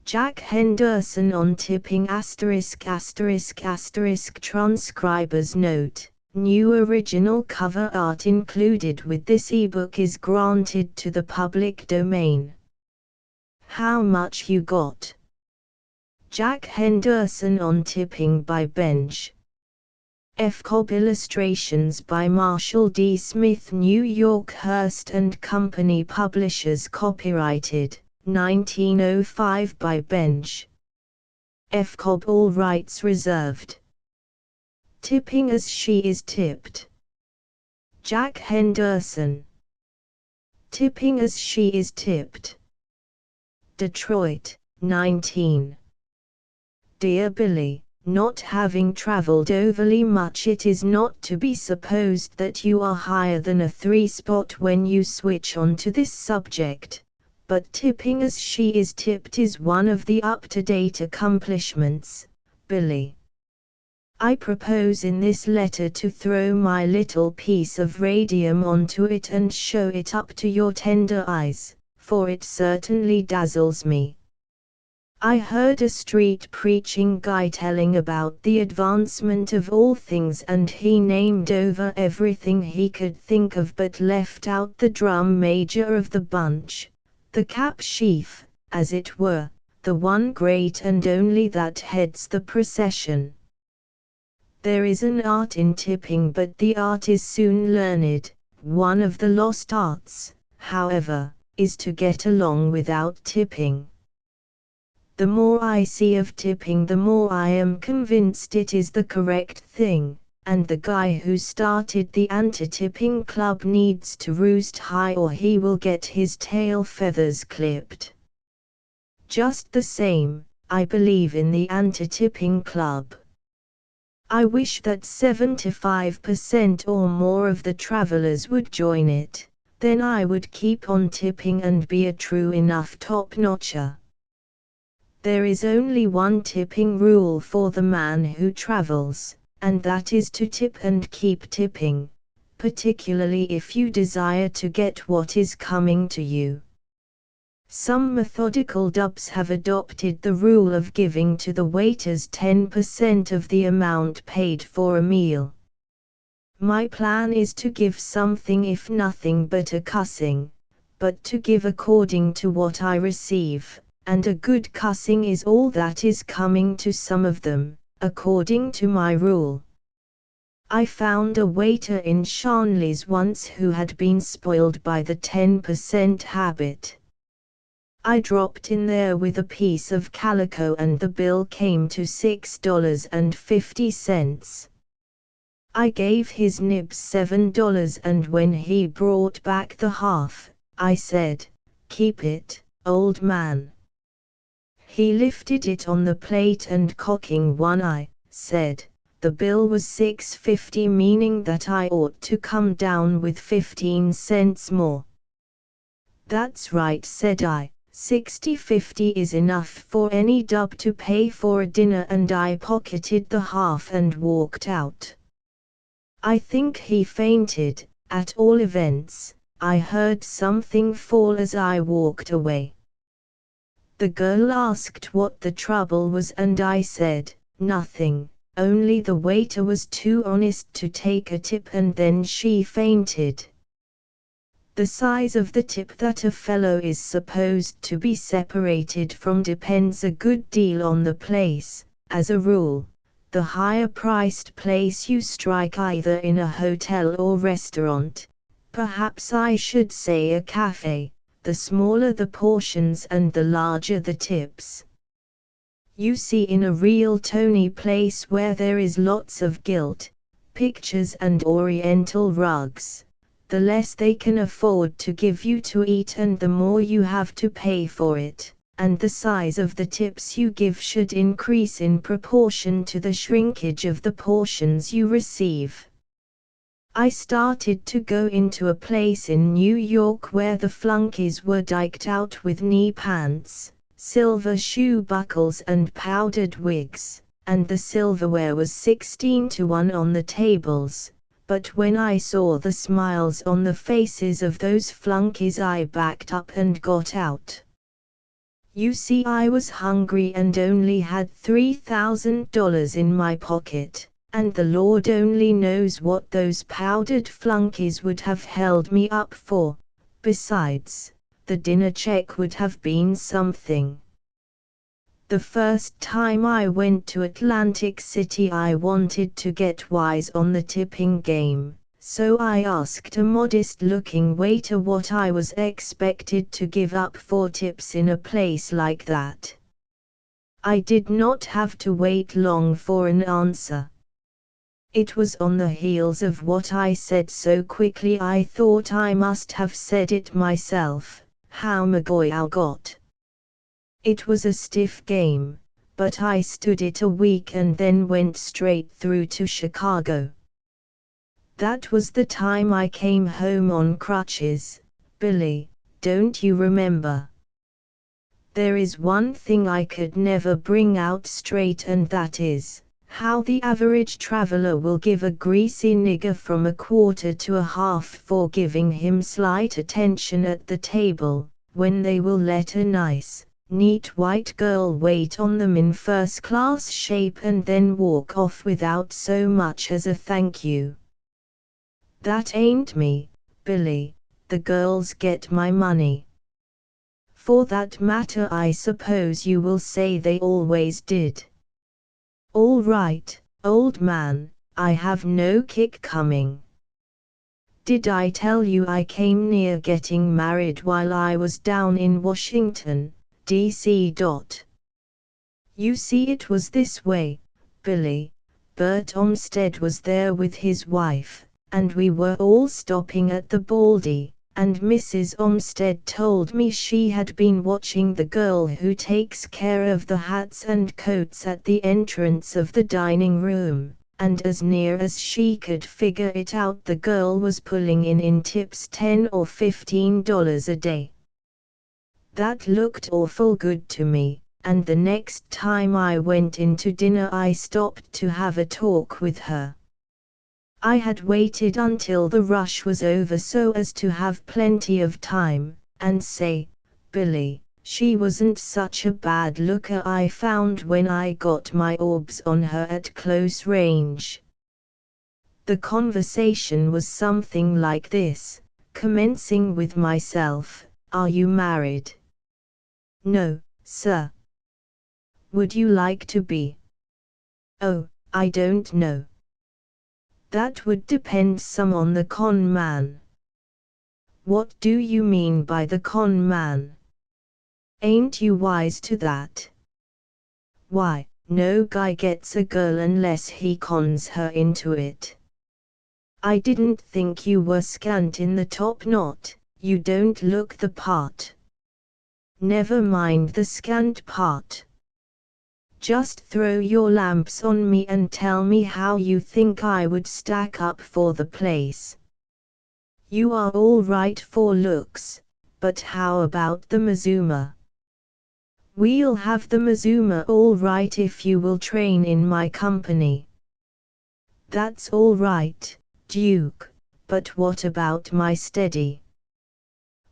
Jack Henderson on tipping *****. Transcriber's note: new original cover art included with this ebook is granted to the public domain. How much you got? Jack Henderson on tipping by Benj. F. Cobb. Illustrations by Marshall D. Smith. New York: Hearst and Company Publishers. Copyrighted 1905 by Benj. F. Cobb. All rights reserved. Tipping as she is tipped. Jack Henderson. Tipping as she is tipped. Detroit, 19. Dear Billy, not having traveled overly much, it is not to be supposed that you are higher than a 3-spot when you switch on to this subject, but tipping as she is tipped is one of the up-to-date accomplishments, Billy. I propose in this letter to throw my little piece of radium onto it and show it up to your tender eyes, for it certainly dazzles me. I heard a street preaching guy telling about the advancement of all things, and he named over everything he could think of but left out the drum major of the bunch, the cap sheaf, as it were, the one great and only that heads the procession. There is an art in tipping, but the art is soon learned. One of the lost arts, however, is to get along without tipping. The more I see of tipping, the more I am convinced it is the correct thing, and the guy who started the anti-tipping club needs to roost high or he will get his tail feathers clipped. Just the same, I believe in the anti-tipping club. I wish that 75% or more of the travelers would join it, then I would keep on tipping and be a true enough top-notcher. There is only one tipping rule for the man who travels, and that is to tip and keep tipping, particularly if you desire to get what is coming to you. Some methodical dubs have adopted the rule of giving to the waiters 10% of the amount paid for a meal. My plan is to give something, if nothing but a cussing, but to give according to what I receive, and a good cussing is all that is coming to some of them, according to my rule. I found a waiter in Shanley's once who had been spoiled by the 10% habit. I dropped in there with a piece of calico and the bill came to $6.50. I gave his nibs $7, and when he brought back the half, I said, "Keep it, old man." He lifted it on the plate and, cocking one eye, said, the bill was $6.50, meaning that I ought to come down with 15 cents more. "That's right," said I. $60.50 is enough for any dub to pay for a dinner, and I pocketed the half and walked out. I think he fainted. At all events, I heard something fall as I walked away. The girl asked what the trouble was, and I said, "Nothing, only the waiter was too honest to take a tip and then she fainted." The size of the tip that a fellow is supposed to be separated from depends a good deal on the place. As a rule, the higher priced place you strike, either in a hotel or restaurant, perhaps I should say a cafe, the smaller the portions and the larger the tips. You see, in a real Tony place where there is lots of gilt, pictures and oriental rugs, the less they can afford to give you to eat and the more you have to pay for it, and the size of the tips you give should increase in proportion to the shrinkage of the portions you receive. I started to go into a place in New York where the flunkies were decked out with knee pants, silver shoe buckles and powdered wigs, and the silverware was 16-1 on the tables. But when I saw the smiles on the faces of those flunkies, I backed up and got out. You see, I was hungry and only had $3,000 in my pocket, and the Lord only knows what those powdered flunkies would have held me up for. Besides, the dinner check would have been something. The first time I went to Atlantic City I wanted to get wise on the tipping game, so I asked a modest-looking waiter what I was expected to give up for tips in a place like that. I did not have to wait long for an answer. It was on the heels of what I said so quickly I thought I must have said it myself. How McGoy I got. It was a stiff game, but I stood it a week and then went straight through to Chicago. That was the time I came home on crutches, Billy, don't you remember? There is one thing I could never bring out straight, and that is, how the average traveler will give a greasy nigger from a quarter to a half for giving him slight attention at the table, when they will let a nice, neat white girl wait on them in first-class shape and then walk off without so much as a thank you. That ain't me, Billy. The girls get my money. For that matter, I suppose you will say they always did. All right, old man, I have no kick coming. Did I tell you I came near getting married while I was down in Washington, D.C.? You see, it was this way, Billy. Bert Olmsted was there with his wife, and we were all stopping at the Baldy, and Mrs. Olmsted told me she had been watching the girl who takes care of the hats and coats at the entrance of the dining room, and as near as she could figure it out, the girl was pulling in tips $10 or $15 a day. That looked awful good to me, and the next time I went into dinner I stopped to have a talk with her. I had waited until the rush was over so as to have plenty of time, and say, Billy, she wasn't such a bad looker I found when I got my orbs on her at close range. The conversation was something like this, commencing with myself, "Are you married?" "No, sir." "Would you like to be?" "Oh, I don't know." "That would depend some on the con man." "What do you mean by the con man? Ain't you wise to that?" "Why, no guy gets a girl unless he cons her into it." "I didn't think you were scant in the top knot, you don't look the part." "Never mind the scant part. Just throw your lamps on me and tell me how you think I would stack up for the place." "You are all right for looks, but how about the Mazuma?" "We'll have the Mazuma all right if you will train in my company." "That's all right, Duke, but what about my steady?"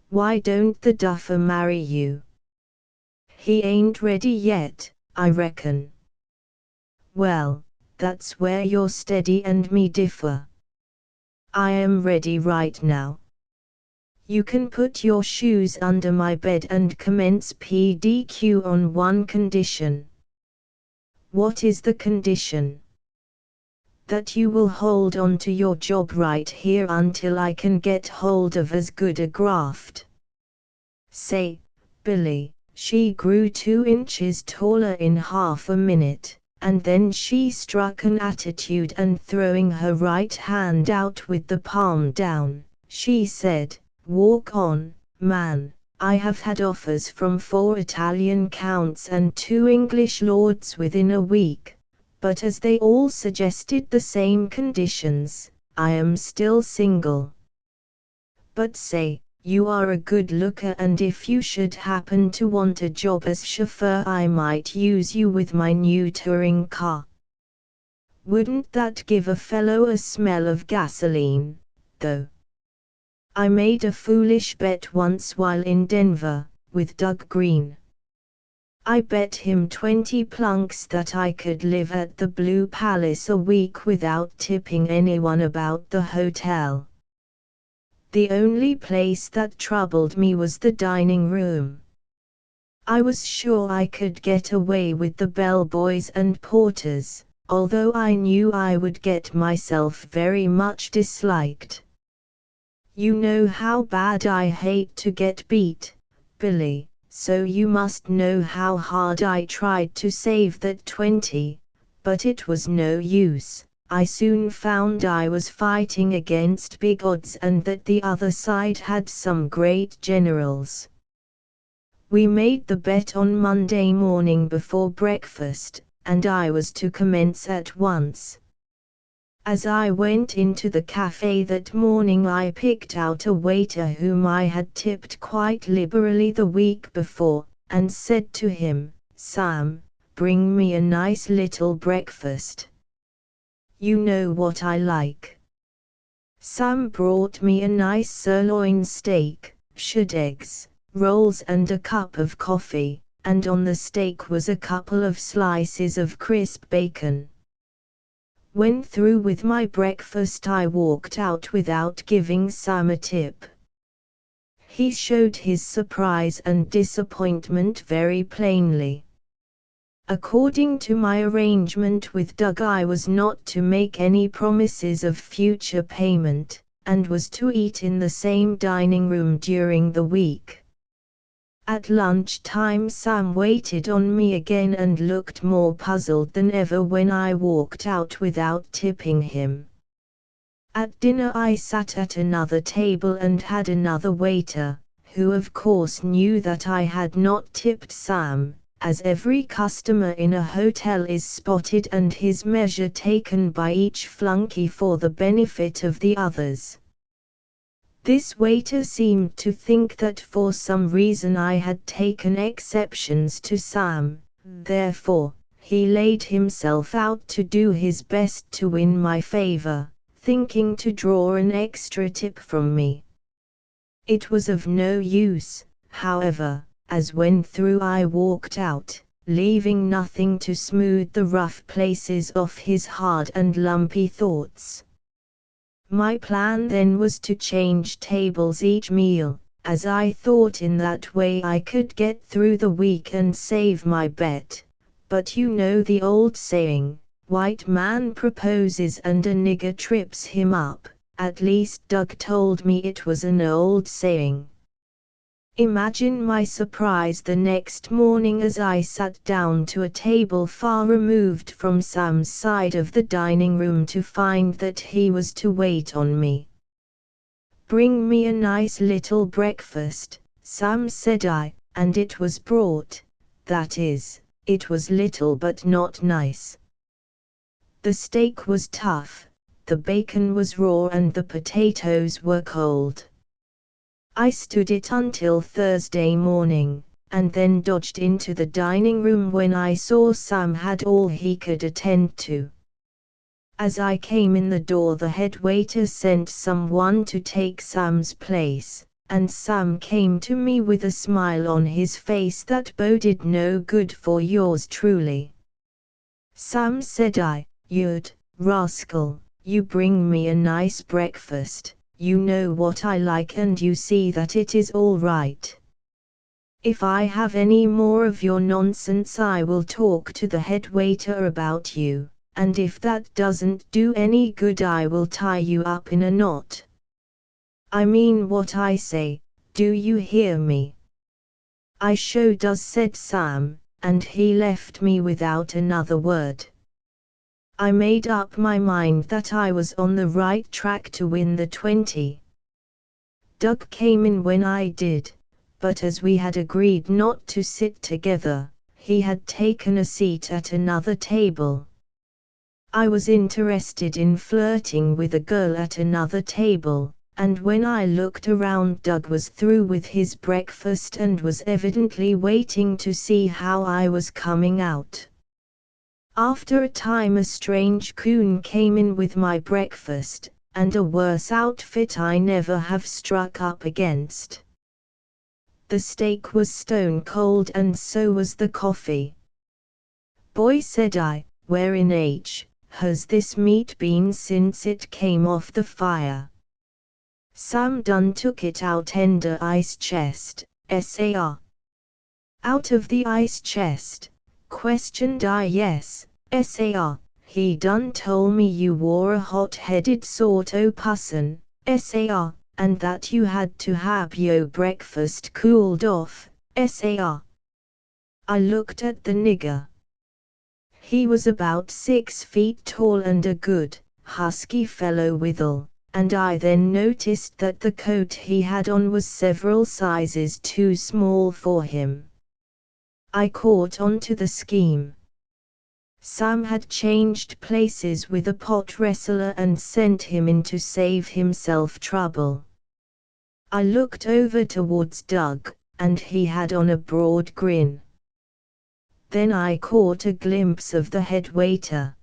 "Why don't the duffer marry you?" "He ain't ready yet, I reckon." "Well, that's where your steady and me differ. I am ready right now. You can put your shoes under my bed and commence PDQ on one condition." "What is the condition?" "That you will hold on to your job right here until I can get hold of as good a graft." Say, Billy, she grew 2 inches taller in half a minute, and then she struck an attitude and throwing her right hand out with the palm down, she said, "Walk on, man. I have had offers from 4 Italian counts and 2 English lords within a week, but as they all suggested the same conditions, I am still single. But say, you are a good looker, and if you should happen to want a job as chauffeur I might use you with my new touring car. Wouldn't that give a fellow a smell of gasoline, though? I made a foolish bet once while in Denver, with Doug Green. I bet him 20 plunks that I could live at the Blue Palace a week without tipping anyone about the hotel. The only place that troubled me was the dining room. I was sure I could get away with the bellboys and porters, although I knew I would get myself very much disliked. You know how bad I hate to get beat, Billy, so you must know how hard I tried to save that 20, but it was no use. I soon found I was fighting against big odds and that the other side had some great generals. We made the bet on Monday morning before breakfast, and I was to commence at once. As I went into the cafe that morning, I picked out a waiter whom I had tipped quite liberally the week before, and said to him, "Sam, bring me a nice little breakfast. You know what I like." Sam brought me a nice sirloin steak, shad eggs, rolls and a cup of coffee, and on the steak was a couple of slices of crisp bacon. When through with my breakfast, I walked out without giving Sam a tip. He showed his surprise and disappointment very plainly. According to my arrangement with Doug, I was not to make any promises of future payment, and was to eat in the same dining room during the week. At lunchtime, Sam waited on me again and looked more puzzled than ever when I walked out without tipping him. At dinner, I sat at another table and had another waiter, who of course knew that I had not tipped Sam, as every customer in a hotel is spotted and his measure taken by each flunky for the benefit of the others. This waiter seemed to think that for some reason I had taken exceptions to Sam, therefore, he laid himself out to do his best to win my favor, thinking to draw an extra tip from me. It was of no use, however, as when through I walked out, leaving nothing to smooth the rough places off his hard and lumpy thoughts. My plan then was to change tables each meal, as I thought in that way I could get through the week and save my bet. But you know the old saying, white man proposes and a nigger trips him up. At least Doug told me it was an old saying. Imagine my surprise the next morning as I sat down to a table far removed from Sam's side of the dining room to find that he was to wait on me. "Bring me a nice little breakfast," Sam said and it was brought. That is, it was little but not nice. The steak was tough, the bacon was raw and the potatoes were cold. I stood it until Thursday morning, and then dodged into the dining room when I saw Sam had all he could attend to. As I came in the door, the head waiter sent someone to take Sam's place, and Sam came to me with a smile on his face that boded no good for yours truly. "Sam," said I, "you'd rascal, you bring me a nice breakfast. You know what I like and you see that it is all right. If I have any more of your nonsense, I will talk to the head waiter about you, and if that doesn't do any good, I will tie you up in a knot. I mean what I say, do you hear me?" "I sure does," said Sam, and he left me without another word. I made up my mind that I was on the right track to win the 20. Doug came in when I did, but as we had agreed not to sit together, he had taken a seat at another table. I was interested in flirting with a girl at another table, and when I looked around, Doug was through with his breakfast and was evidently waiting to see how I was coming out. After a time, a strange coon came in with my breakfast, and a worse outfit I never have struck up against. The steak was stone cold and so was the coffee. "Boy," said I, "where in H has this meat been since it came off the fire?" "Sam done took it out ender ice chest, sar." "Out of the ice chest?" questioned I. "Yes, sar. He done told me you wore a hot-headed sort o' pusson, sar, and that you had to have yo' breakfast cooled off, sar." I looked at the nigger. He was about 6 feet tall and a good, husky fellow withal, and I then noticed that the coat he had on was several sizes too small for him. I caught on to the scheme. Sam had changed places with a pot wrestler and sent him in to save himself trouble. I looked over towards Doug, and he had on a broad grin. Then I caught a glimpse of the head waiter.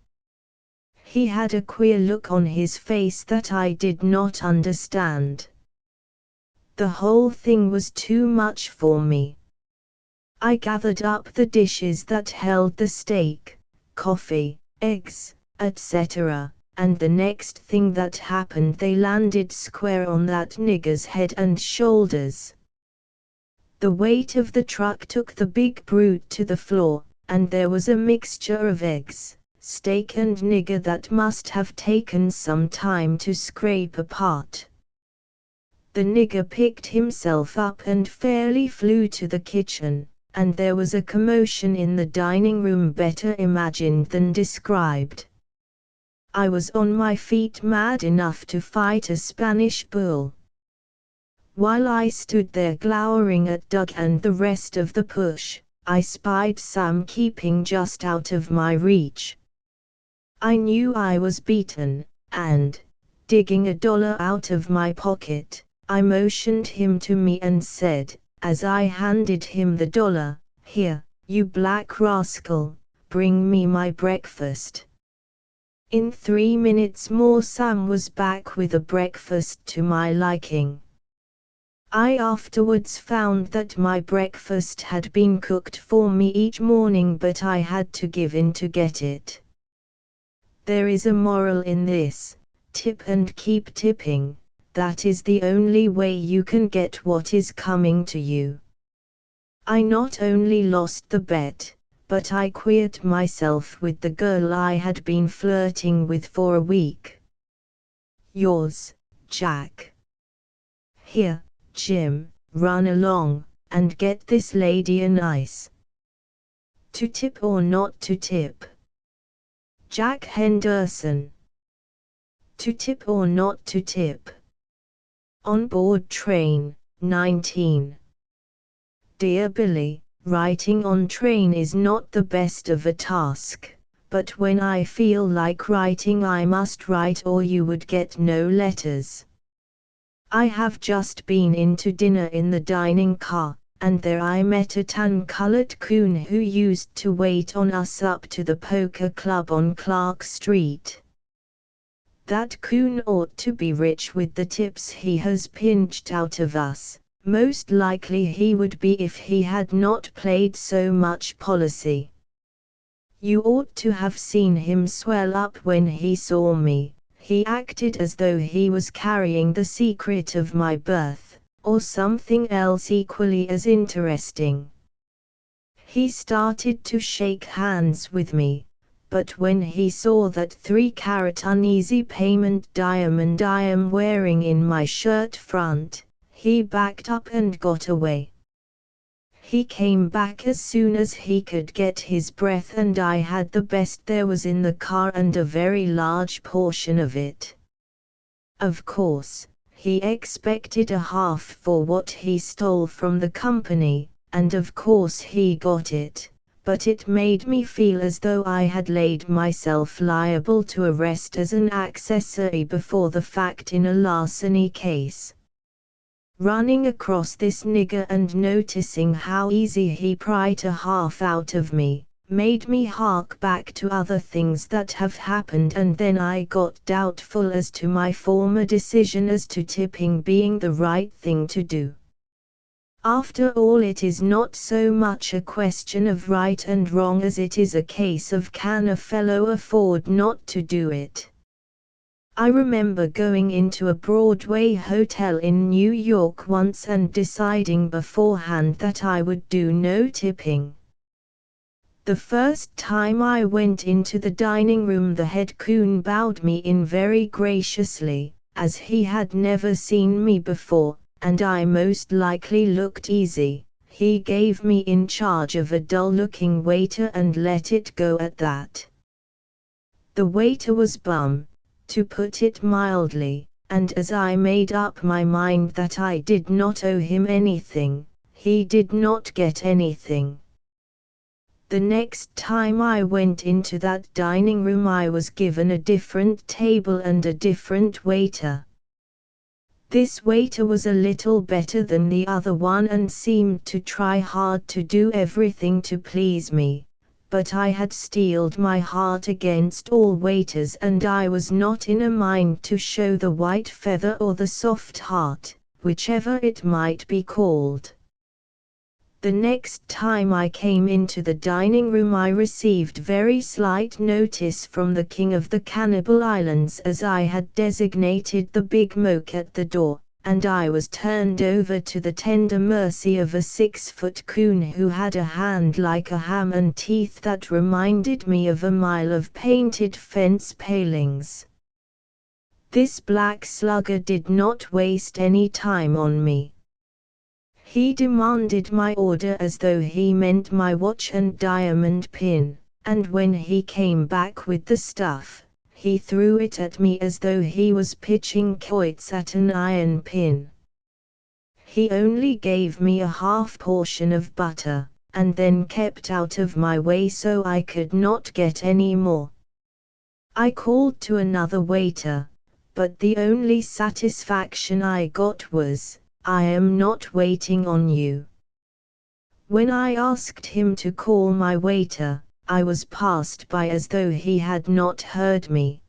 He had a queer look on his face that I did not understand. The whole thing was too much for me. I gathered up the dishes that held the steak, coffee, eggs, etc., and the next thing that happened they landed square on that nigger's head and shoulders. The weight of the truck took the big brute to the floor, and there was a mixture of eggs, steak and nigger that must have taken some time to scrape apart. The nigger picked himself up and fairly flew to the kitchen, and there was a commotion in the dining room better imagined than described. I was on my feet mad enough to fight a Spanish bull. While I stood there glowering at Doug and the rest of the push, I spied Sam keeping just out of my reach. I knew I was beaten, and, digging $1 out of my pocket, I motioned him to me and said, as I handed him the $1, "Here, you black rascal, bring me my breakfast." In 3 minutes more Sam was back with a breakfast to my liking. I afterwards found that my breakfast had been cooked for me each morning, but I had to give in to get it. There is a moral in this: tip and keep tipping. That is the only way you can get what is coming to you. I not only lost the bet, but I queered myself with the girl I had been flirting with for a week. Yours, Jack. Here, Jim, run along, and get this lady a nice. To tip or not to tip? Jack Henderson. To tip or not to tip? On board train, 19. Dear Billy, writing on train is not the best of a task, but when I feel like writing I must write or you would get no letters. I have just been in to dinner in the dining car, and there I met a tan-colored coon who used to wait on us up to the poker club on Clark Street. That coon ought to be rich with the tips he has pinched out of us. Most likely he would be if he had not played so much policy. You ought to have seen him swell up when he saw me. He acted as though he was carrying the secret of my birth, or something else equally as interesting. He started to shake hands with me, but when he saw that 3-carat uneasy payment diamond I am wearing in my shirt front, he backed up and got away. He came back as soon as he could get his breath, and I had the best there was in the car and a very large portion of it. Of course, he expected a half for what he stole from the company, and of course he got it, but it made me feel as though I had laid myself liable to arrest as an accessory before the fact in a larceny case. Running across this nigger and noticing how easy he pried a half out of me, made me hark back to other things that have happened, and then I got doubtful as to my former decision as to tipping being the right thing to do. After all, it is not so much a question of right and wrong as it is a case of can a fellow afford not to do it. I remember going into a Broadway hotel in New York once and deciding beforehand that I would do no tipping. The first time I went into the dining room, the head coon bowed me in very graciously, as he had never seen me before, and I most likely looked easy. He gave me in charge of a dull-looking waiter and let it go at that. The waiter was bum, to put it mildly, and as I made up my mind that I did not owe him anything, he did not get anything. The next time I went into that dining room I was given a different table and a different waiter. This waiter was a little better than the other one and seemed to try hard to do everything to please me, but I had steeled my heart against all waiters and I was not in a mind to show the white feather or the soft heart, whichever it might be called. The next time I came into the dining room I received very slight notice from the King of the Cannibal Islands, as I had designated the big moke at the door, and I was turned over to the tender mercy of a 6-foot coon who had a hand like a ham and teeth that reminded me of a mile of painted fence palings. This black slugger did not waste any time on me. He demanded my order as though he meant my watch and diamond pin, and when he came back with the stuff, he threw it at me as though he was pitching quoits at an iron pin. He only gave me a half portion of butter, and then kept out of my way so I could not get any more. I called to another waiter, but the only satisfaction I got was, "I am not waiting on you." When I asked him to call my waiter, I was passed by as though he had not heard me.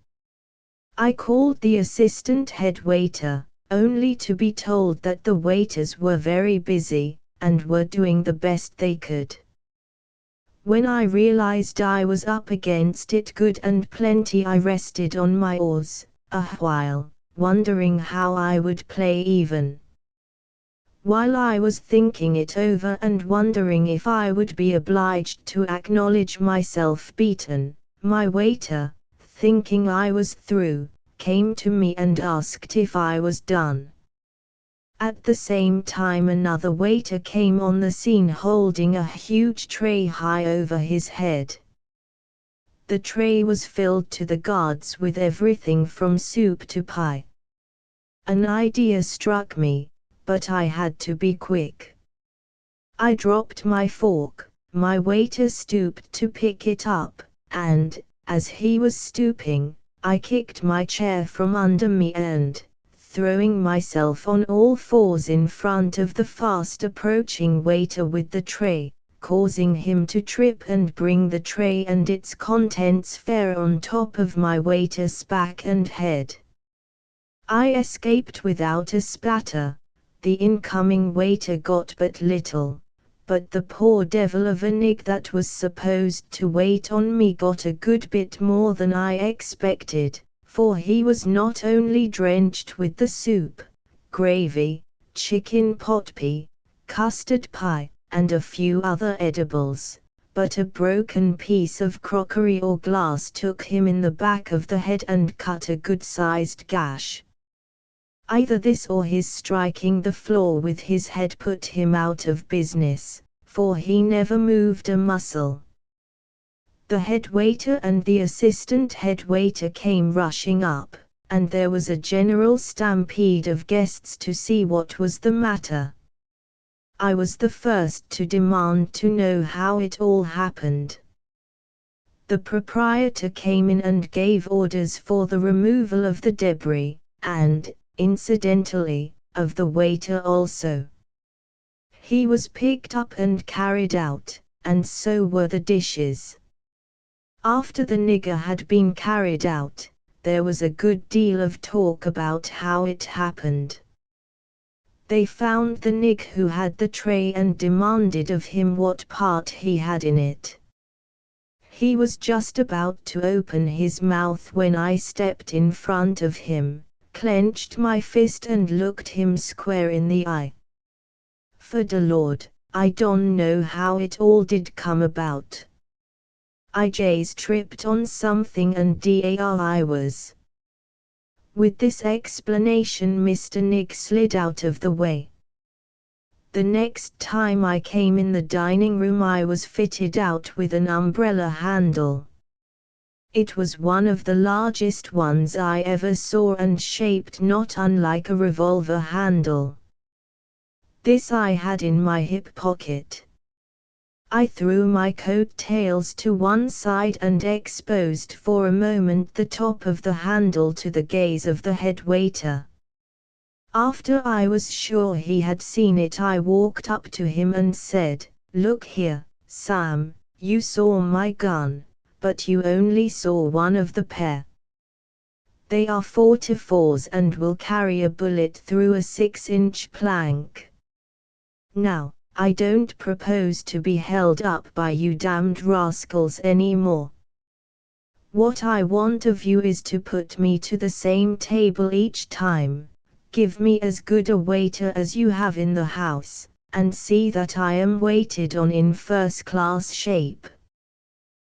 I called the assistant head waiter, only to be told that the waiters were very busy, and were doing the best they could. When I realized I was up against it good and plenty, I rested on my oars a while, wondering how I would play even. While I was thinking it over and wondering if I would be obliged to acknowledge myself beaten, my waiter, thinking I was through, came to me and asked if I was done. At the same time another waiter came on the scene holding a huge tray high over his head. The tray was filled to the guards with everything from soup to pie. An idea struck me, but I had to be quick. I dropped my fork, my waiter stooped to pick it up, and, as he was stooping, I kicked my chair from under me and, throwing myself on all fours in front of the fast approaching waiter with the tray, causing him to trip and bring the tray and its contents fair on top of my waiter's back and head. I escaped without a splatter. The incoming waiter got but little, but the poor devil of a nig that was supposed to wait on me got a good bit more than I expected, for he was not only drenched with the soup, gravy, chicken pot pie, custard pie, and a few other edibles, but a broken piece of crockery or glass took him in the back of the head and cut a good-sized gash. Either this or his striking the floor with his head put him out of business, for he never moved a muscle. The head waiter and the assistant head waiter came rushing up, and there was a general stampede of guests to see what was the matter. I was the first to demand to know how it all happened. The proprietor came in and gave orders for the removal of the debris, and, incidentally, of the waiter also. He was picked up and carried out, and so were the dishes. After the nigger had been carried out, there was a good deal of talk about how it happened. They found the nig who had the tray and demanded of him what part he had in it. He was just about to open his mouth when I stepped in front of him, clenched my fist and looked him square in the eye. For the Lord, I don't know how it all did come about. I just tripped on something and there I was. With this explanation Mr. Nig slid out of the way. The next time I came in the dining room I was fitted out with an umbrella handle. It was one of the largest ones I ever saw and shaped not unlike a revolver handle. This I had in my hip pocket. I threw my coat tails to one side and exposed for a moment the top of the handle to the gaze of the head waiter. After I was sure he had seen it I walked up to him and said, "Look here, Sam, you saw my gun, but you only saw one of the pair. They are 44s and will carry a bullet through a 6-inch plank. Now, I don't propose to be held up by you damned rascals anymore. What I want of you is to put me to the same table each time. Give me as good a waiter as you have in the house, and see that I am waited on in first-class shape.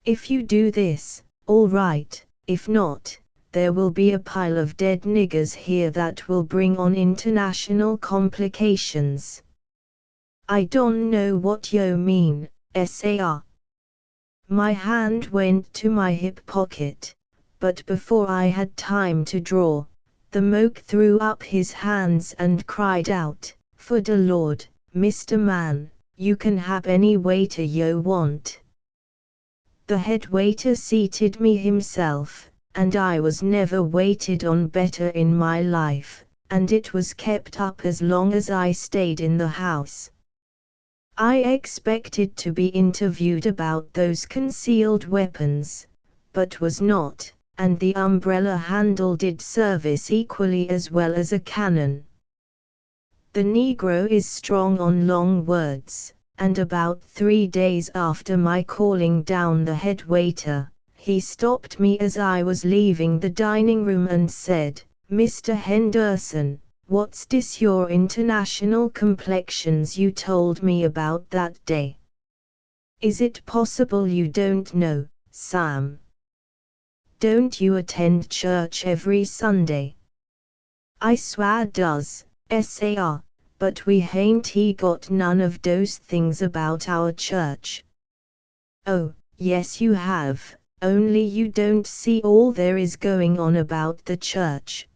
If you do this, all right, if not, there will be a pile of dead niggers here that will bring on international complications." "I don't know what you mean, Sir." My hand went to my hip pocket, but before I had time to draw, the moke threw up his hands and cried out, "For the Lord, Mr. Man, you can have any waiter you want." The head waiter seated me himself, and I was never waited on better in my life, and it was kept up as long as I stayed in the house. I expected to be interviewed about those concealed weapons, but was not, and the umbrella handle did service equally as well as a cannon. The Negro is strong on long words, and about 3 days after my calling down the head waiter, he stopped me as I was leaving the dining room and said, "Mr. Henderson, what's this your international complexions you told me about that day? Is it possible you don't know, Sam? Don't you attend church every Sunday?" "I swear does, Sir, but we hain't got none of those things about our church." "Oh, yes you have, only you don't see all there is going on about the church.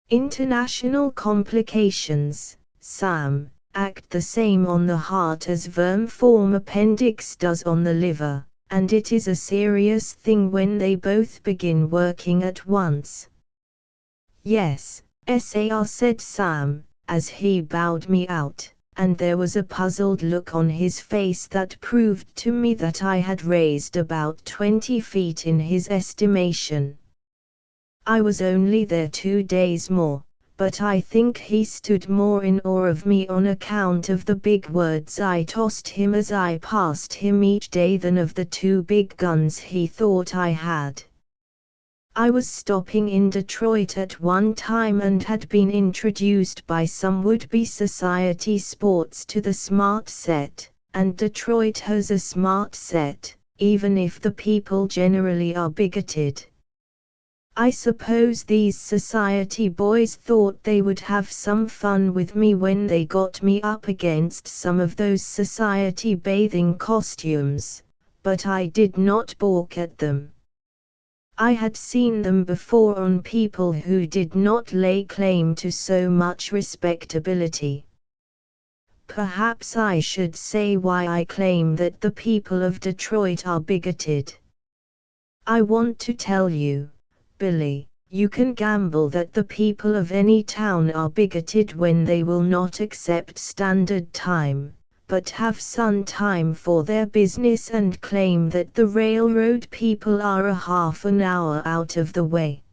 International complications, Sam, act the same on the heart as vermiform appendix does on the liver, and it is a serious thing when they both begin working at once." "Yes, Sir," said Sam, as he bowed me out, and there was a puzzled look on his face that proved to me that I had raised about 20 feet in his estimation. I was only there 2 days more, but I think he stood more in awe of me on account of the big words I tossed him as I passed him each day than of the 2 big guns he thought I had. I was stopping in Detroit at one time and had been introduced by some would-be society sports to the smart set, and Detroit has a smart set, even if the people generally are bigoted. I suppose these society boys thought they would have some fun with me when they got me up against some of those society bathing costumes, but I did not balk at them. I had seen them before on people who did not lay claim to so much respectability. Perhaps I should say why I claim that the people of Detroit are bigoted. I want to tell you, Billy, you can gamble that the people of any town are bigoted when they will not accept standard time, but have sun time for their business and claim that the railroad people are a half an hour out of the way.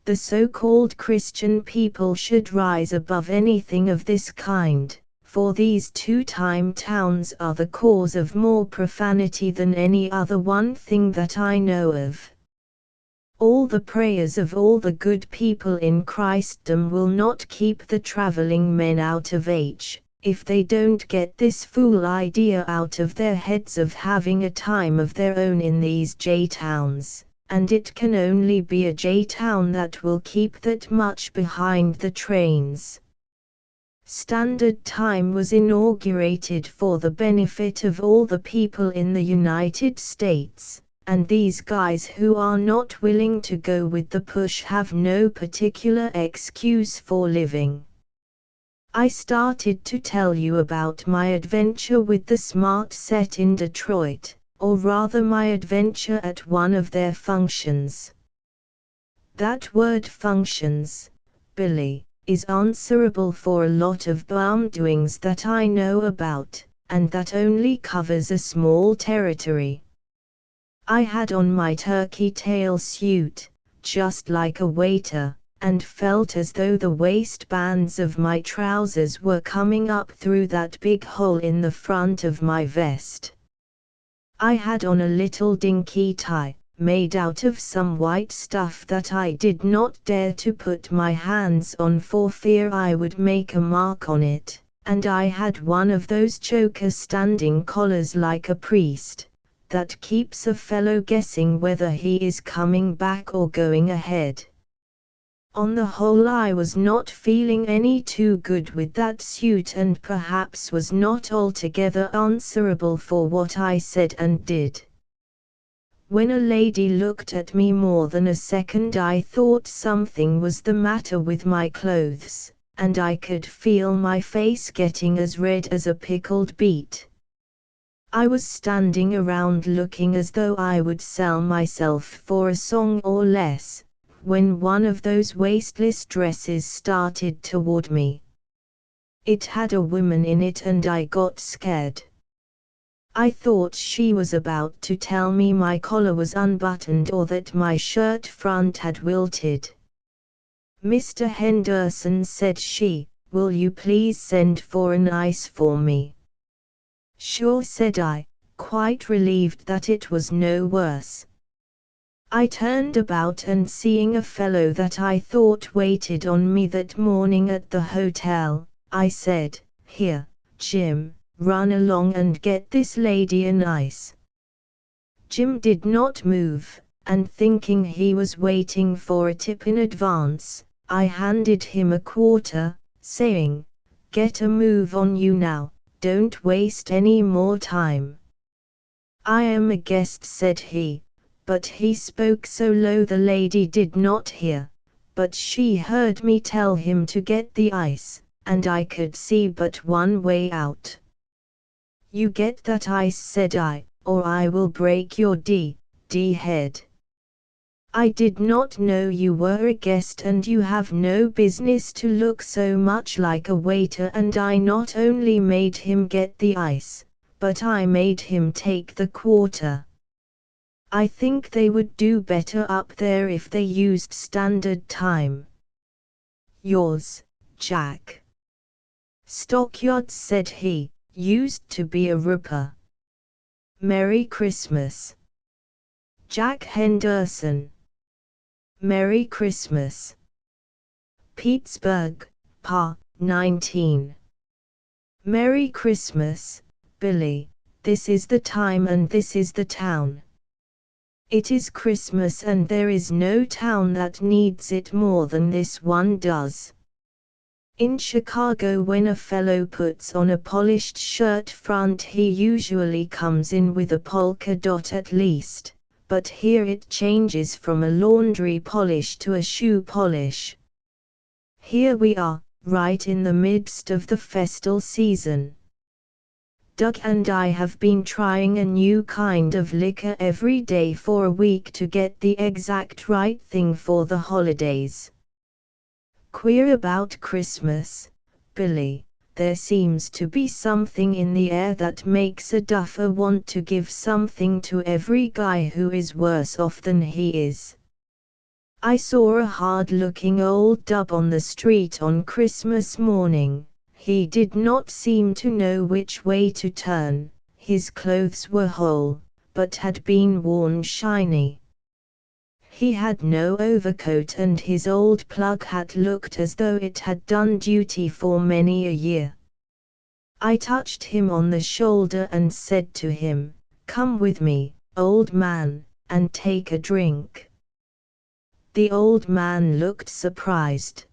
The so-called Christian people should rise above anything of this kind, for these two-time towns are the cause of more profanity than any other one thing that I know of. All the prayers of all the good people in Christendom will not keep the travelling men out of H, if they don't get this fool idea out of their heads of having a time of their own in these J-towns, and it can only be a J-town that will keep that much behind the trains. Standard Time was inaugurated for the benefit of all the people in the United States, and these guys who are not willing to go with the push have no particular excuse for living. I started to tell you about my adventure with the Smart Set in Detroit, or rather my adventure at one of their functions. That word functions, Billy, is answerable for a lot of doings that I know about, and that only covers a small territory. I had on my turkey tail suit, just like a waiter, and felt as though the waistbands of my trousers were coming up through that big hole in the front of my vest. I had on a little dinky tie, made out of some white stuff that I did not dare to put my hands on for fear I would make a mark on it, and I had one of those choker standing collars like a priest, that keeps a fellow guessing whether he is coming back or going ahead. On the whole, I was not feeling any too good with that suit, and perhaps was not altogether answerable for what I said and did. When a lady looked at me more than a second, I thought something was the matter with my clothes, and I could feel my face getting as red as a pickled beet. I was standing around looking as though I would sell myself for a song or less, when one of those waistless dresses started toward me. It had a woman in it and I got scared. I thought she was about to tell me my collar was unbuttoned or that my shirt front had wilted. "Mr. Henderson," said she, "will you please send for an ice for me?" "Sure," said I, quite relieved that it was no worse. I turned about and seeing a fellow that I thought waited on me that morning at the hotel, I said, "Here, Jim, run along and get this lady an ice." Jim did not move, and thinking he was waiting for a tip in advance, I handed him a quarter, saying, "Get a move on you now, don't waste any more time." "I am a guest," said he, but he spoke so low the lady did not hear, but she heard me tell him to get the ice, and I could see but one way out. "You get that ice," said I, "or I will break your D head. I did not know you were a guest and you have no business to look so much like a waiter." And I not only made him get the ice, but I made him take the quarter. I think they would do better up there if they used Standard Time. Yours, Jack. "Stockyards," said he, "used to be a ripper. Merry Christmas. Jack Henderson." "Merry Christmas." Pittsburgh, Pa. 19. "Merry Christmas, Billy. This is the time and this is the town. It is Christmas and there is no town that needs it more than this one does. In Chicago, when a fellow puts on a polished shirt front, he usually comes in with a polka dot at least, but here it changes from a laundry polish to a shoe polish. Here we are, right in the midst of the festal season. Doug and I have been trying a new kind of liquor every day for a week to get the exact right thing for the holidays. Queer about Christmas, Billy, there seems to be something in the air that makes a duffer want to give something to every guy who is worse off than he is. I saw a hard-looking old dub on the street on Christmas morning. He did not seem to know which way to turn. His clothes were whole, but had been worn shiny. He had no overcoat and his old plug hat looked as though it had done duty for many a year. I touched him on the shoulder and said to him, "Come with me, old man, and take a drink." The old man looked surprised.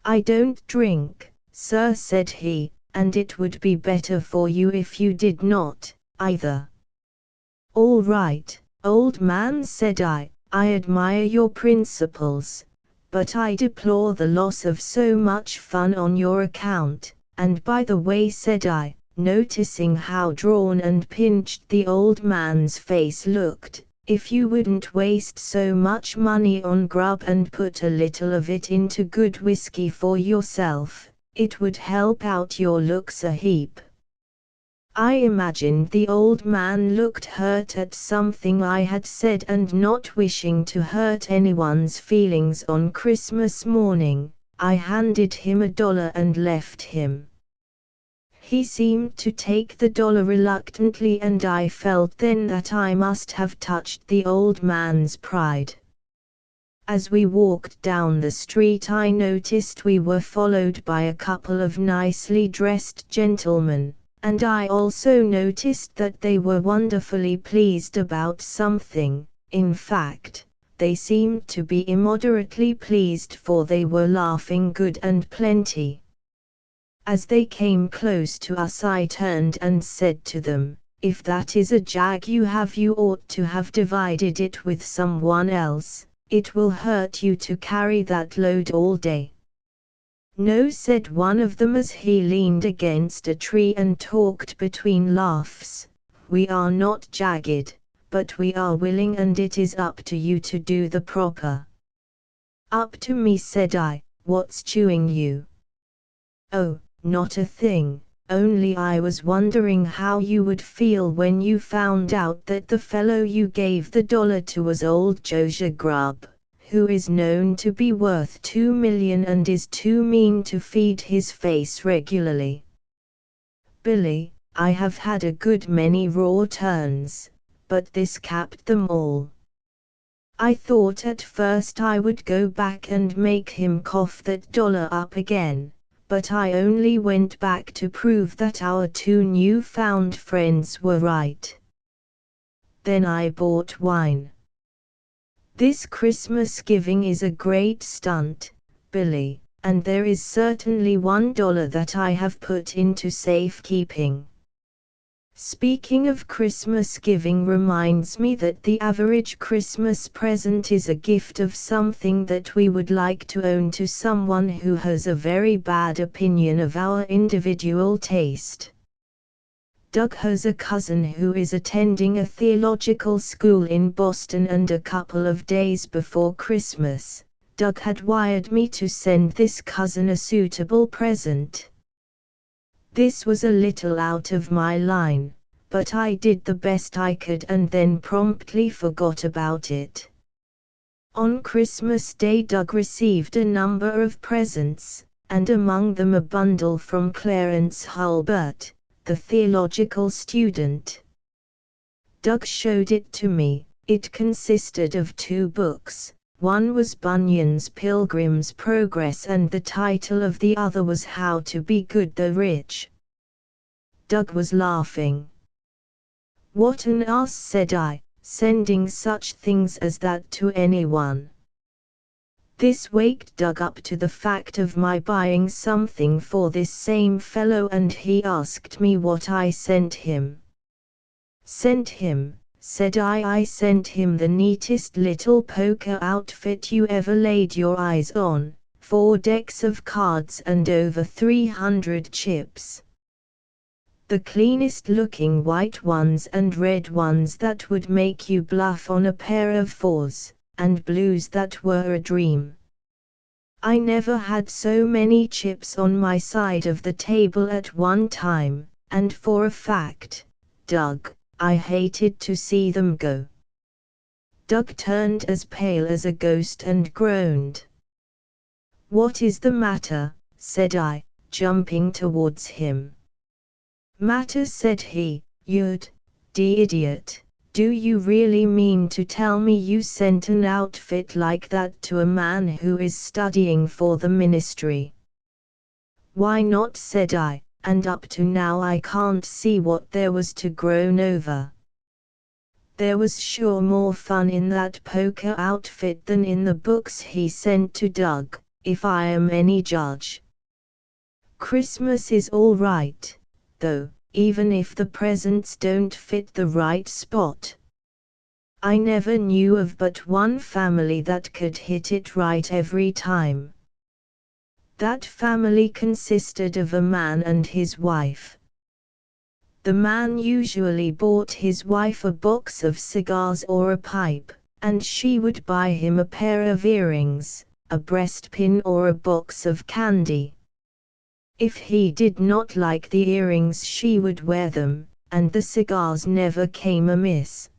"I don't drink, sir," said he, "and it would be better for you if you did not, either." "All right, old man," said I admire your principles, but I deplore the loss of so much fun on your account, and by the way," said I, noticing how drawn and pinched the old man's face looked, "if you wouldn't waste so much money on grub and put a little of it into good whiskey for yourself, it would help out your looks a heap." I imagined the old man looked hurt at something I had said, and not wishing to hurt anyone's feelings on Christmas morning, I handed him $1 and left him. He seemed to take the dollar reluctantly, and I felt then that I must have touched the old man's pride. As we walked down the street I noticed we were followed by a couple of nicely dressed gentlemen, and I also noticed that they were wonderfully pleased about something. In fact, they seemed to be immoderately pleased, for they were laughing good and plenty. As they came close to us I turned and said to them, "If that is a jag you have, you ought to have divided it with someone else. It will hurt you to carry that load all day." "No," said one of them as he leaned against a tree and talked between laughs, "we are not jagged, but we are willing, and it is up to you to do the proper." "Up to me," said I, "what's chewing you?" "Oh, not a thing, only I was wondering how you would feel when you found out that the fellow you gave the $1 to was old Josiah Grubb, who is known to be worth $2 million and is too mean to feed his face regularly." "Billy, I have had a good many raw turns, but this capped them all. I thought at first I would go back and make him cough that $1 up again, but I only went back to prove that our two new-found friends were right. Then I bought wine. This Christmas giving is a great stunt, Billy, and there is certainly $1 that I have put into safekeeping." Speaking of Christmas giving reminds me that the average Christmas present is a gift of something that we would like to own to someone who has a very bad opinion of our individual taste. Doug has a cousin who is attending a theological school in Boston, and a couple of days before Christmas, Doug had wired me to send this cousin a suitable present. This was a little out of my line, but I did the best I could and then promptly forgot about it. On Christmas Day Doug received a number of presents, and among them a bundle from Clarence Hulbert, the theological student. Doug showed it to me. It consisted of 2 books. One was Bunyan's Pilgrim's Progress and the title of the other was How to Be Good the Rich. Doug was laughing. "What an ass," said I, "sending such things as that to anyone." This waked Doug up to the fact of my buying something for this same fellow, and he asked me what I sent him. "Sent him," said I sent him the neatest little poker outfit you ever laid your eyes on, 4 decks of cards and over 300 chips. The cleanest looking white ones and red ones that would make you bluff on a pair of 4s, and blues that were a dream. I never had so many chips on my side of the table at one time, and for a fact, Doug, I hated to see them go. Doug turned as pale as a ghost and groaned. "What is the matter?" said I, jumping towards him. "Matter," said he, "you'd, idiot. Do you really mean to tell me you sent an outfit like that to a man who is studying for the ministry?" "Why not?" said I, and up to now I can't see what there was to groan over. There was sure more fun in that poker outfit than in the books he sent to Doug, if I am any judge. Christmas is all right, though, even if the presents don't fit the right spot. I never knew of but one family that could hit it right every time. That family consisted of a man and his wife. The man usually bought his wife a box of cigars or a pipe, and she would buy him a pair of earrings, a breastpin or a box of candy. If he did not like the earrings she would wear them, and the cigars never came amiss.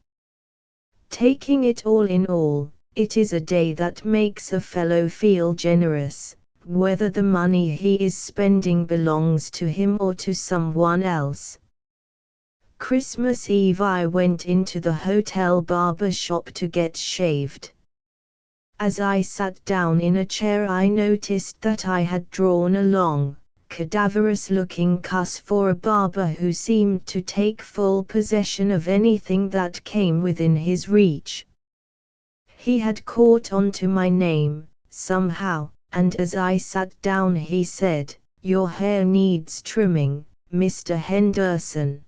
Taking it all in all, it is a day that makes a fellow feel generous, whether the money he is spending belongs to him or to someone else. Christmas Eve I went into the hotel barber shop to get shaved. As I sat down in a chair I noticed that I had drawn a long, cadaverous-looking cuss for a barber who seemed to take full possession of anything that came within his reach. He had caught on to my name, somehow, and as I sat down he said, "Your hair needs trimming, Mr. Henderson.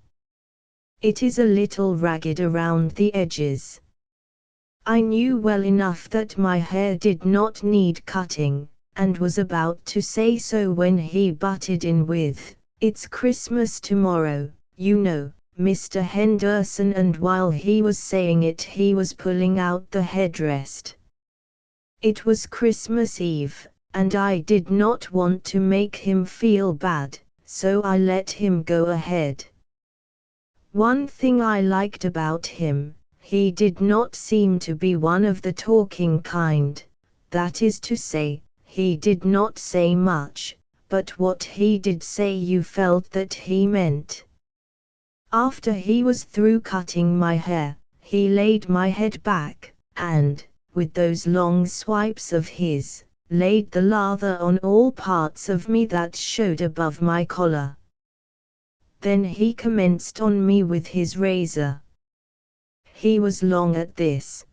It is a little ragged around the edges." I knew well enough that my hair did not need cutting, and was about to say so when he butted in with, "It's Christmas tomorrow, you know, Mr. Henderson," and while he was saying it he was pulling out the headrest. It was Christmas Eve, and I did not want to make him feel bad, so I let him go ahead. One thing I liked about him, he did not seem to be one of the talking kind, that is to say, he did not say much, but what he did say you felt that he meant. After he was through cutting my hair, he laid my head back, and, with those long swipes of his, laid the lather on all parts of me that showed above my collar. Then he commenced on me with his razor. He was long at this.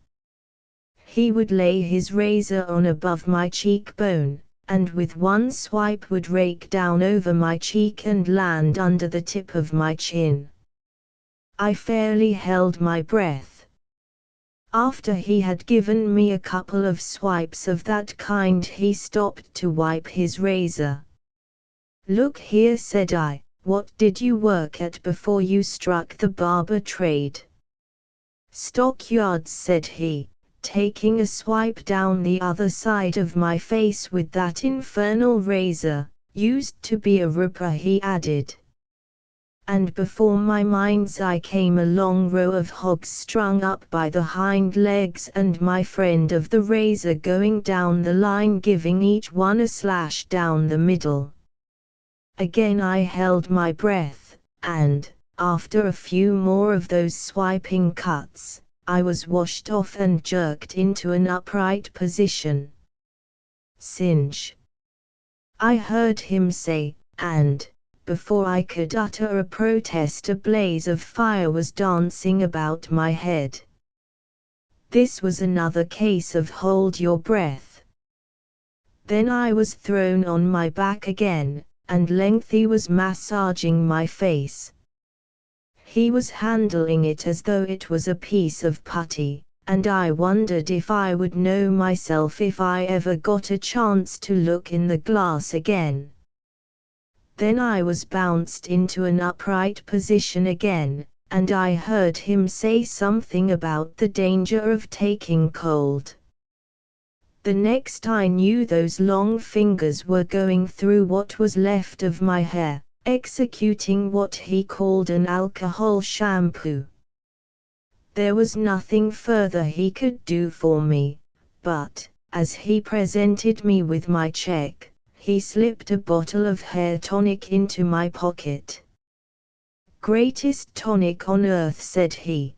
He would lay his razor on above my cheekbone, and with one swipe would rake down over my cheek and land under the tip of my chin. I fairly held my breath. After he had given me a couple of swipes of that kind he stopped to wipe his razor. "Look here," said I, "what did you work at before you struck the barber trade?" "Stockyards," said he, taking a swipe down the other side of my face with that infernal razor. "Used to be a ripper," he added. And before my mind's eye came a long row of hogs strung up by the hind legs and my friend of the razor going down the line giving each one a slash down the middle. Again I held my breath, and, after a few more of those swiping cuts, I was washed off and jerked into an upright position. "Singe," I heard him say, and, before I could utter a protest a blaze of fire was dancing about my head. This was another case of hold your breath. Then I was thrown on my back again, and Lengthy was massaging my face. He was handling it as though it was a piece of putty, and I wondered if I would know myself if I ever got a chance to look in the glass again. Then I was bounced into an upright position again, and I heard him say something about the danger of taking cold. The next I knew those long fingers were going through what was left of my hair, executing what he called an alcohol shampoo. There was nothing further he could do for me, but, as he presented me with my check, he slipped a bottle of hair tonic into my pocket. "Greatest tonic on earth," said he.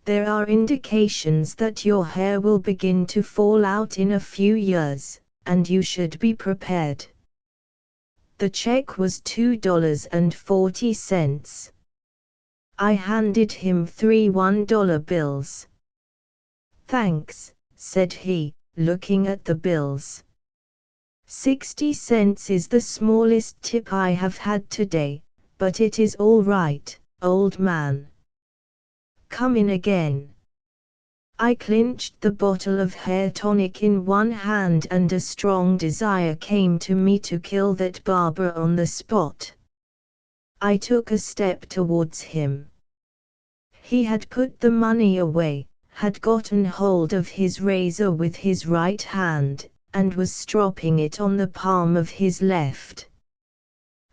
"There are indications that your hair will begin to fall out in a few years, and you should be prepared." The check was $2.40. I handed him 3 $1 bills. "Thanks," said he, looking at the bills. 60 cents is the smallest tip I have had today, but it is all right, old man. Come in again." I clinched the bottle of hair tonic in one hand, and a strong desire came to me to kill that barber on the spot. I took a step towards him. He had put the money away, had gotten hold of his razor with his right hand, and was stropping it on the palm of his left.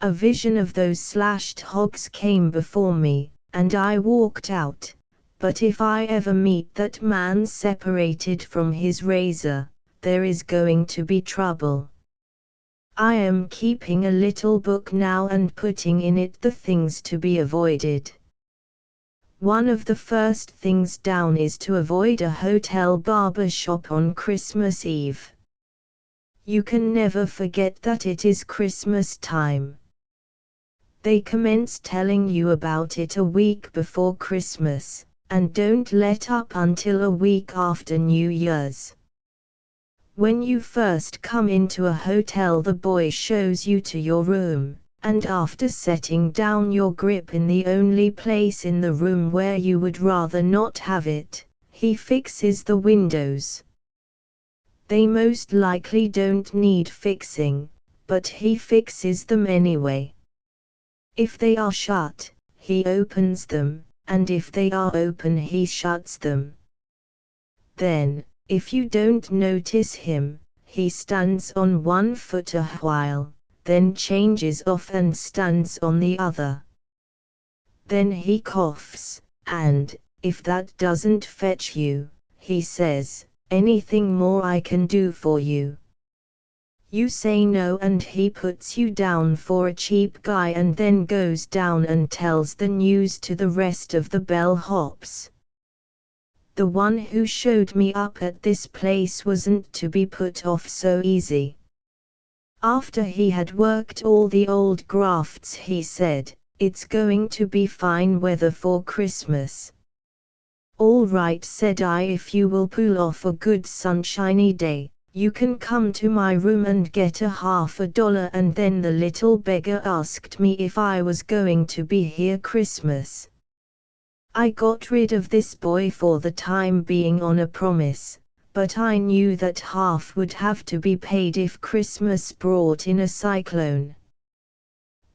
A vision of those slashed hogs came before me, and I walked out. But if I ever meet that man separated from his razor, there is going to be trouble. I am keeping a little book now and putting in it the things to be avoided. One of the first things down is to avoid a hotel barber shop on Christmas Eve. You can never forget that it is Christmas time. They commence telling you about it a week before Christmas, and don't let up until a week after New Year's. When you first come into a hotel, the boy shows you to your room, and after setting down your grip in the only place in the room where you would rather not have it, he fixes the windows. They most likely don't need fixing, but he fixes them anyway. If they are shut, he opens them, and if they are open, he shuts them. Then, if you don't notice him, he stands on one foot a while, then changes off and stands on the other. Then he coughs, and, if that doesn't fetch you, he says, "Anything more I can do for you?" You say no, and he puts you down for a cheap guy, and then goes down and tells the news to the rest of the bellhops. The one who showed me up at this place wasn't to be put off so easy. After he had worked all the old grafts, he said, "It's going to be fine weather for Christmas." "All right," said I, "if you will pull off a good sunshiny day, you can come to my room and get a $50." And then the little beggar asked me if I was going to be here Christmas. I got rid of this boy for the time being on a promise, but I knew that half would have to be paid if Christmas brought in a cyclone.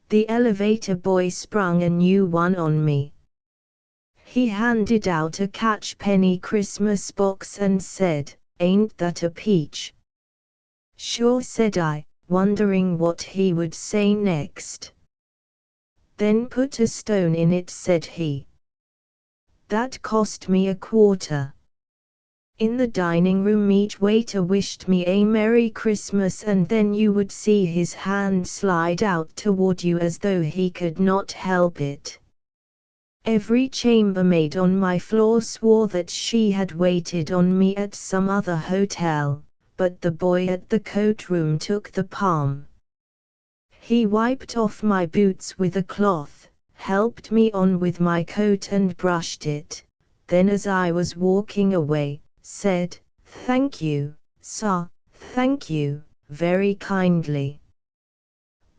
The elevator boy sprung a new one on me. He handed out a catch-penny Christmas box and said, "Ain't that a peach?" "Sure," said I, wondering what he would say next. "Then put a stone in it," said he. That cost me a quarter. In the dining room, each waiter wished me a Merry Christmas, and then you would see his hand slide out toward you as though he could not help it. Every chambermaid on my floor swore that she had waited on me at some other hotel, but the boy at the coat room took the palm. He wiped off my boots with a cloth, helped me on with my coat and brushed it, then as I was walking away, said, "Thank you, sir, thank you, very kindly."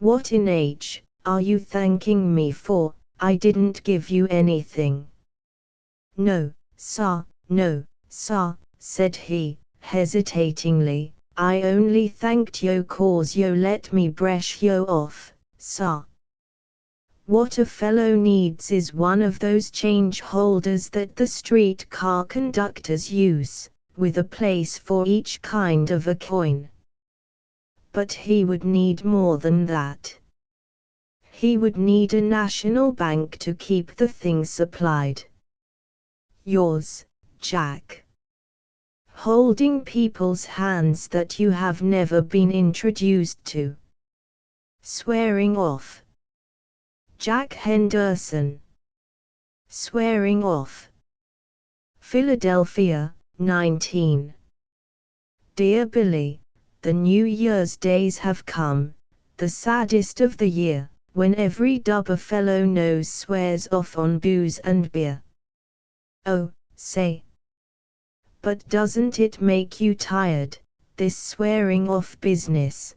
"What in H are you thanking me for? I didn't give you anything." No, sir," said he, hesitatingly, "I only thanked yo 'cause yo let me brush yo off, sir. What a fellow needs is one of those change holders that the street car conductors use, with a place for each kind of a coin." But he would need more than that. He would need a national bank to keep the thing supplied. Yours, Jack. Holding people's hands that you have never been introduced to. Swearing off. Jack Henderson. Swearing off. Philadelphia, 19. Dear Billy, the New Year's days have come, the saddest of the year, when every dubber fellow knows swears off on booze and beer. Oh, say. But doesn't it make you tired, this swearing off business?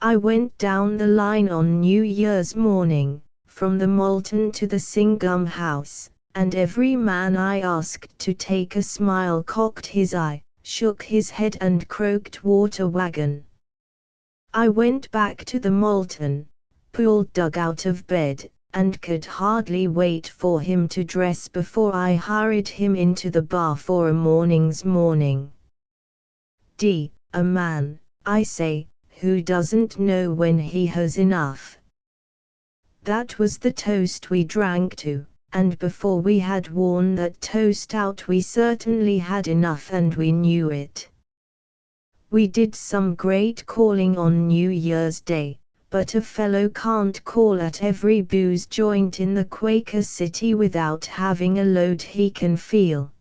I went down the line on New Year's morning, from the Molten to the Singham House, and every man I asked to take a smile cocked his eye, shook his head and croaked water wagon. I went back to the Molten, pulled Doug out of bed, and could hardly wait for him to dress before I hurried him into the bar for a morning's morning. A man, I say, who doesn't know when he has enough. That was the toast we drank to, and before we had worn that toast out we certainly had enough and we knew it. We did some great calling on New Year's Day, but a fellow can't call at every booze joint in the Quaker City without having a load he can feel.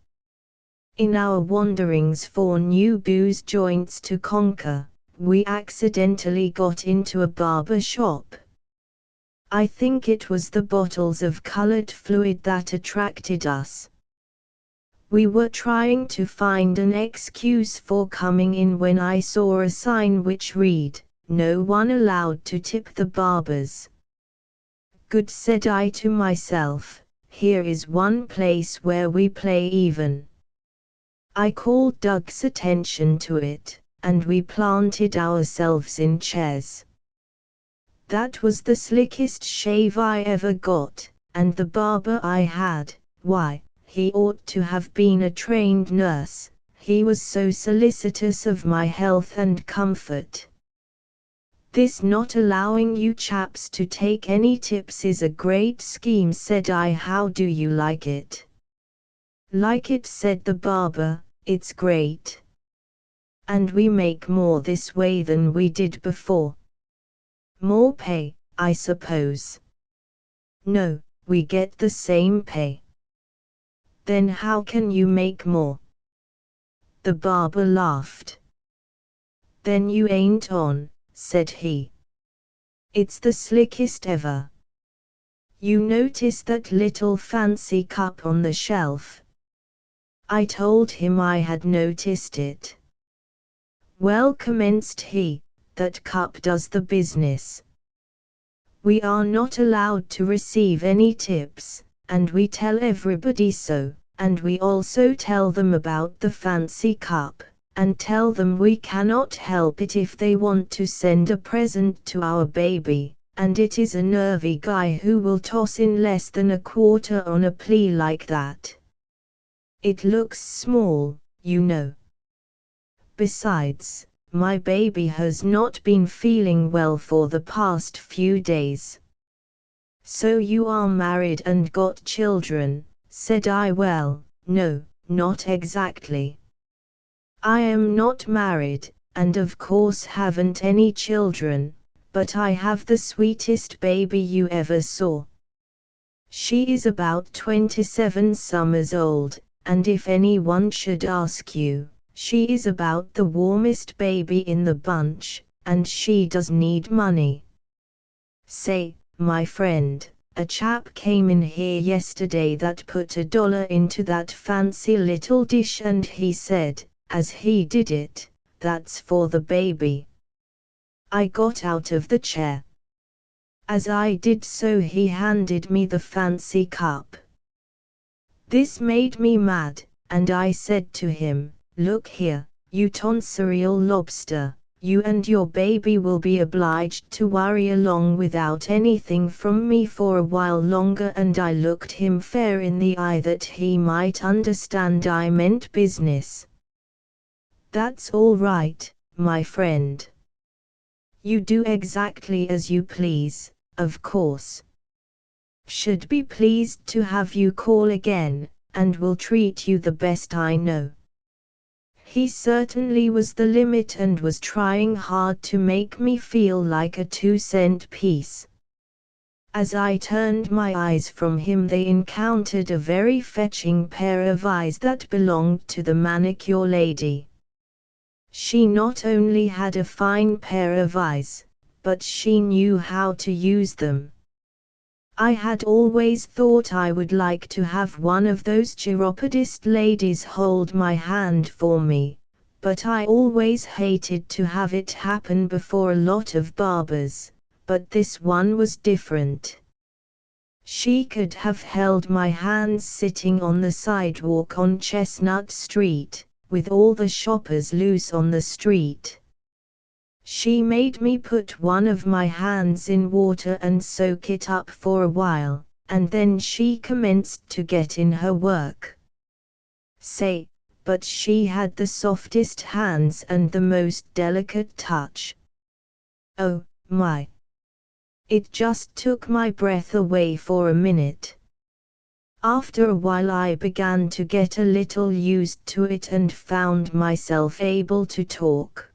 In our wanderings for new booze joints to conquer, we accidentally got into a barber shop. I think it was the bottles of colored fluid that attracted us. We were trying to find an excuse for coming in when I saw a sign which read, "No one allowed to tip the barbers." Good, said I to myself, here is one place where we play even. I called Doug's attention to it, and we planted ourselves in chairs. That was the slickest shave I ever got, and the barber I had, why, he ought to have been a trained nurse, he was so solicitous of my health and comfort. This not allowing you chaps to take any tips is a great scheme, said I. How do you like it? Like it, said the barber, it's great. And we make more this way than we did before. More pay, I suppose. No, we get the same pay. Then how can you make more? The barber laughed. Then you ain't on, said he. It's the slickest ever. You notice that little fancy cup on the shelf? I told him I had noticed it. Well, commenced he, that cup does the business. We are not allowed to receive any tips, and we tell everybody so, and we also tell them about the fancy cup, and tell them we cannot help it if they want to send a present to our baby, and it is a nervy guy who will toss in less than a quarter on a plea like that. It looks small, you know. Besides, my baby has not been feeling well for the past few days. So you are married and got children, said I. Well, no, not exactly. I am not married, and of course haven't any children, but I have the sweetest baby you ever saw. She is about 27 summers old, and if anyone should ask you, she is about the warmest baby in the bunch, and she does need money. Say, my friend, a chap came in here yesterday that put $1 into that fancy little dish and he said, as he did it, that's for the baby. I got out of the chair. As I did so he handed me the fancy cup. This made me mad, and I said to him, look here, you tonsorial lobster, you and your baby will be obliged to worry along without anything from me for a while longer, and I looked him fair in the eye that he might understand I meant business. That's all right, my friend. You do exactly as you please, of course. Should be pleased to have you call again, and will treat you the best I know." He certainly was the limit and was trying hard to make me feel like a 2-cent piece. As I turned my eyes from him, they encountered a very fetching pair of eyes that belonged to the manicure lady. She not only had a fine pair of eyes, but she knew how to use them. I had always thought I would like to have one of those chiropodist ladies hold my hand for me, but I always hated to have it happen before a lot of barbers, but this one was different. She could have held my hands sitting on the sidewalk on Chestnut Street, with all the shoppers loose on the street. She made me put one of my hands in water and soak it up for a while, and then she commenced to get in her work. But she had the softest hands and the most delicate touch. Oh, my! It just took my breath away for a minute. After a while I began to get a little used to it and found myself able to talk.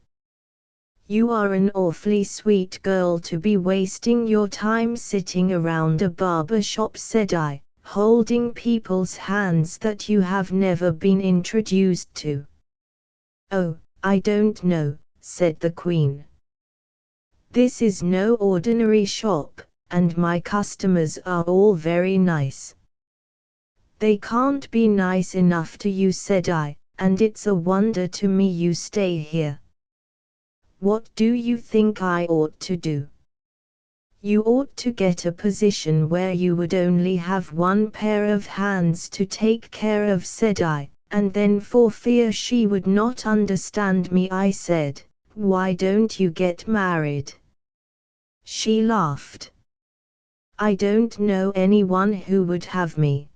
"You are an awfully sweet girl to be wasting your time sitting around a barber shop," said I, "holding people's hands that you have never been introduced to." "Oh, I don't know," said the Queen. "This is no ordinary shop, and my customers are all very nice." "They can't be nice enough to you," said I, "and it's a wonder to me you stay here. What do you think I ought to do?" "You ought to get a position where you would only have one pair of hands to take care of," said I, and then for fear she would not understand me I said, "Why don't you get married?" She laughed. "I don't know anyone who would have me."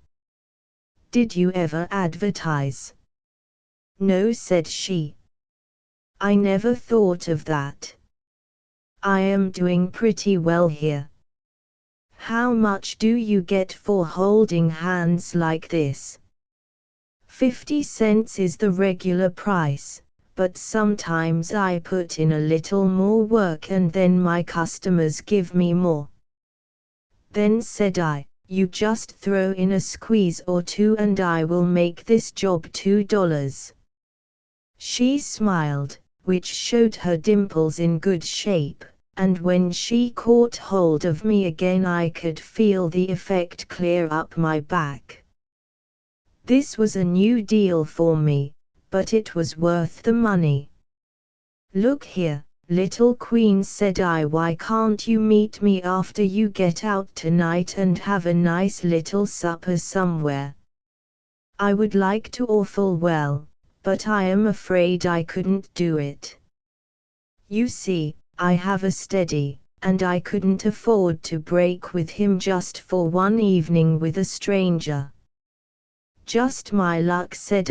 "Did you ever advertise?" "No," said she. "I never thought of that. I am doing pretty well here." "How much do you get for holding hands like this?" 50 cents is the regular price, but sometimes I put in a little more work and then my customers give me more." "Then," said I, "you just throw in a squeeze or two and I will make this job $2. She smiled, which showed her dimples in good shape, and when she caught hold of me again I could feel the effect clear up my back. This was a new deal for me, but it was worth the money. "Look here, little Queen," said I, "why can't you meet me after you get out tonight and have a nice little supper somewhere? I would like to awful well, but I am afraid I couldn't do it. You see, I have a steady, and I couldn't afford to break with him just for one evening with a stranger." "Just my luck," said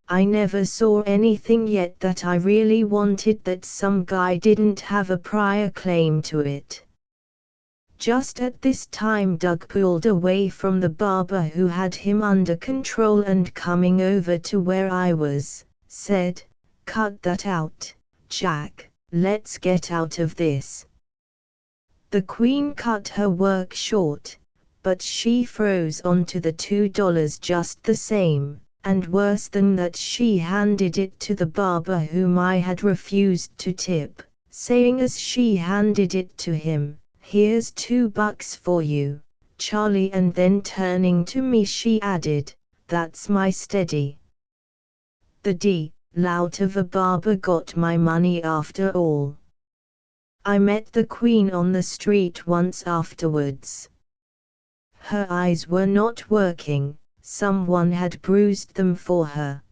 I never saw anything yet that I really wanted that some guy didn't have a prior claim to it." Just at this time Doug pulled away from the barber who had him under control and coming over to where I was, said, "Cut that out, Jack, let's get out of this." The Queen cut her work short, but she froze onto the $2 just the same. And worse than that, she handed it to the barber whom I had refused to tip, saying as she handed it to him, "Here's $2 for you, Charlie," and then turning to me she added, "That's my steady." The lout of a barber got my money after all. I met the Queen on the street once afterwards. Her eyes were not working. Someone had bruised them for her.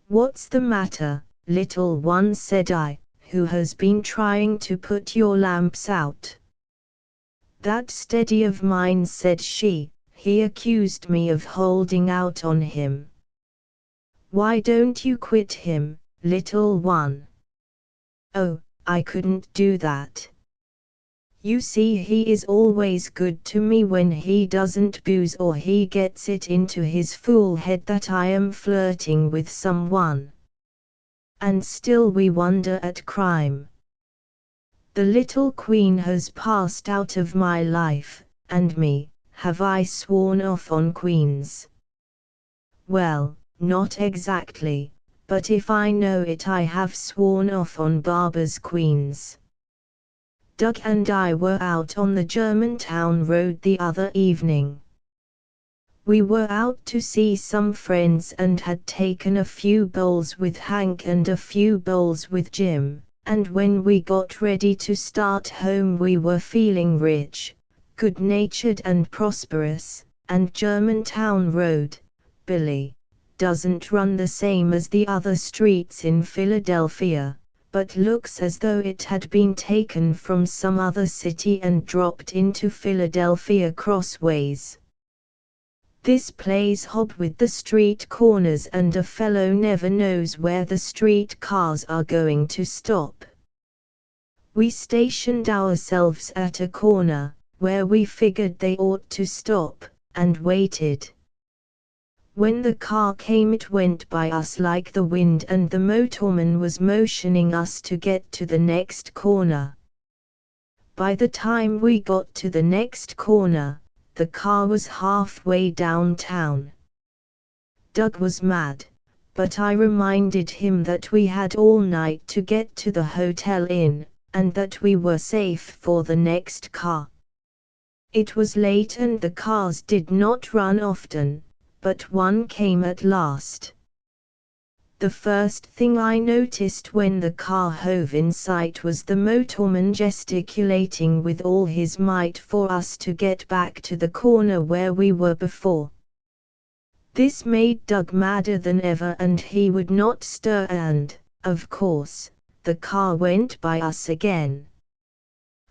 "What's the matter, little one?" said I. "Who has been trying to put your lamps out?" "That steady of mine," said she. "He accused me of holding out on him." "Why don't you quit him, little one?" "Oh, I couldn't do that." You see, he is always good to me when he doesn't booze or he gets it into his fool head that I am flirting with someone. And still we wonder at crime. The little queen has passed out of my life, and me, have I sworn off on queens? Well, not exactly, but if I know it, I have sworn off on Barbara's queens. Doug and I were out on the Germantown road the other evening. We were out to see some friends and had taken a few bowls with Hank and a few bowls with Jim, and when we got ready to start home we were feeling rich, good-natured and prosperous, and Germantown Road, Billy, doesn't run the same as the other streets in Philadelphia, but looks as though it had been taken from some other city and dropped into Philadelphia crossways. This plays hob with the street corners and a fellow never knows where the street cars are going to stop. We stationed ourselves at a corner, where we figured they ought to stop, and waited. When the car came it went by us like the wind and the motorman was motioning us to get to the next corner. By the time we got to the next corner, the car was halfway downtown. Doug was mad, but I reminded him that we had all night to get to the Hotel Inn, and that we were safe for the next car. It was late and the cars did not run often, but one came at last. The first thing I noticed when the car hove in sight was the motorman gesticulating with all his might for us to get back to the corner where we were before. This made Doug madder than ever and he would not stir and, of course, the car went by us again.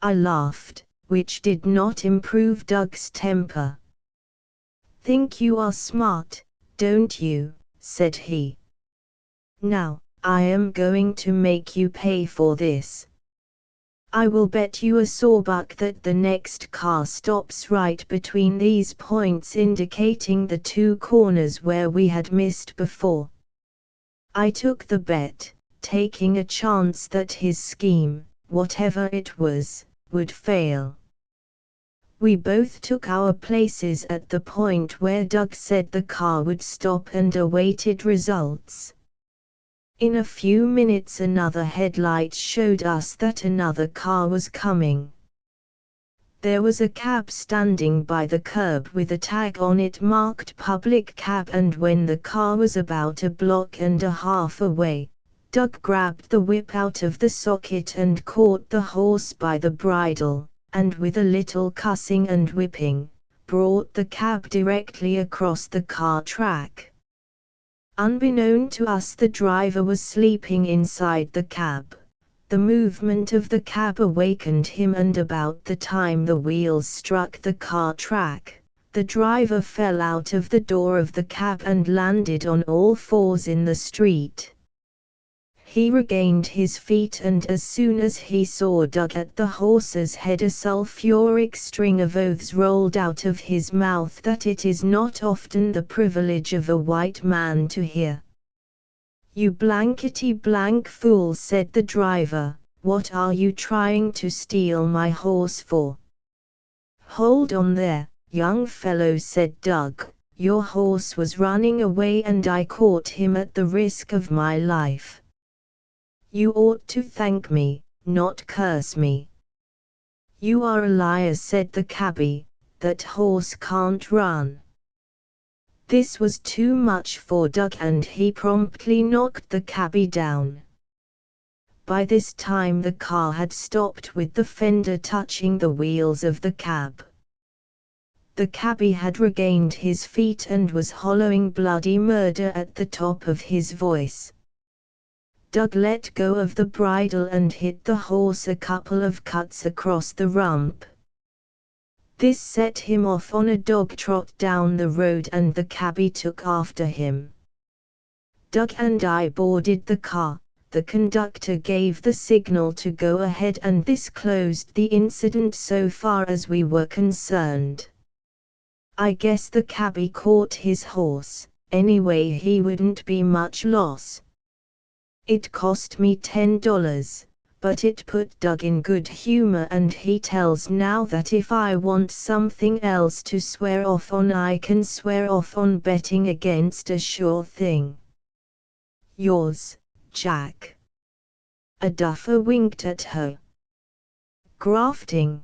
I laughed, which did not improve Doug's temper. "Think you are smart, don't you?" said he. "Now, I am going to make you pay for this. I will bet you a sawbuck that the next car stops right between these points indicating the two corners where we had missed before." I took the bet, taking a chance that his scheme, whatever it was, would fail. We both took our places at the point where Doug said the car would stop and awaited results. In a few minutes another headlight showed us that another car was coming. There was a cab standing by the curb with a tag on it marked public cab, and when the car was about a block and a half away, Doug grabbed the whip out of the socket and caught the horse by the bridle, and with a little cussing and whipping, brought the cab directly across the car track. Unbeknown to us, the driver was sleeping inside the cab. The movement of the cab awakened him, and about the time the wheels struck the car track, the driver fell out of the door of the cab and landed on all fours in the street. He regained his feet, and as soon as he saw Doug at the horse's head a sulphuric string of oaths rolled out of his mouth that it is not often the privilege of a white man to hear. "You blankety blank fool," said the driver, "what are you trying to steal my horse for?" "Hold on there, young fellow," said Doug, "your horse was running away and I caught him at the risk of my life. You ought to thank me, not curse me." "You are a liar," said the cabbie, "that horse can't run." This was too much for Doug and he promptly knocked the cabbie down. By this time the car had stopped with the fender touching the wheels of the cab. The cabbie had regained his feet and was hollowing bloody murder at the top of his voice. Doug let go of the bridle and hit the horse a couple of cuts across the rump. This set him off on a dog trot down the road and the cabbie took after him. Doug and I boarded the car, the conductor gave the signal to go ahead, and this closed the incident so far as we were concerned. I guess the cabbie caught his horse, anyway he wouldn't be much loss. It cost me $10, but it put Doug in good humor, and he tells now that if I want something else to swear off on, I can swear off on betting against a sure thing. Yours, Jack. A duffer winked at her. Grafting.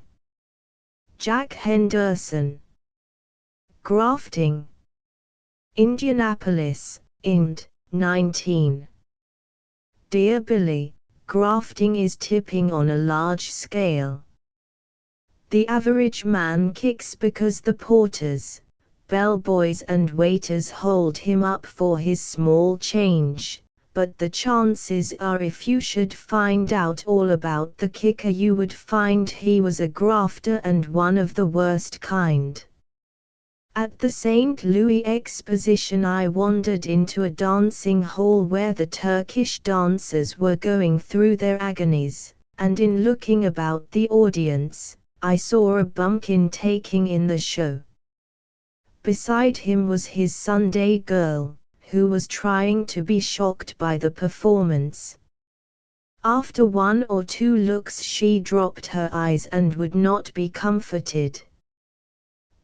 Jack Henderson. Grafting. Indianapolis, Ind. 19. Dear Billy, grafting is tipping on a large scale. The average man kicks because the porters, bellboys and waiters hold him up for his small change, but the chances are if you should find out all about the kicker, you would find he was a grafter, and one of the worst kind. At the St. Louis Exposition I wandered into a dancing hall where the Turkish dancers were going through their agonies, and in looking about the audience, I saw a bumpkin taking in the show. Beside him was his Sunday girl, who was trying to be shocked by the performance. After one or two looks she dropped her eyes and would not be comforted.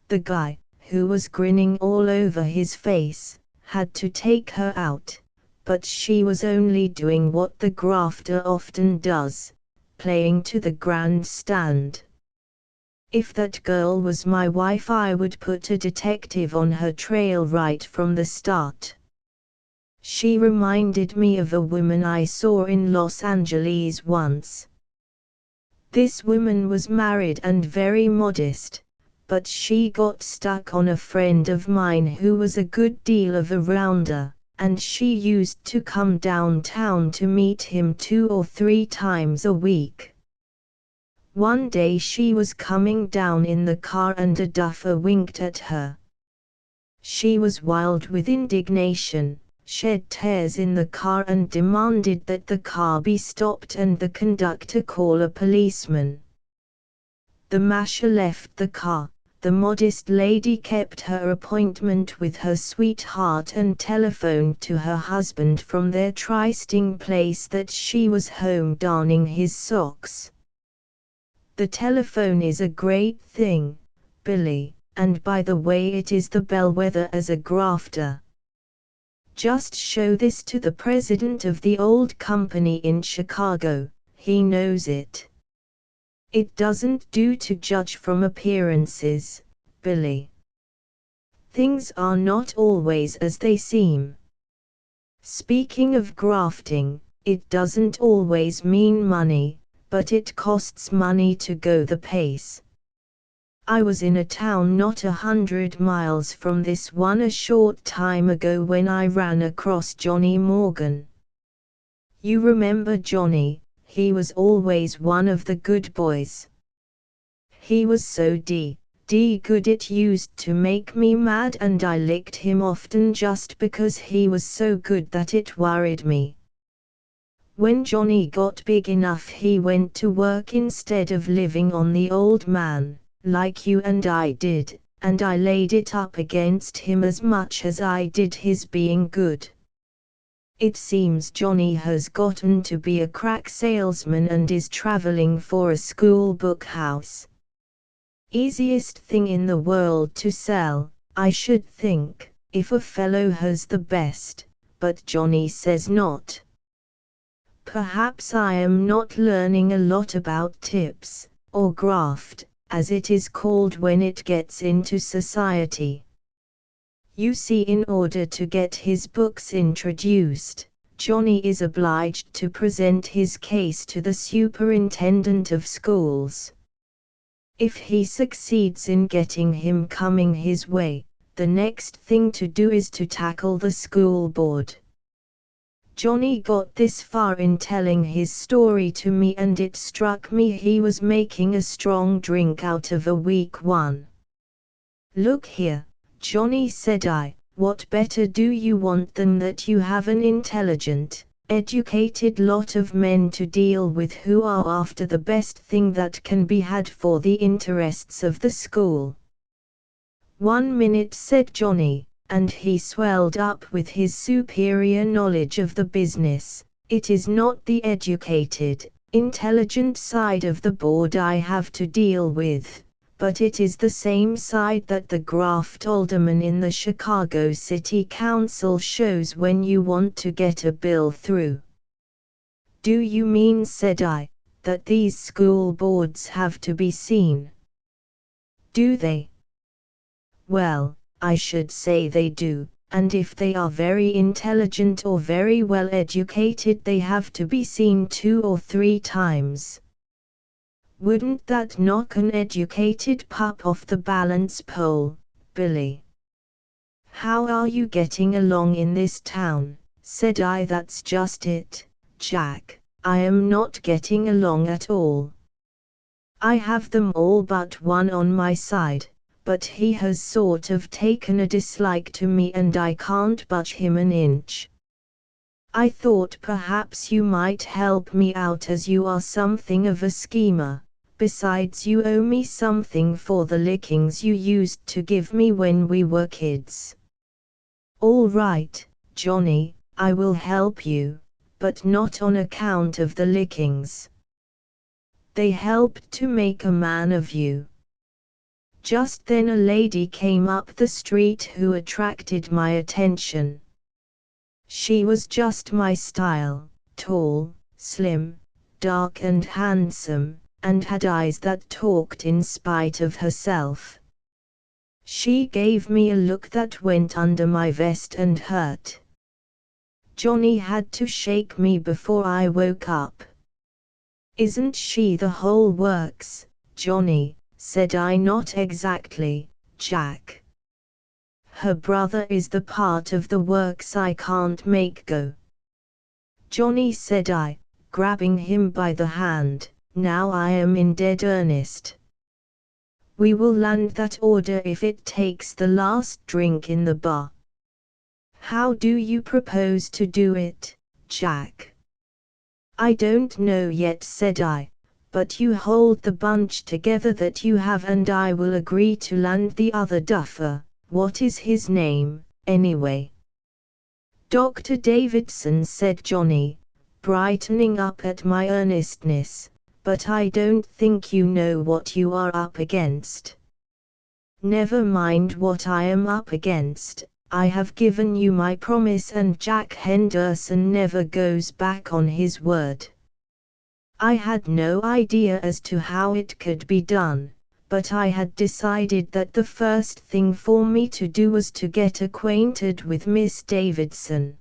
The guy, who was grinning all over his face, had to take her out, but she was only doing what the grafter often does, playing to the grandstand. If that girl was my wife, I would put a detective on her trail right from the start. She reminded me of a woman I saw in Los Angeles once. This woman was married and very modest, but she got stuck on a friend of mine who was a good deal of a rounder, and she used to come downtown to meet him 2 or 3 times a week. One day she was coming down in the car and a duffer winked at her. She was wild with indignation, shed tears in the car and demanded that the car be stopped and the conductor call a policeman. The masher left the car. The modest lady kept her appointment with her sweetheart and telephoned to her husband from their trysting place that she was home darning his socks. The telephone is a great thing, Billy, and by the way it is the bellwether as a grafter. Just show this to the president of the old company in Chicago, he knows it. It doesn't do to judge from appearances, Billy. Things are not always as they seem. Speaking of grafting, it doesn't always mean money, but it costs money to go the pace. I was in a town not 100 miles from this one a short time ago when I ran across Johnny Morgan. You remember Johnny? He was always one of the good boys. He was so good it used to make me mad, and I licked him often just because he was so good that it worried me. When Johnny got big enough he went to work instead of living on the old man, like you and I did, and I laid it up against him as much as I did his being good. It seems Johnny has gotten to be a crack salesman and is traveling for a school book house. Easiest thing in the world to sell, I should think, if a fellow has the best, but Johnny says not. Perhaps I am not learning a lot about tips, or graft, as it is called when it gets into society. You see, in order to get his books introduced, Johnny is obliged to present his case to the superintendent of schools. If he succeeds in getting him coming his way, the next thing to do is to tackle the school board. Johnny got this far in telling his story to me, and it struck me he was making a strong drink out of a weak one. Look here, Johnny, said I, what better do you want than that you have an intelligent, educated lot of men to deal with who are after the best thing that can be had for the interests of the school. 1 minute, said Johnny, and he swelled up with his superior knowledge of the business. It is not the educated, intelligent side of the board I have to deal with, but it is the same side that the graft alderman in the Chicago City Council shows when you want to get a bill through. Do you mean, said I, that these school boards have to be seen? Do they? Well, I should say they do, and if they are very intelligent or very well educated they have to be seen 2 or 3 times. Wouldn't that knock an educated pup off the balance pole, Billy? How are you getting along in this town? Said I. That's just it, Jack, I am not getting along at all. I have them all but one on my side, but he has sort of taken a dislike to me and I can't budge him an inch. I thought perhaps you might help me out as you are something of a schemer. Besides, you owe me something for the lickings you used to give me when we were kids. All right, Johnny, I will help you, but not on account of the lickings. They helped to make a man of you. Just then a lady came up the street who attracted my attention. She was just my style, tall, slim, dark and handsome, and had eyes that talked in spite of herself. She gave me a look that went under my vest and hurt. Johnny had to shake me before I woke up. Isn't she the whole works, Johnny? Said I. Not exactly, Jack. Her brother is the part of the works I can't make go. Johnny, said I, grabbing him by the hand. Now I am in dead earnest. We will land that order if it takes the last drink in the bar. How do you propose to do it, Jack? I don't know yet, said I, but you hold the bunch together that you have and I will agree to land the other duffer. What is his name, anyway? Dr. Davidson, said Johnny, brightening up at my earnestness. But I don't think you know what you are up against. Never mind what I am up against, I have given you my promise and Jack Henderson never goes back on his word. I had no idea as to how it could be done, but I had decided that the first thing for me to do was to get acquainted with Miss Davidson.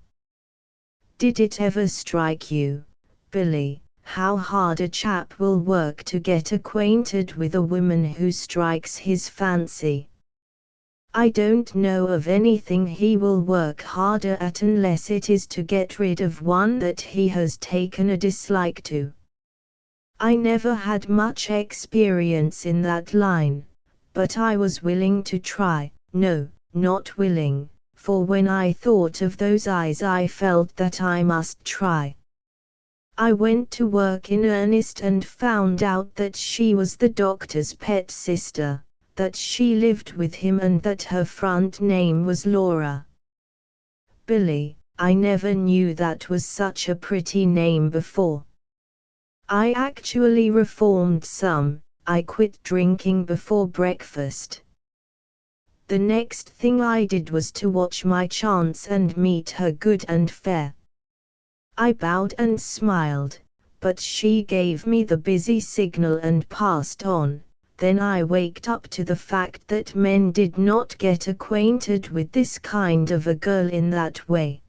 Did it ever strike you, Billy, how hard a chap will work to get acquainted with a woman who strikes his fancy? I don't know of anything he will work harder at unless it is to get rid of one that he has taken a dislike to. I never had much experience in that line, but I was willing to try. No, not willing, for when I thought of those eyes I felt that I must try. I went to work in earnest and found out that she was the doctor's pet sister, that she lived with him and that her front name was Laura. Billy, I never knew that was such a pretty name before. I actually reformed some. I quit drinking before breakfast. The next thing I did was to watch my chance and meet her good and fair. I bowed and smiled, but she gave me the busy signal and passed on. Then I waked up to the fact that men did not get acquainted with this kind of a girl in that way.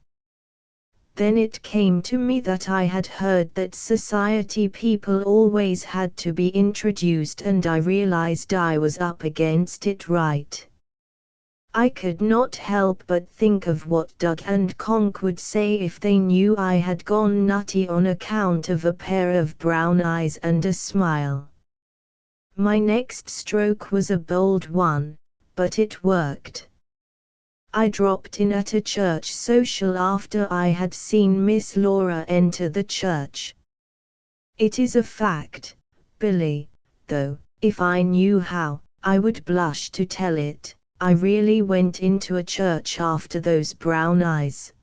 Then it came to me that I had heard that society people always had to be introduced, and I realized I was up against it right. I could not help but think of what Doug and Conk would say if they knew I had gone nutty on account of a pair of brown eyes and a smile. My next stroke was a bold one, but it worked. I dropped in at a church social after I had seen Miss Laura enter the church. It is a fact, Billy, though, if I knew how, I would blush to tell it, I really went into a church after those brown eyes.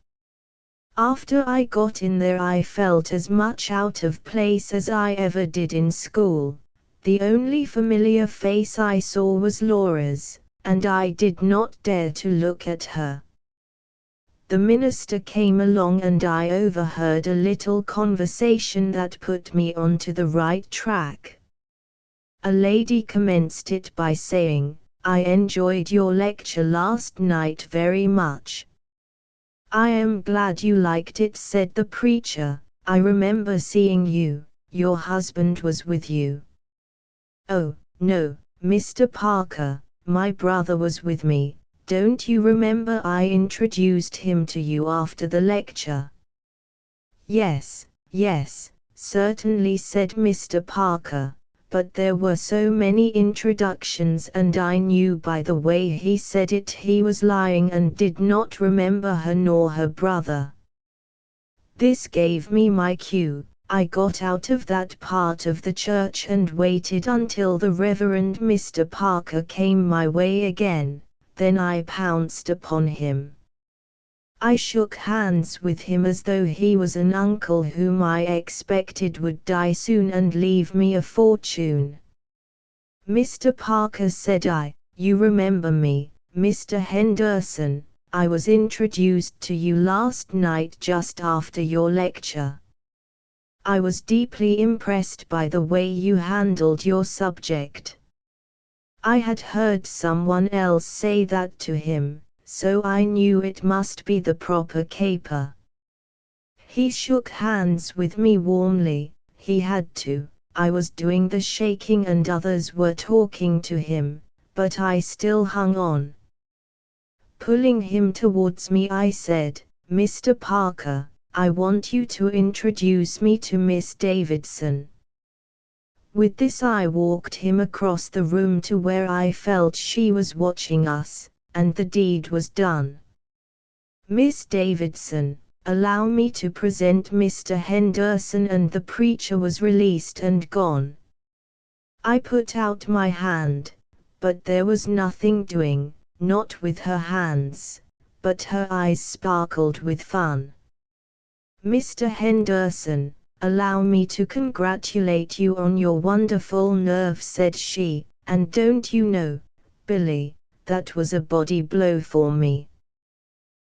After I got in there I felt as much out of place as I ever did in school. The only familiar face I saw was Laura's, and I did not dare to look at her. The minister came along and I overheard a little conversation that put me onto the right track. A lady commenced it by saying, "I enjoyed your lecture last night very much." "I am glad you liked it," said the preacher. "I remember seeing you. Your husband was with you." "Oh, no, Mr. Parker, my brother was with me. Don't you remember I introduced him to you after the lecture?" Yes, certainly," said Mr. Parker, "but there were so many introductions and I knew by the way he said it he was lying and did not remember her nor her brother." This gave me my cue. I got out of that part of the church and waited until the Reverend Mr. Parker came my way again, then I pounced upon him. I shook hands with him as though he was an uncle whom I expected would die soon and leave me a fortune. "Mr. Parker," said I, "you remember me, Mr. Henderson. I was introduced to you last night just after your lecture. I was deeply impressed by the way you handled your subject." I had heard someone else say that to him, so I knew it must be the proper caper. He shook hands with me warmly. He had to. I was doing the shaking and others were talking to him, but I still hung on. Pulling him towards me I said, "Mr. Parker, I want you to introduce me to Miss Davidson." With this I walked him across the room to where I felt she was watching us, and the deed was done. "Miss Davidson, allow me to present Mr. Henderson," and the preacher was released and gone. I put out my hand, but there was nothing doing, not with her hands, but her eyes sparkled with fun. "Mr. Henderson, allow me to congratulate you on your wonderful nerve," said she, "and don't you know, Billy, that was a body blow for me.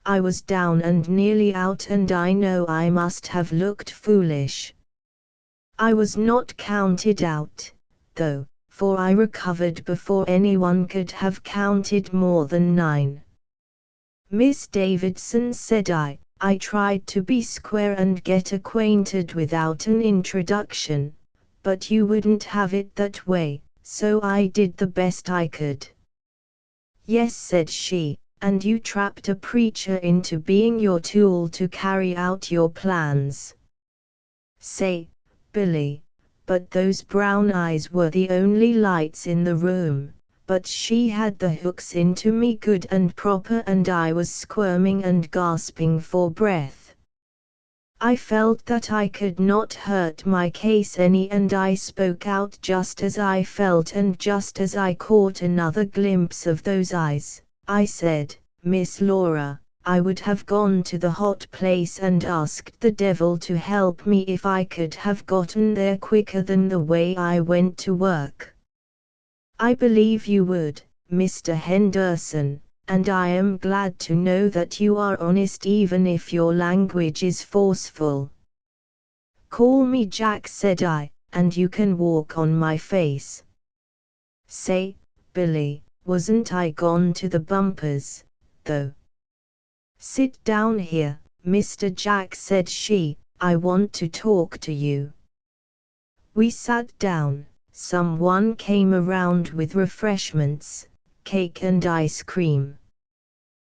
I was down and nearly out and I know I must have looked foolish. I was not counted out, though, for I recovered before anyone could have counted more than 9. "Miss Davidson," said I tried to be square and get acquainted without an introduction, but you wouldn't have it that way, so I did the best I could." "Yes," said she, "and you trapped a preacher into being your tool to carry out your plans. Say, Billy, but those brown eyes were the only lights in the room, but she had the hooks into me good and proper and I was squirming and gasping for breath. I felt that I could not hurt my case any and I spoke out just as I felt and just as I caught another glimpse of those eyes, I said, "Miss Laura, I would have gone to the hot place and asked the devil to help me if I could have gotten there quicker than the way I went to work." "I believe you would, Mr. Henderson, and I am glad to know that you are honest even if your language is forceful." "Call me Jack," said I, "and you can walk on my face." Say, Billy, wasn't I gone to the bumpers, though? "Sit down here, Mr. Jack," said she, "I want to talk to you." We sat down. Someone came around with refreshments, cake and ice cream.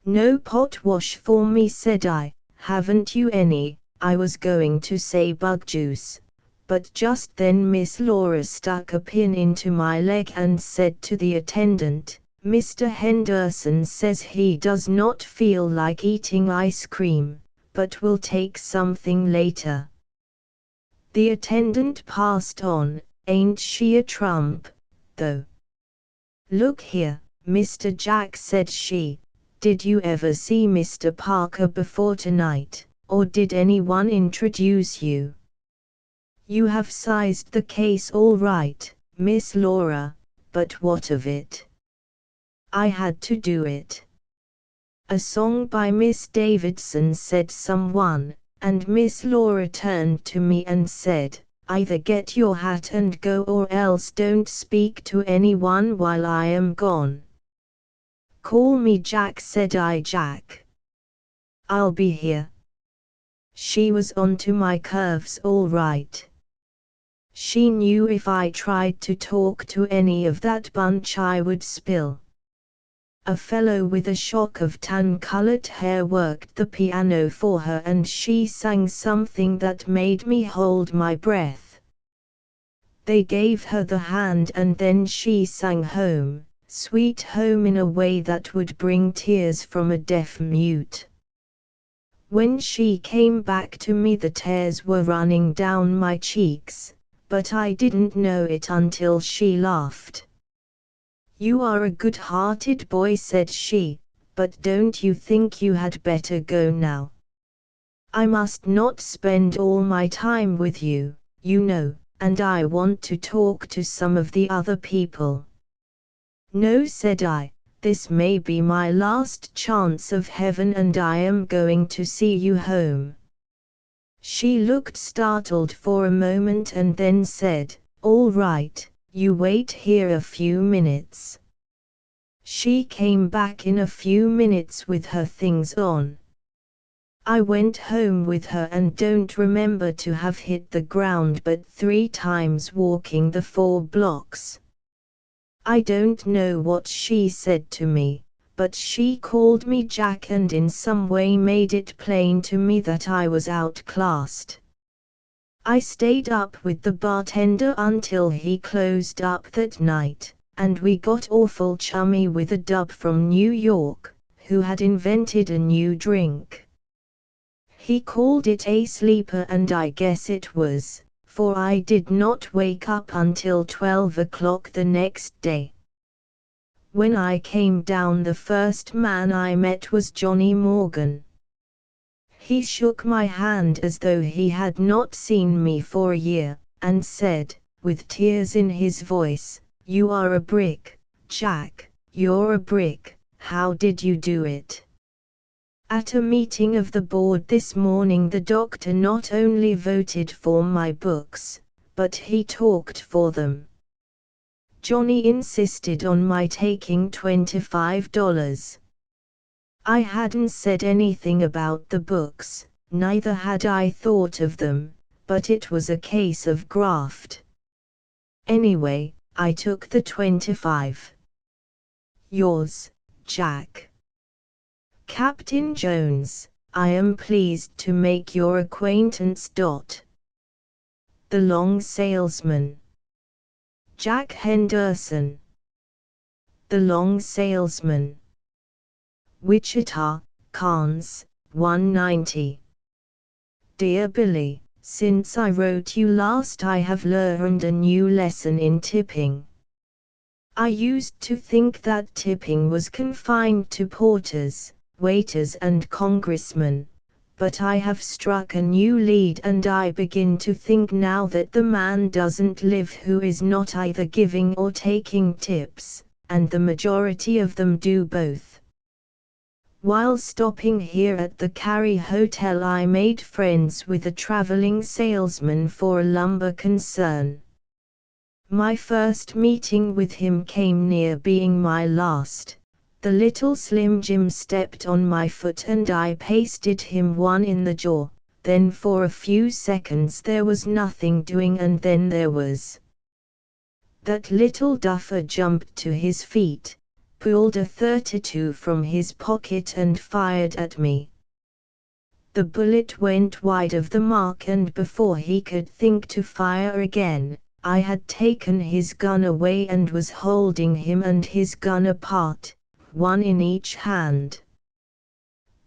"No pot wash for me," said I, "haven't you any?" I was going to say bug juice, but just then Miss Laura stuck a pin into my leg and said to the attendant, Mr. Henderson says he does not feel like eating ice cream, but will take something later. The attendant passed on. Ain't she a trump, though? Look here, Mr. Jack, said she. Did you ever see Mr. Parker before tonight, or did anyone introduce you? You have sized the case all right, Miss Laura, but what of it? I had to do it. A song by Miss Davidson, said someone, and Miss Laura turned to me and said, either get your hat and go or else don't speak to anyone while I am gone. Call me Jack, said I. Jack. I'll be here. She was onto my curves all right. She knew if I tried to talk to any of that bunch I would spill. A fellow with a shock of tan-colored hair worked the piano for her and she sang something that made me hold my breath. They gave her the hand and then she sang Home, Sweet Home in a way that would bring tears from a deaf mute. When she came back to me the tears were running down my cheeks, but I didn't know it until she laughed. You are a good-hearted boy, said she, but don't you think you had better go now? I must not spend all my time with you, you know, and I want to talk to some of the other people. No, said I, this may be my last chance of heaven and I am going to see you home. She looked startled for a moment and then said, all right, you wait here a few minutes. She came back in a few minutes with her things on. I went home with her and don't remember to have hit the ground but 3 times walking the 4 blocks. I don't know what she said to me, but she called me Jack and in some way made it plain to me that I was outclassed. I stayed up with the bartender until he closed up that night, and we got awful chummy with a dub from New York, who had invented a new drink. He called it a sleeper and I guess it was, for I did not wake up until 12 o'clock the next day. When I came down the first man I met was Johnny Morgan. He shook my hand as though he had not seen me for a year, and said, with tears in his voice, you are a brick, Jack, you're a brick, how did you do it? At a meeting of the board this morning the doctor not only voted for my books, but he talked for them. Johnny insisted on my taking $25. I hadn't said anything about the books, neither had I thought of them, but it was a case of graft. Anyway, I took the 25. Yours, Jack. Captain Jones, I am pleased to make your acquaintance. The Long Salesman. Jack Henderson. The Long Salesman. Wichita, Kansas, 190. Dear Billy, since I wrote you last I have learned a new lesson in tipping. I used to think that tipping was confined to porters, waiters and congressmen, but I have struck a new lead and I begin to think now that the man doesn't live who is not either giving or taking tips, and the majority of them do both. While stopping here at the Cary Hotel I made friends with a traveling salesman for a lumber concern. My first meeting with him came near being my last. The little Slim Jim stepped on my foot and I pasted him one in the jaw, then for a few seconds there was nothing doing and then there was. That little duffer jumped to his feet, pulled a .32 from his pocket and fired at me. The bullet went wide of the mark and before he could think to fire again, I had taken his gun away and was holding him and his gun apart, one in each hand.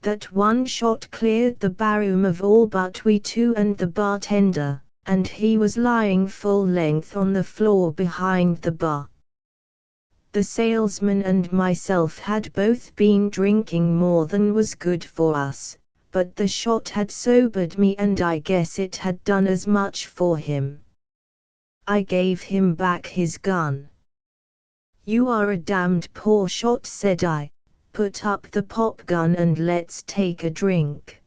That one shot cleared the barroom of all but we two and the bartender, and he was lying full length on the floor behind the bar. The salesman and myself had both been drinking more than was good for us, but the shot had sobered me and I guess it had done as much for him. I gave him back his gun. "You are a damned poor shot," said I. "Put up the pop gun and let's take a drink."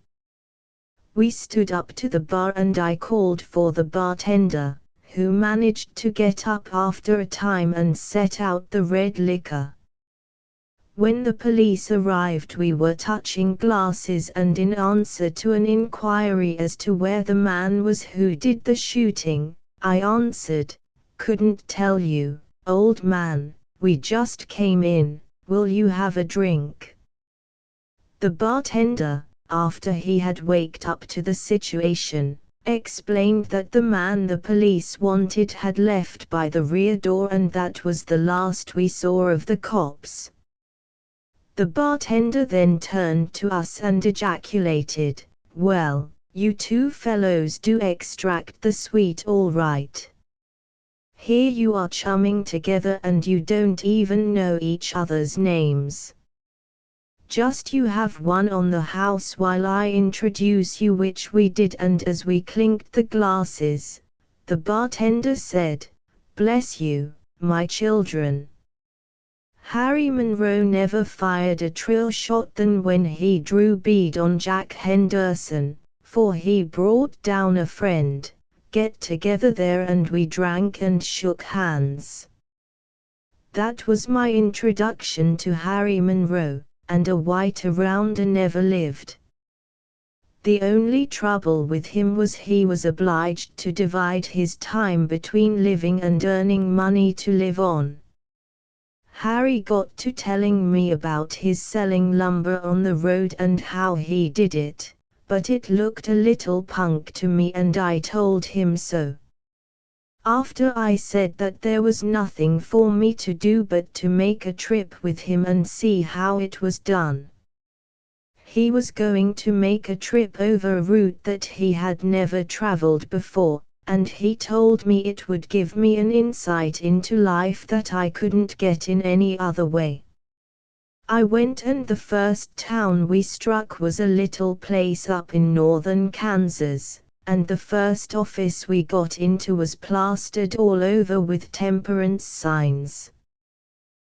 We stood up to the bar and I called for the bartender, who managed to get up after a time and set out the red liquor. When the police arrived we were touching glasses, and in answer to an inquiry as to where the man was who did the shooting, I answered, "Couldn't tell you, old man, we just came in, will you have a drink?" The bartender, after he had waked up to the situation, explained that the man the police wanted had left by the rear door and that was the last we saw of the cops. The bartender then turned to us and ejaculated, "Well, you two fellows do extract the sweet all right. Here you are chumming together and you don't even know each other's names. Just you have one on the house while I introduce you," which we did, and as we clinked the glasses, the bartender said, "Bless you, my children." Harry Monroe never fired a truer shot than when he drew bead on Jack Henderson, for he brought down a friend, get together there, and we drank and shook hands. That was my introduction to Harry Monroe, and a whiter rounder never lived. The only trouble with him was he was obliged to divide his time between living and earning money to live on. Harry got to telling me about his selling lumber on the road and how he did it, but it looked a little punk to me and I told him so. After I said that there was nothing for me to do but to make a trip with him and see how it was done. He was going to make a trip over a route that he had never traveled before, and he told me it would give me an insight into life that I couldn't get in any other way. I went, and the first town we struck was a little place up in northern Kansas, and the first office we got into was plastered all over with temperance signs.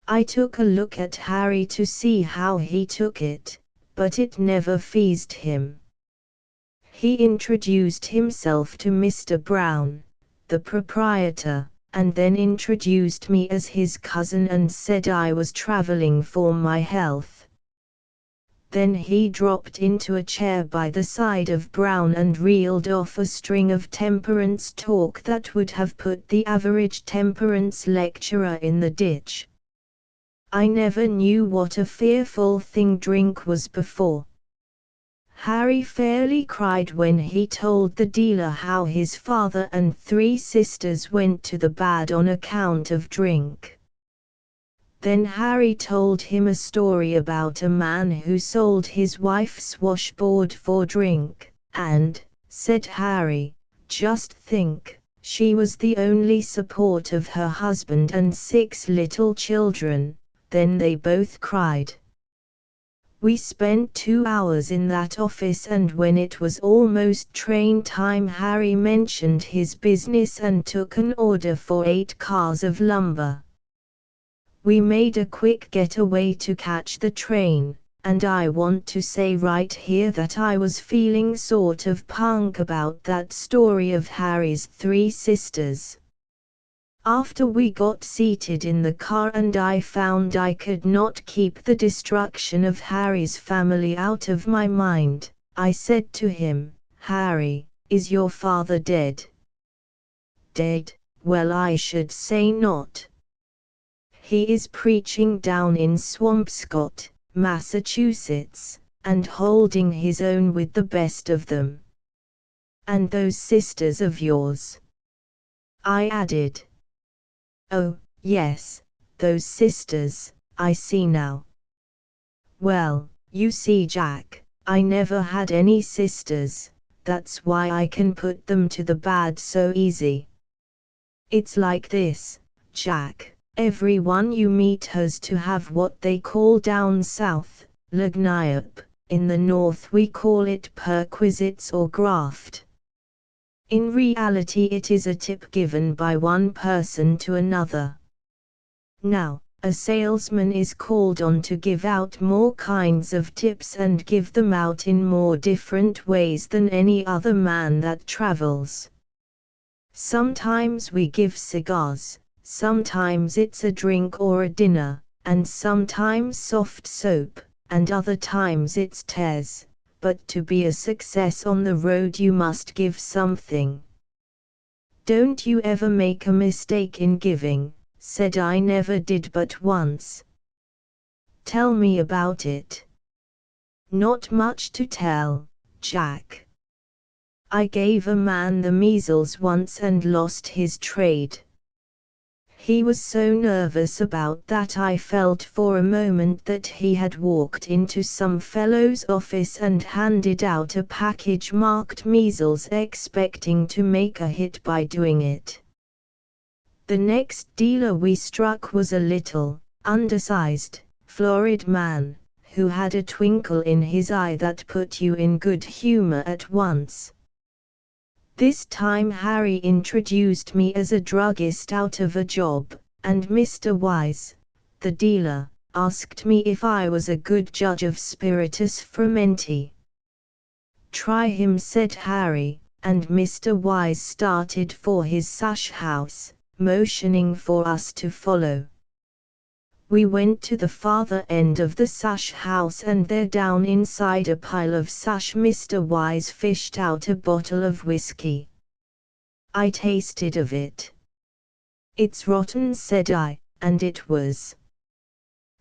I took a look at Harry to see how he took it, but it never fazed him. He introduced himself to Mr. Brown, the proprietor, and then introduced me as his cousin and said I was traveling for my health. Then he dropped into a chair by the side of Brown and reeled off a string of temperance talk that would have put the average temperance lecturer in the ditch. I never knew what a fearful thing drink was before. Harry fairly cried when he told the dealer how his father and 3 sisters went to the bad on account of drink. Then Harry told him a story about a man who sold his wife's washboard for drink, and, said Harry, "Just think, she was the only support of her husband and 6 little children." Then they both cried. We spent 2 hours in that office, and when it was almost train time Harry mentioned his business and took an order for 8 cars of lumber. We made a quick getaway to catch the train, and I want to say right here that I was feeling sort of punk about that story of Harry's 3 sisters. After we got seated in the car and I found I could not keep the destruction of Harry's family out of my mind, I said to him, "Harry, is your father dead?" "Dead? Well, I should say not. He is preaching down in Swampscott, Massachusetts, and holding his own with the best of them." "And those sisters of yours?" I added. Oh, yes, those sisters, I see now. Well, you see, Jack, I never had any sisters, that's why I can put them to the bad so easy. It's like this, Jack, everyone you meet has to have what they call down south, lagniappe, in the north we call it perquisites or graft. In reality it is a tip given by one person to another. Now, a salesman is called on to give out more kinds of tips and give them out in more different ways than any other man that travels. Sometimes we give cigars, sometimes it's a drink or a dinner, and sometimes soft soap, and other times it's tears, but to be a success on the road you must give something. Don't you ever make a mistake in giving, said I. Never did but once. Tell me about it. Not much to tell, Jack. I gave a man the measles once and lost his trade. He was so nervous about that I felt for a moment that he had walked into some fellow's office and handed out a package marked measles, expecting to make a hit by doing it. The next dealer we struck was a little, undersized, florid man, who had a twinkle in his eye that put you in good humor at once. This time Harry introduced me as a druggist out of a job, and Mr. Wise, the dealer, asked me if I was a good judge of spiritus frumenti. Try him, said Harry, and Mr. Wise started for his sash house, motioning for us to follow. We went to the farther end of the sash house, and there down inside a pile of sash Mr. Wise fished out a bottle of whiskey. I tasted of it. It's rotten, said I, and it was.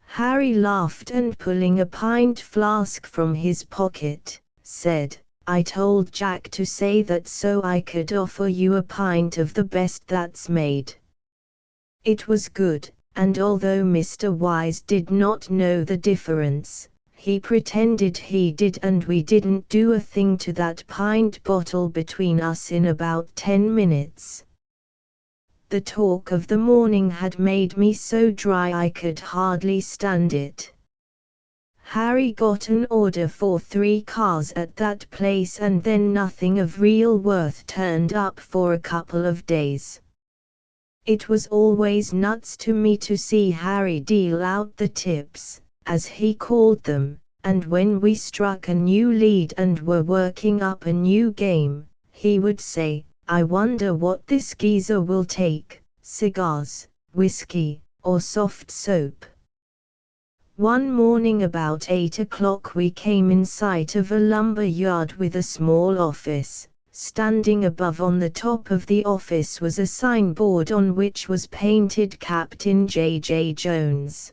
Harry laughed and pulling a pint flask from his pocket, said, I told Jack to say that so I could offer you a pint of the best that's made. It was good. And although Mr. Wise did not know the difference, he pretended he did, and we didn't do a thing to that pint bottle between us in about 10 minutes. The talk of the morning had made me so dry I could hardly stand it. Harry got an order for 3 cars at that place, and then nothing of real worth turned up for a couple of days. It was always nuts to me to see Harry deal out the tips, as he called them, and when we struck a new lead and were working up a new game, he would say, I wonder what this geezer will take, cigars, whiskey, or soft soap. One morning about 8 o'clock we came in sight of a lumber yard with a small office. Standing above on the top of the office was a signboard on which was painted Captain J.J. Jones.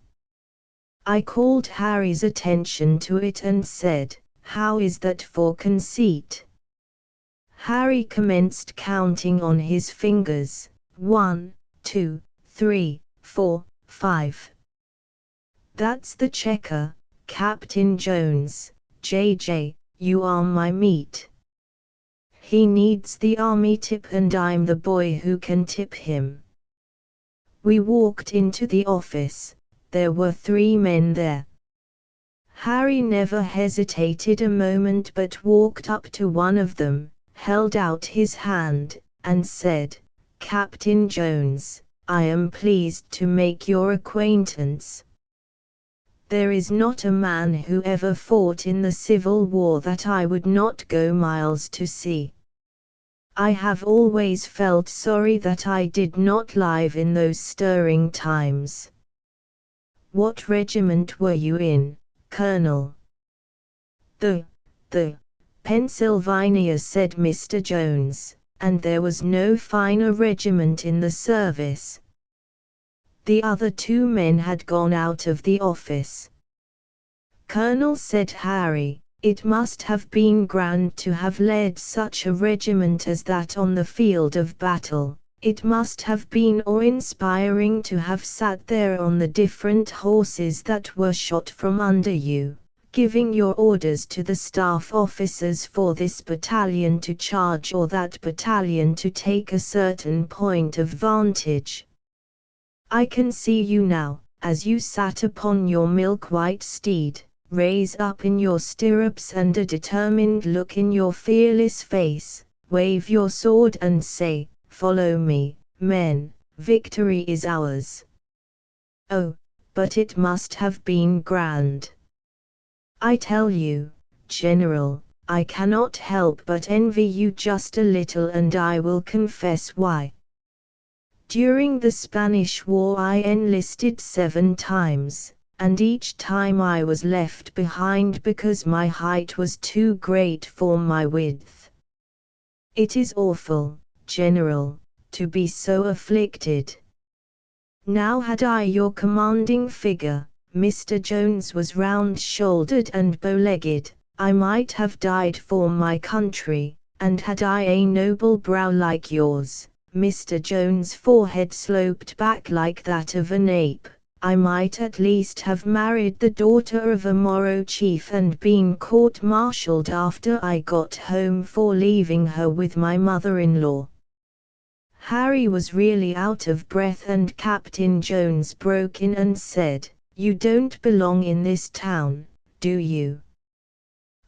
I called Harry's attention to it and said, How is that for conceit? Harry commenced counting on his fingers, 1, 2, 3, 4, 5. That's the checker, Captain Jones, J.J., you are my meat. He needs the army tip and I'm the boy who can tip him. We walked into the office. There were 3 men there. Harry never hesitated a moment but walked up to one of them, held out his hand, and said, Captain Jones, I am pleased to make your acquaintance. There is not a man who ever fought in the Civil War that I would not go miles to see. I have always felt sorry that I did not live in those stirring times. What regiment were you in, Colonel? The Pennsylvania, said Mr. Jones, and there was no finer regiment in the service. The other 2 men had gone out of the office. Colonel, said Harry, it must have been grand to have led such a regiment as that on the field of battle. It must have been awe-inspiring to have sat there on the different horses that were shot from under you, giving your orders to the staff officers for this battalion to charge or that battalion to take a certain point of vantage. I can see you now, as you sat upon your milk-white steed, raise up in your stirrups and a determined look in your fearless face, wave your sword and say, "Follow me, men, victory is ours." Oh, but it must have been grand. I tell you, General, I cannot help but envy you just a little, and I will confess why. During the Spanish War I enlisted 7 times, and each time I was left behind because my height was too great for my width. It is awful, General, to be so afflicted. Now had I your commanding figure, Mr. Jones was round-shouldered and bow-legged, I might have died for my country, and had I a noble brow like yours, Mr. Jones' forehead sloped back like that of an ape, I might at least have married the daughter of a Moro chief and been court-martialed after I got home for leaving her with my mother-in-law. Harry was really out of breath, and Captain Jones broke in and said, "You don't belong in this town, do you?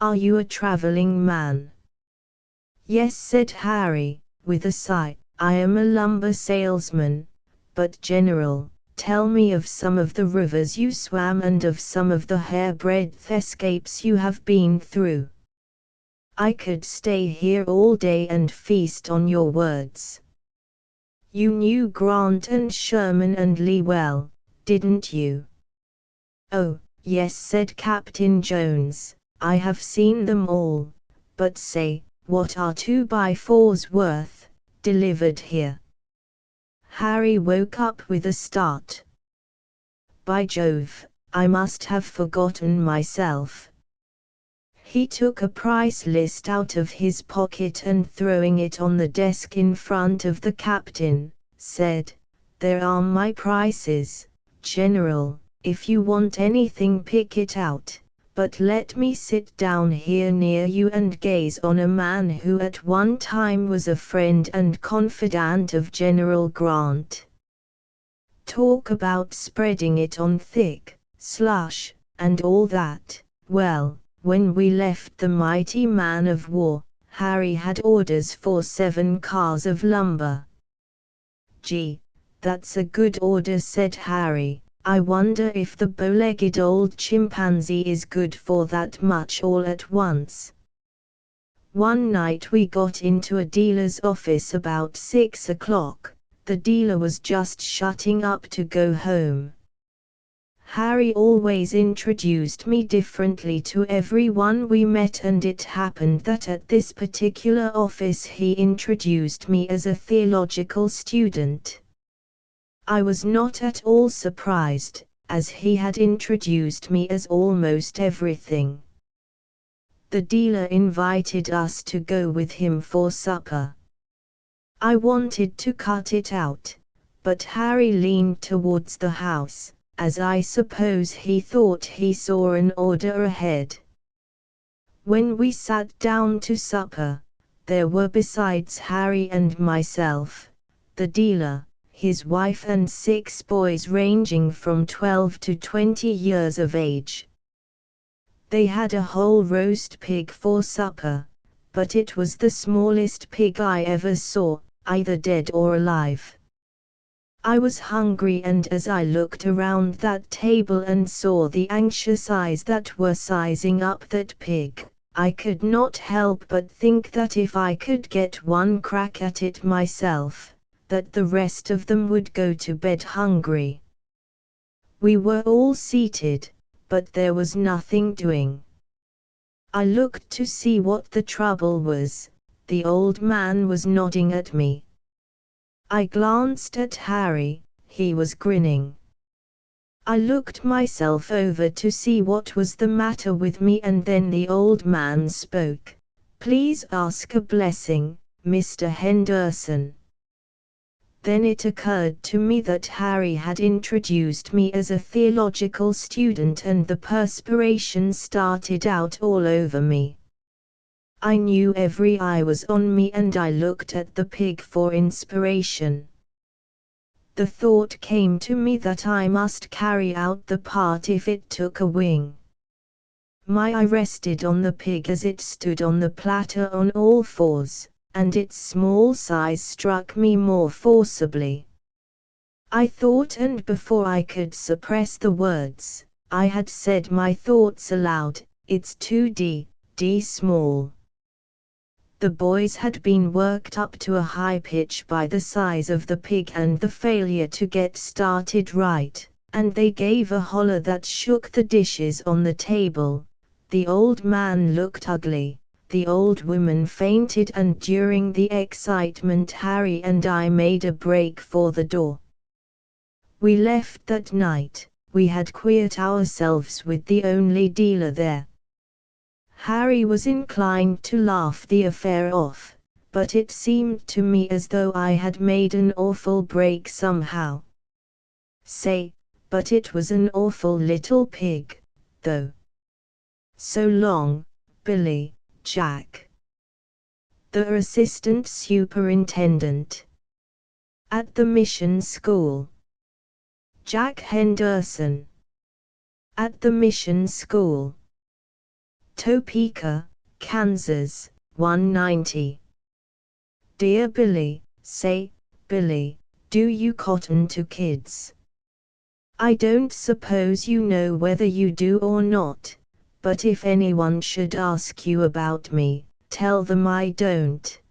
Are you a traveling man?" "Yes," said Harry, with a sigh, "I am a lumber salesman, but General, tell me of some of the rivers you swam and of some of the hairbreadth escapes you have been through. I could stay here all day and feast on your words. You knew Grant and Sherman and Lee well, didn't you?" "Oh, yes," said Captain Jones, "I have seen them all, but say, what are 2x4s worth, delivered here?" Harry woke up with a start. "By Jove, I must have forgotten myself." He took a price list out of his pocket and throwing it on the desk in front of the captain, said, "There are my prices, General, if you want anything pick it out, but let me sit down here near you and gaze on a man who at one time was a friend and confidant of General Grant. Talk about spreading it on thick, slush, and all that. Well, when we left the mighty man of war, Harry had orders for 7 cars of lumber." "Gee, that's a good order," said Harry. "I wonder if the bow-legged old chimpanzee is good for that much all at once." One night we got into a dealer's office about 6 o'clock. The dealer was just shutting up to go home. Harry always introduced me differently to everyone we met, and it happened that at this particular office he introduced me as a theological student. I was not at all surprised, as he had introduced me as almost everything. The dealer invited us to go with him for supper. I wanted to cut it out, but Harry leaned towards the house, as I suppose he thought he saw an order ahead. When we sat down to supper, there were besides Harry and myself, the dealer, his wife and 6 boys ranging from 12 to 20 years of age. They had a whole roast pig for supper, but it was the smallest pig I ever saw, either dead or alive. I was hungry, and as I looked around that table and saw the anxious eyes that were sizing up that pig, I could not help but think that if I could get one crack at it myself, that the rest of them would go to bed hungry. We were all seated, but there was nothing doing. I looked to see what the trouble was. The old man was nodding at me. I glanced at Harry, he was grinning. I looked myself over to see what was the matter with me, and then the old man spoke. "Please ask a blessing, Mr. Henderson." Then it occurred to me that Harry had introduced me as a theological student, and the perspiration started out all over me. I knew every eye was on me, and I looked at the pig for inspiration. The thought came to me that I must carry out the part if it took a wing. My eye rested on the pig as it stood on the platter on all fours, and its small size struck me more forcibly. I thought, and before I could suppress the words, I had said my thoughts aloud, "It's too d small." The boys had been worked up to a high pitch by the size of the pig and the failure to get started right, and they gave a holler that shook the dishes on the table. The old man looked ugly, the old woman fainted, and during the excitement Harry and I made a break for the door. We left that night. We had queered ourselves with the only dealer there. Harry was inclined to laugh the affair off, but it seemed to me as though I had made an awful break somehow. Say, but it was an awful little pig, though. So long, Billy, Jack. The assistant superintendent. At the mission school. Jack Henderson. At the mission school. Topeka, Kansas, 190. Dear Billy, say, Billy, do you cotton to kids? I don't suppose you know whether you do or not, but if anyone should ask you about me, tell them I don't.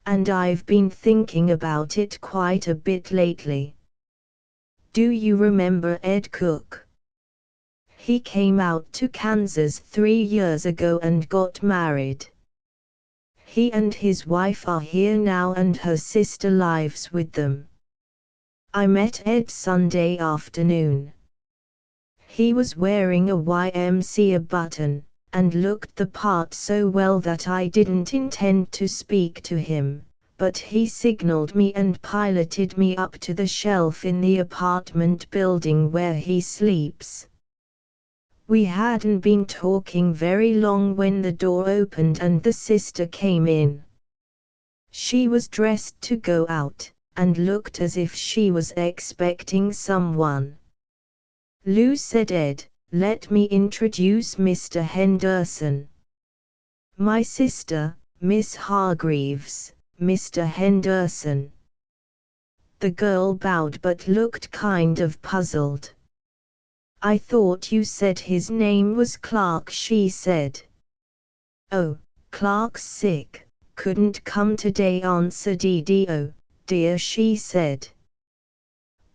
And I've been thinking about it quite a bit lately. Do you remember Ed Cook? He came out to Kansas 3 years ago and got married. He and his wife are here now, and her sister lives with them. I met Ed Sunday afternoon. He was wearing a YMCA button, and looked the part so well that I didn't intend to speak to him, but he signaled me and piloted me up to the shelf in the apartment building where he sleeps. We hadn't been talking very long when the door opened and the sister came in. She was dressed to go out, and looked as if she was expecting someone. "Lou," said Ed, "let me introduce Mr. Henderson. My sister, Miss Hargreaves, Mr. Henderson." The girl bowed but looked kind of puzzled. "I thought you said his name was Clark," she said. "Oh, Clark's sick, couldn't come today," answered Edie. "Oh, dear," she said.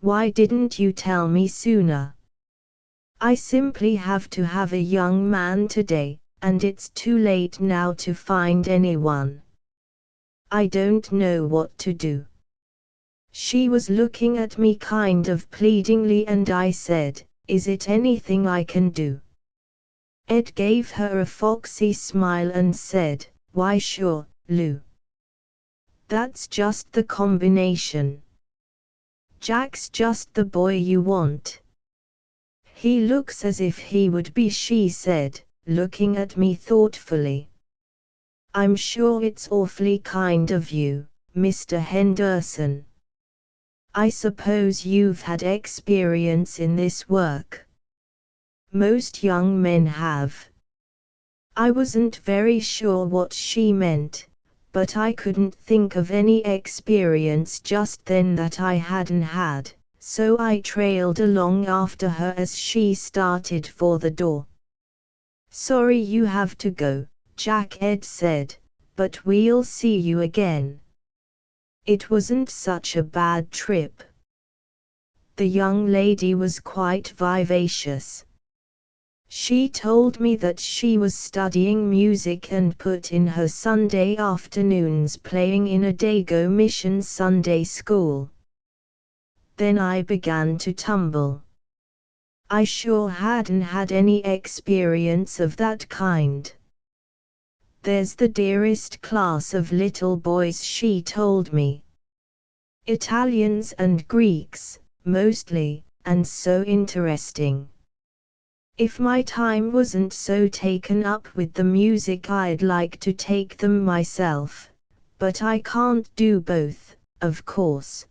"Why didn't you tell me sooner? I simply have to have a young man today, and it's too late now to find anyone. I don't know what to do." She was looking at me kind of pleadingly, and I said, "Is it anything I can do?" Ed gave her a foxy smile and said, "Why sure, Lou. That's just the combination. Jack's just the boy you want. He looks as if he would be," she said, looking at me thoughtfully. "I'm sure it's awfully kind of you, Mr. Henderson. I suppose you've had experience in this work." "Most young men have." I wasn't very sure what she meant, but I couldn't think of any experience just then that I hadn't had, so I trailed along after her as she started for the door. "Sorry you have to go, Jack," Ed said, "but we'll see you again. It wasn't such a bad trip." The young lady was quite vivacious. She told me that she was studying music and put in her Sunday afternoons playing in a Dago Mission Sunday school. Then I began to tumble. I sure hadn't had any experience of that kind. "There's the dearest class of little boys," she told me. Italians and Greeks, mostly, and so interesting. If my time wasn't so taken up with the music, I'd like to take them myself, but I can't do both, of course.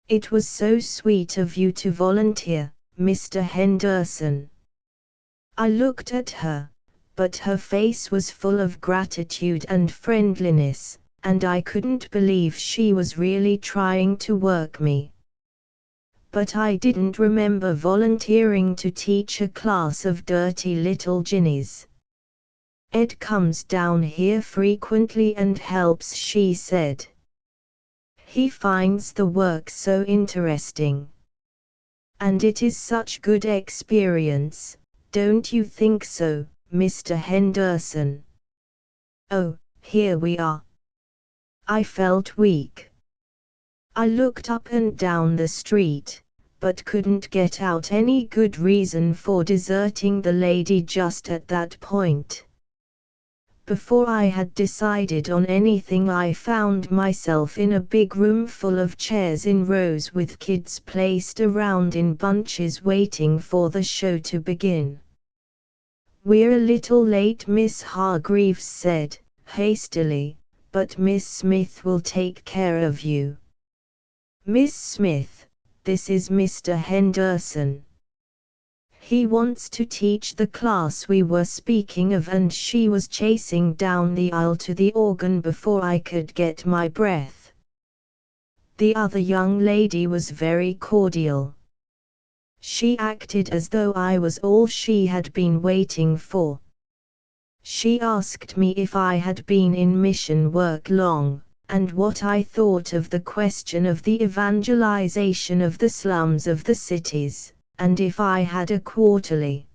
It was so sweet of you to volunteer, Mr. Henderson. I looked at her, but her face was full of gratitude and friendliness, and I couldn't believe she was really trying to work me. But I didn't remember volunteering to teach a class of dirty little ginnies. Ed comes down here frequently and helps, she said. He finds the work so interesting. And it is such good experience, don't you think so, Mr. Henderson? Oh, here we are. I felt weak. I looked up and down the street, but couldn't get out any good reason for deserting the lady just at that point. Before I had decided on anything, I found myself in a big room full of chairs in rows with kids placed around in bunches waiting for the show to begin. "We're a little late," Miss Hargreaves said, hastily, "but Miss Smith will take care of you." "Miss Smith, this is Mr. Henderson. He wants to teach the class we were speaking of," and she was chasing down the aisle to the organ before I could get my breath. The other young lady was very cordial. She acted as though I was all she had been waiting for. She asked me if I had been in mission work long, and what I thought of the question of the evangelization of the slums of the cities, and if I had a quarterly.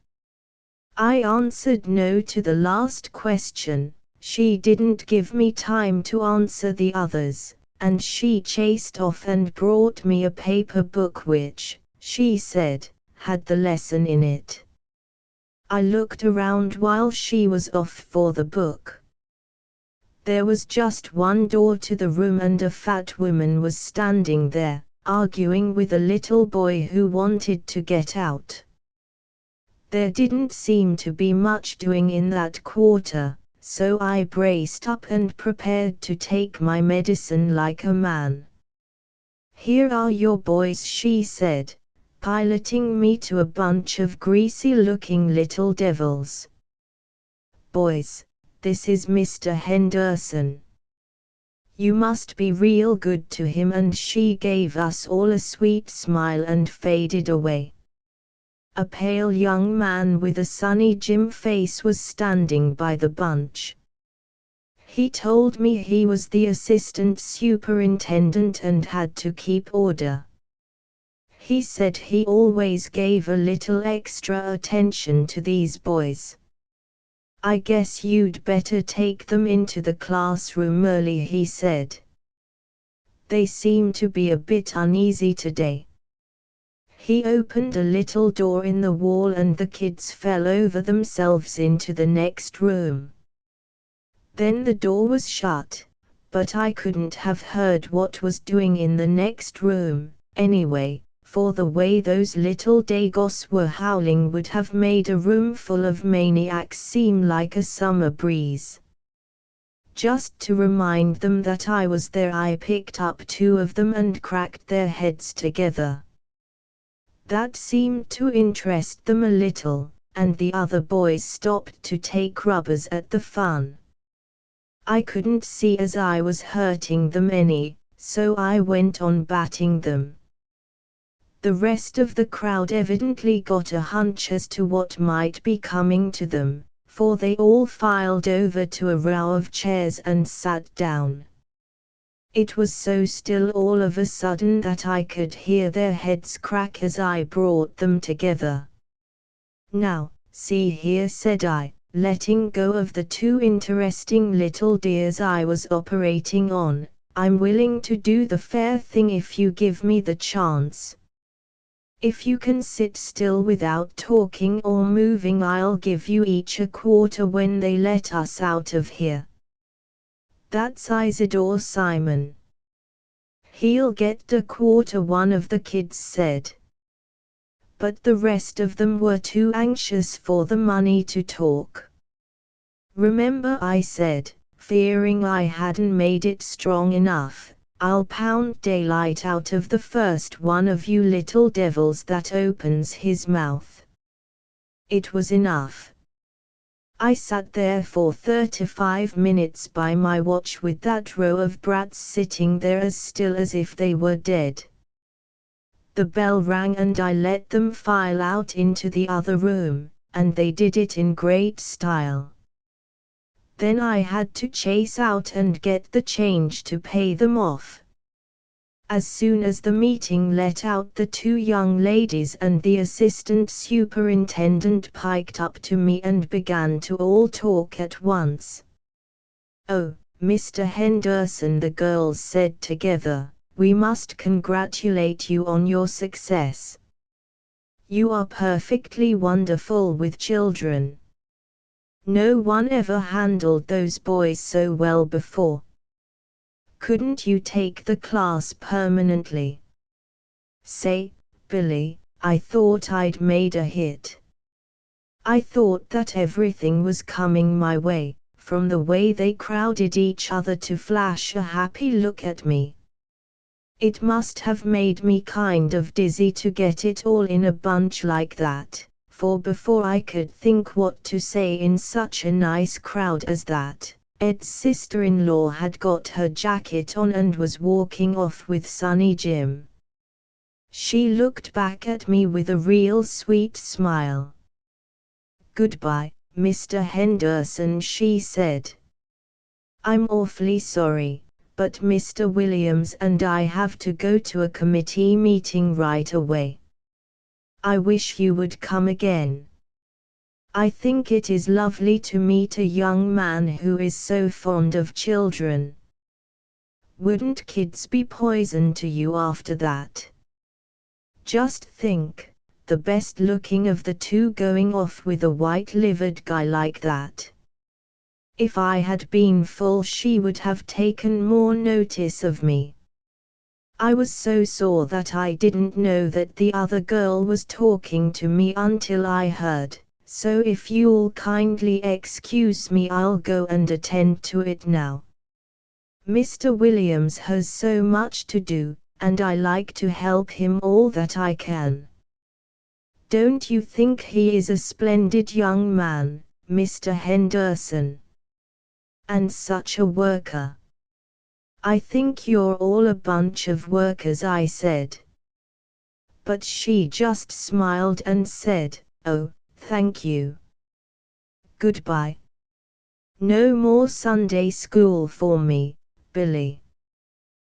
I answered no to the last question. She didn't give me time to answer the others, and she chased off and brought me a paper book which, she said, had the lesson in it. I looked around while she was off for the book. There was just one door to the room, and a fat woman was standing there, arguing with a little boy who wanted to get out. There didn't seem to be much doing in that quarter, so I braced up and prepared to take my medicine like a man. "Here are your boys," she said, piloting me to a bunch of greasy-looking little devils. "Boys, this is Mr. Henderson. You must be real good to him," and she gave us all a sweet smile and faded away. A pale young man with a sunny Jim face was standing by the bunch. He told me he was the assistant superintendent and had to keep order. He said he always gave a little extra attention to these boys. "I guess you'd better take them into the classroom early," he said. "They seem to be a bit uneasy today." He opened a little door in the wall and the kids fell over themselves into the next room. Then the door was shut, but I couldn't have heard what was doing in the next room, anyway, for the way those little Dagos were howling would have made a room full of maniacs seem like a summer breeze. Just to remind them that I was there, I picked up two of them and cracked their heads together. That seemed to interest them a little, and the other boys stopped to take rubbers at the fun. I couldn't see as I was hurting them any, so I went on batting them. The rest of the crowd evidently got a hunch as to what might be coming to them, for they all filed over to a row of chairs and sat down. It was so still all of a sudden that I could hear their heads crack as I brought them together. "Now, see here," said I, letting go of the two interesting little dears I was operating on, "I'm willing to do the fair thing if you give me the chance. If you can sit still without talking or moving, I'll give you each a quarter when they let us out of here. That's Isidore Simon. "He'll get a quarter," one of the kids said. But the rest of them were too anxious for the money to talk. "Remember," I said, fearing I hadn't made it strong enough, "I'll pound daylight out of the first one of you little devils that opens his mouth." It was enough. I sat there for 35 minutes by my watch with that row of brats sitting there as still as if they were dead. The bell rang and I let them file out into the other room, and they did it in great style. Then I had to chase out and get the change to pay them off. As soon as the meeting let out, the two young ladies and the assistant superintendent piked up to me and began to all talk at once. "Oh, Mr. Henderson," the girls said together, "we must congratulate you on your success. You are perfectly wonderful with children. No one ever handled those boys so well before. Couldn't you take the class permanently?" Say, Billy, I thought I'd made a hit. I thought that everything was coming my way, from the way they crowded each other to flash a happy look at me. It must have made me kind of dizzy to get it all in a bunch like that, for before I could think what to say in such a nice crowd as that, Ed's sister-in-law had got her jacket on and was walking off with Sonny Jim. She looked back at me with a real sweet smile. "Goodbye, Mr. Henderson," she said. "I'm awfully sorry, but Mr. Williams and I have to go to a committee meeting right away. I wish you would come again. I think it is lovely to meet a young man who is so fond of children. Wouldn't kids be poison to you after that? Just think, the best looking of the two going off with a white-livered guy like that. If I had been full, she would have taken more notice of me. I was so sore that I didn't know that the other girl was talking to me until I heard. So if you'll kindly excuse me, I'll go and attend to it now. Mr. Williams has so much to do, and I like to help him all that I can. Don't you think he is a splendid young man, Mr. Henderson? And such a worker." "I think you're all a bunch of workers," I said. But she just smiled and said, "Oh, thank you. Goodbye. No more Sunday school for me, Billy.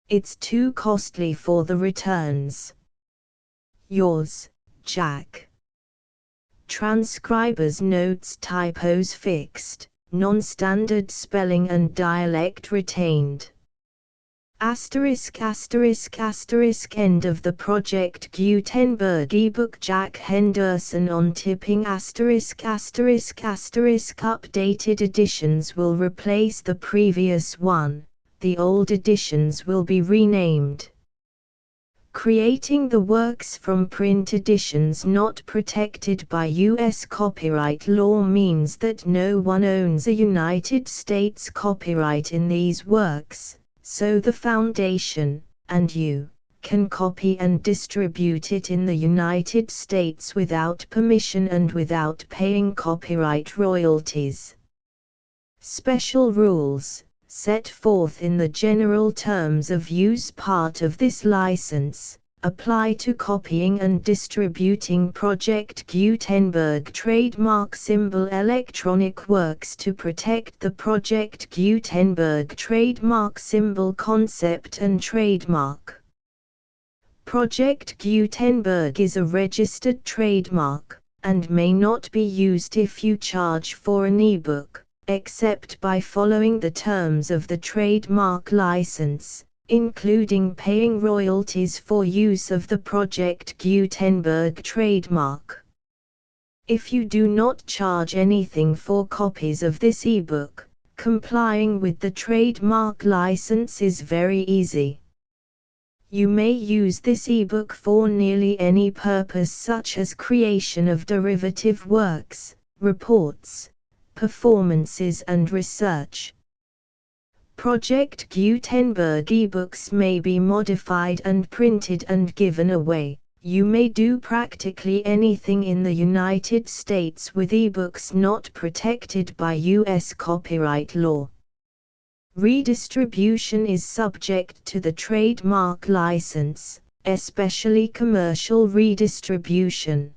It's too costly for the returns. Yours, Jack." Transcriber's notes: typos fixed, non-standard spelling and dialect retained. Asterisk asterisk asterisk. End of the Project Gutenberg ebook. Jack Henderson on tipping. Asterisk asterisk asterisk. Updated editions will replace the previous one, the old editions will be renamed. Creating the works from print editions not protected by U.S. copyright law means that no one owns a United States copyright in these works, so the Foundation, and you, can copy and distribute it in the United States without permission and without paying copyright royalties. Special rules, set forth in the general terms of use part of this license, apply to copying and distributing Project Gutenberg trademark symbol electronic works to protect the Project Gutenberg trademark symbol concept and trademark. Project Gutenberg is a registered trademark, and may not be used if you charge for an ebook, except by following the terms of the trademark license, including paying royalties for use of the Project Gutenberg trademark. If you do not charge anything for copies of this ebook, complying with the trademark license is very easy. You may use this ebook for nearly any purpose, such as creation of derivative works, reports, performances and research. Project Gutenberg ebooks may be modified and printed and given away. You may do practically anything in the United States with ebooks not protected by U.S. copyright law. Redistribution is subject to the trademark license, especially commercial redistribution.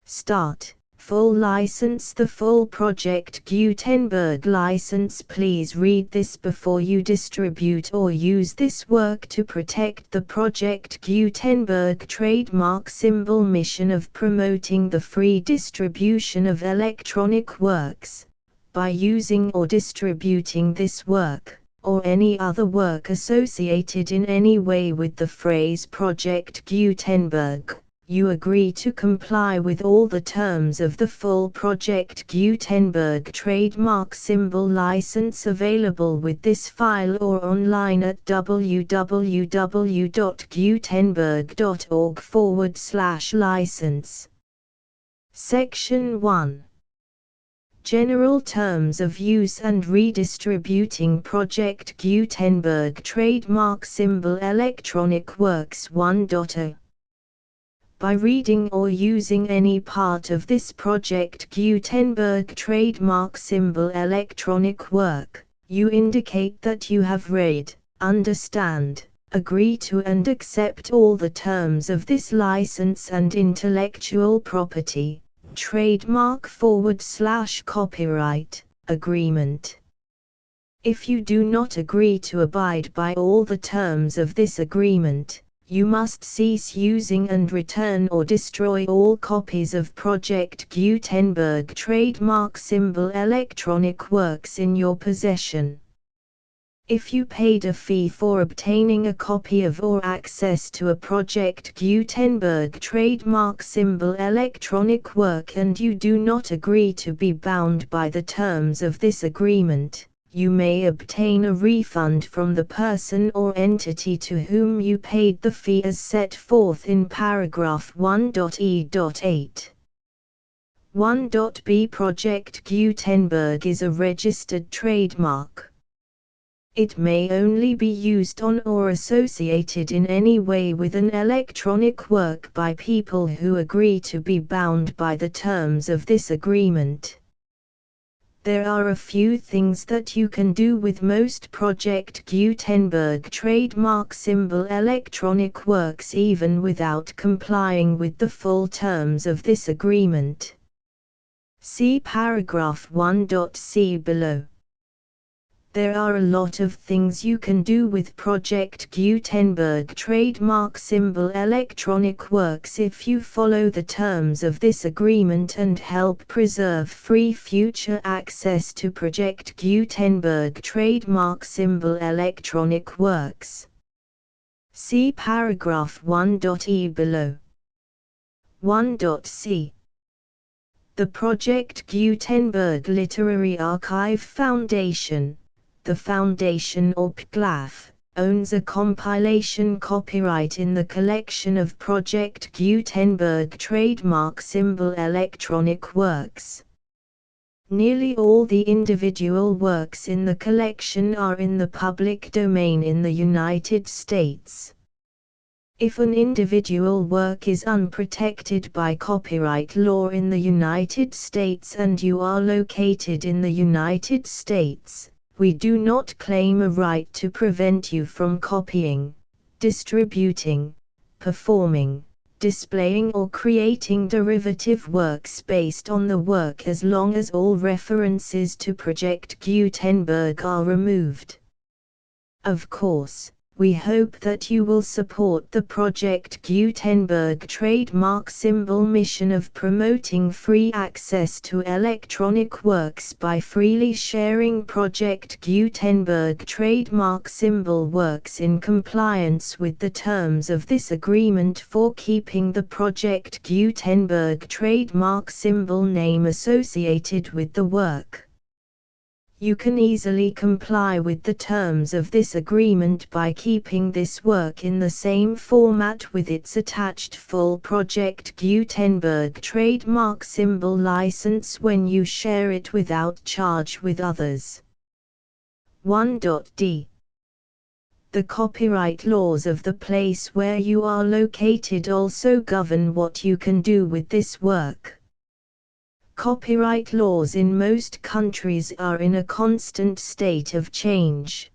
Start. Full license. The full Project Gutenberg license. Please read this before you distribute or use this work to protect the Project Gutenberg trademark symbol mission of promoting the free distribution of electronic works. By using or distributing this work, or any other work associated in any way with the phrase Project Gutenberg, you agree to comply with all the terms of the full Project Gutenberg trademark symbol license available with this file or online at www.gutenberg.org/license. Section 1. General Terms of Use and Redistributing Project Gutenberg Trademark Symbol Electronic Works 1.0. By reading or using any part of this Project Gutenberg trademark symbol electronic work, you indicate that you have read, understand, agree to and accept all the terms of this license and intellectual property, trademark/copyright, agreement. If you do not agree to abide by all the terms of this agreement, you must cease using and return or destroy all copies of Project Gutenberg trademark symbol electronic works in your possession. If you paid a fee for obtaining a copy of or access to a Project Gutenberg trademark symbol electronic work and you do not agree to be bound by the terms of this agreement, you may obtain a refund from the person or entity to whom you paid the fee as set forth in paragraph 1.e.8. 1.b. Project Gutenberg is a registered trademark. It may only be used on or associated in any way with an electronic work by people who agree to be bound by the terms of this agreement. There are a few things that you can do with most Project Gutenberg trademark symbol electronic works even without complying with the full terms of this agreement. See paragraph 1.c below. There are a lot of things you can do with Project Gutenberg trademark symbol electronic works if you follow the terms of this agreement and help preserve free future access to Project Gutenberg trademark symbol electronic works. See paragraph 1.e below. 1.c. The Project Gutenberg Literary Archive Foundation, the Foundation or PGLAF, owns a compilation copyright in the collection of Project Gutenberg trademark symbol electronic works. Nearly all the individual works in the collection are in the public domain in the United States. If an individual work is unprotected by copyright law in the United States and you are located in the United States, we do not claim a right to prevent you from copying, distributing, performing, displaying or creating derivative works based on the work as long as all references to Project Gutenberg are removed. Of course, we hope that you will support the Project Gutenberg trademark symbol mission of promoting free access to electronic works by freely sharing Project Gutenberg trademark symbol works in compliance with the terms of this agreement for keeping the Project Gutenberg trademark symbol name associated with the work. You can easily comply with the terms of this agreement by keeping this work in the same format with its attached full Project Gutenberg trademark symbol license when you share it without charge with others. 1.d. The copyright laws of the place where you are located also govern what you can do with this work. Copyright laws in most countries are in a constant state of change.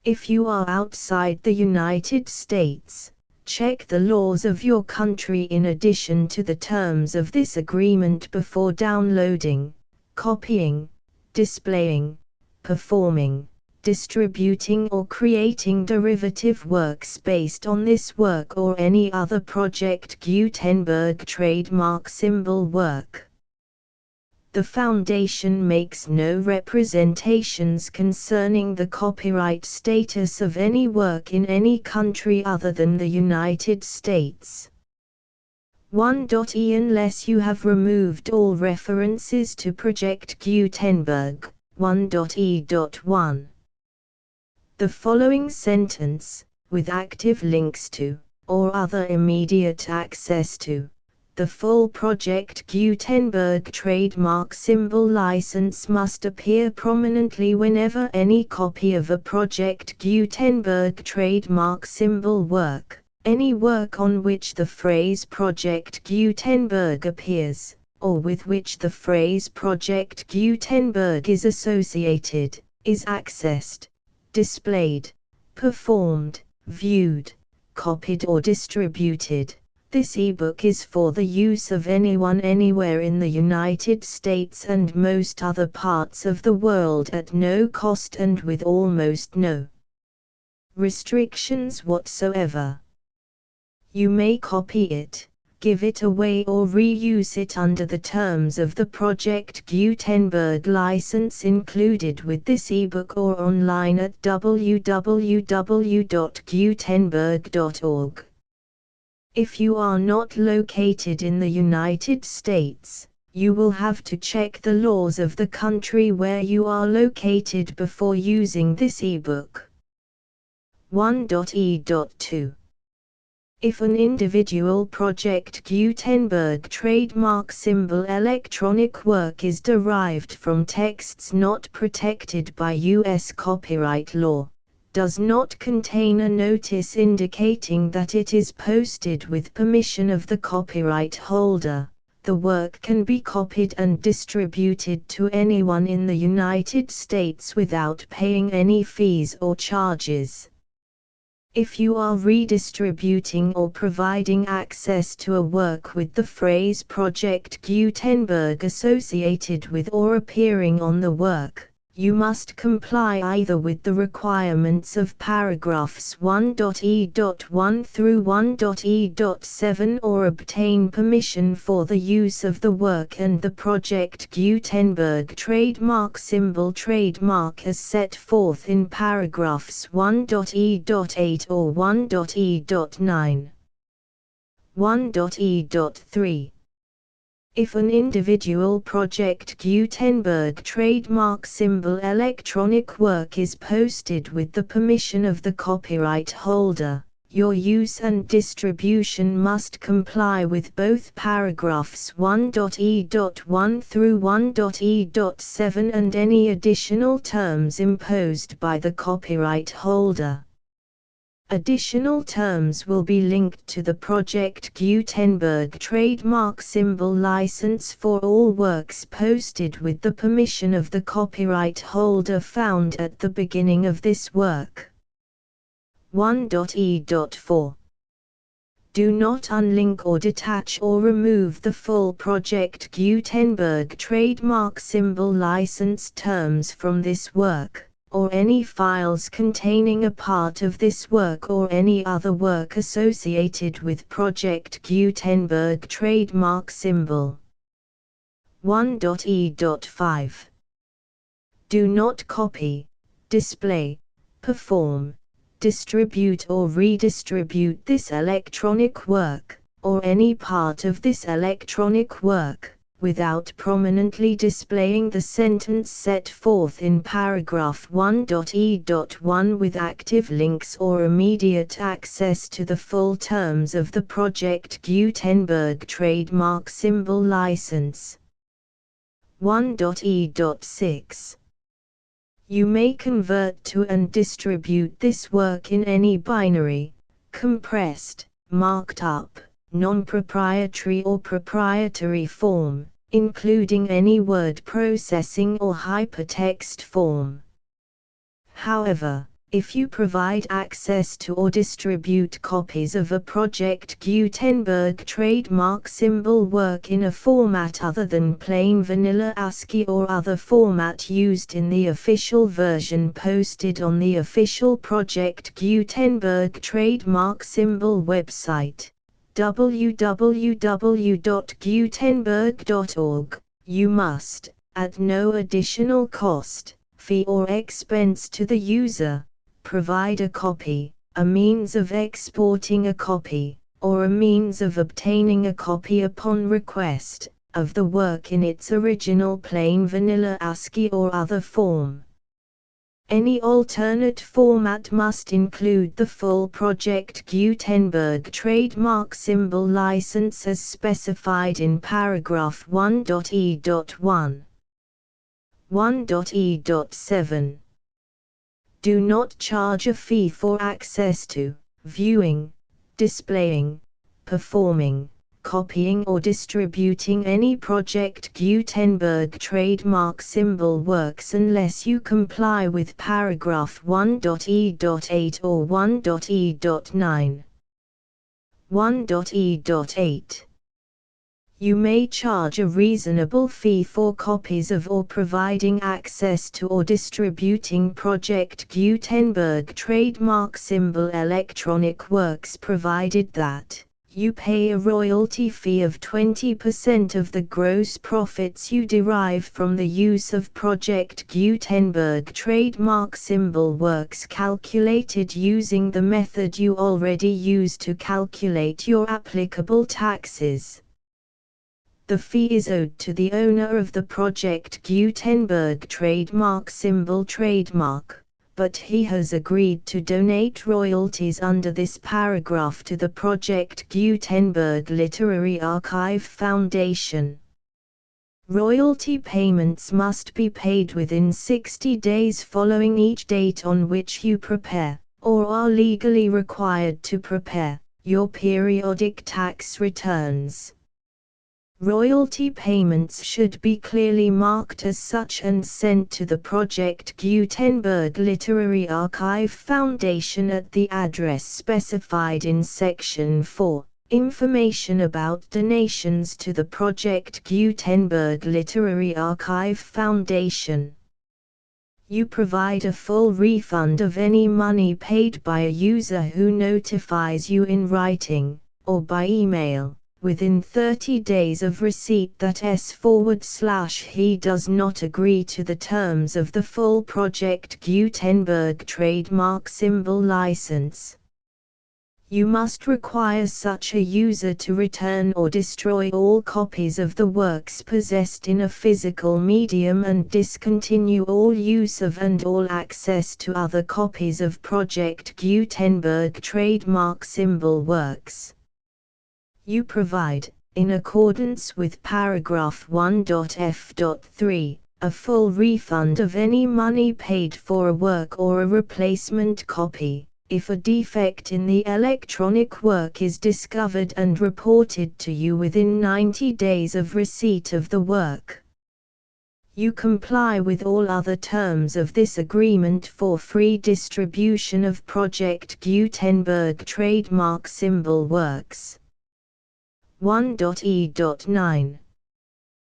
If you are outside the United States, check the laws of your country in addition to the terms of this agreement before downloading, copying, displaying, performing, distributing or creating derivative works based on this work or any other Project Gutenberg trademark symbol work. The Foundation makes no representations concerning the copyright status of any work in any country other than the United States. 1.e. Unless you have removed all references to Project Gutenberg. 1.e.1. The following sentence, with active links to, or other immediate access to, the full Project Gutenberg trademark symbol license must appear prominently whenever any copy of a Project Gutenberg trademark symbol work, any work on which the phrase Project Gutenberg appears, or with which the phrase Project Gutenberg is associated, is accessed, displayed, performed, viewed, copied or distributed. This ebook is for the use of anyone anywhere in the United States and most other parts of the world at no cost and with almost no restrictions whatsoever. You may copy it, give it away or reuse it under the terms of the Project Gutenberg license included with this ebook or online at www.gutenberg.org. If you are not located in the United States, you will have to check the laws of the country where you are located before using this ebook. 1.e.2. If an individual Project Gutenberg trademark symbol electronic work is derived from texts not protected by U.S. copyright law, does not contain a notice indicating that it is posted with permission of the copyright holder, the work can be copied and distributed to anyone in the United States without paying any fees or charges. If you are redistributing or providing access to a work with the phrase Project Gutenberg associated with or appearing on the work, you must comply either with the requirements of paragraphs 1.e.1 through 1.e.7 or obtain permission for the use of the work and the Project Gutenberg trademark symbol trademark as set forth in paragraphs 1.e.8 or 1.e.9. 1.e.3. If an individual Project Gutenberg trademark symbol electronic work is posted with the permission of the copyright holder, your use and distribution must comply with both paragraphs 1.e.1 through 1.e.7 and any additional terms imposed by the copyright holder. Additional terms will be linked to the Project Gutenberg trademark symbol license for all works posted with the permission of the copyright holder found at the beginning of this work. 1.e.4. Do not unlink or detach or remove the full Project Gutenberg trademark symbol license terms from this work, or any files containing a part of this work or any other work associated with Project Gutenberg trademark symbol. 1.e.5. Do not copy, display, perform, distribute or redistribute this electronic work, or any part of this electronic work, without prominently displaying the sentence set forth in paragraph 1.e.1 with active links or immediate access to the full terms of the Project Gutenberg trademark symbol license. 1.e.6. You may convert to and distribute this work in any binary, compressed, marked up, non-proprietary or proprietary form, including any word processing or hypertext form. However, if you provide access to or distribute copies of a Project Gutenberg trademark symbol work in a format other than plain vanilla ASCII or other format used in the official version posted on the official Project Gutenberg trademark symbol website, www.gutenberg.org, you must, at no additional cost, fee or expense to the user, provide a copy, a means of exporting a copy, or a means of obtaining a copy upon request, of the work in its original plain vanilla ASCII or other form. Any alternate format must include the full Project Gutenberg trademark symbol license as specified in paragraph 1.e.1. 1.e.7. Do not charge a fee for access to, viewing, displaying, performing, copying or distributing any Project Gutenberg trademark symbol works unless you comply with paragraph 1.e.8 or 1.e.9. 1.e.8. You may charge a reasonable fee for copies of or providing access to or distributing Project Gutenberg trademark symbol electronic works provided that you pay a royalty fee of 20% of the gross profits you derive from the use of Project Gutenberg trademark symbol works calculated using the method you already use to calculate your applicable taxes. The fee is owed to the owner of the Project Gutenberg trademark symbol trademark, but he has agreed to donate royalties under this paragraph to the Project Gutenberg Literary Archive Foundation. Royalty payments must be paid within 60 days following each date on which you prepare, or are legally required to prepare, your periodic tax returns. Royalty payments should be clearly marked as such and sent to the Project Gutenberg Literary Archive Foundation at the address specified in Section 4, Information about donations to the Project Gutenberg Literary Archive Foundation. You provide a full refund of any money paid by a user who notifies you in writing, or by email, within 30 days of receipt that he does not agree to the terms of the full Project Gutenberg trademark symbol license. You must require such a user to return or destroy all copies of the works possessed in a physical medium and discontinue all use of and all access to other copies of Project Gutenberg trademark symbol works. You provide, in accordance with paragraph 1.f.3, a full refund of any money paid for a work or a replacement copy, if a defect in the electronic work is discovered and reported to you within 90 days of receipt of the work. You comply with all other terms of this agreement for free distribution of Project Gutenberg trademark symbol works. 1.e.9.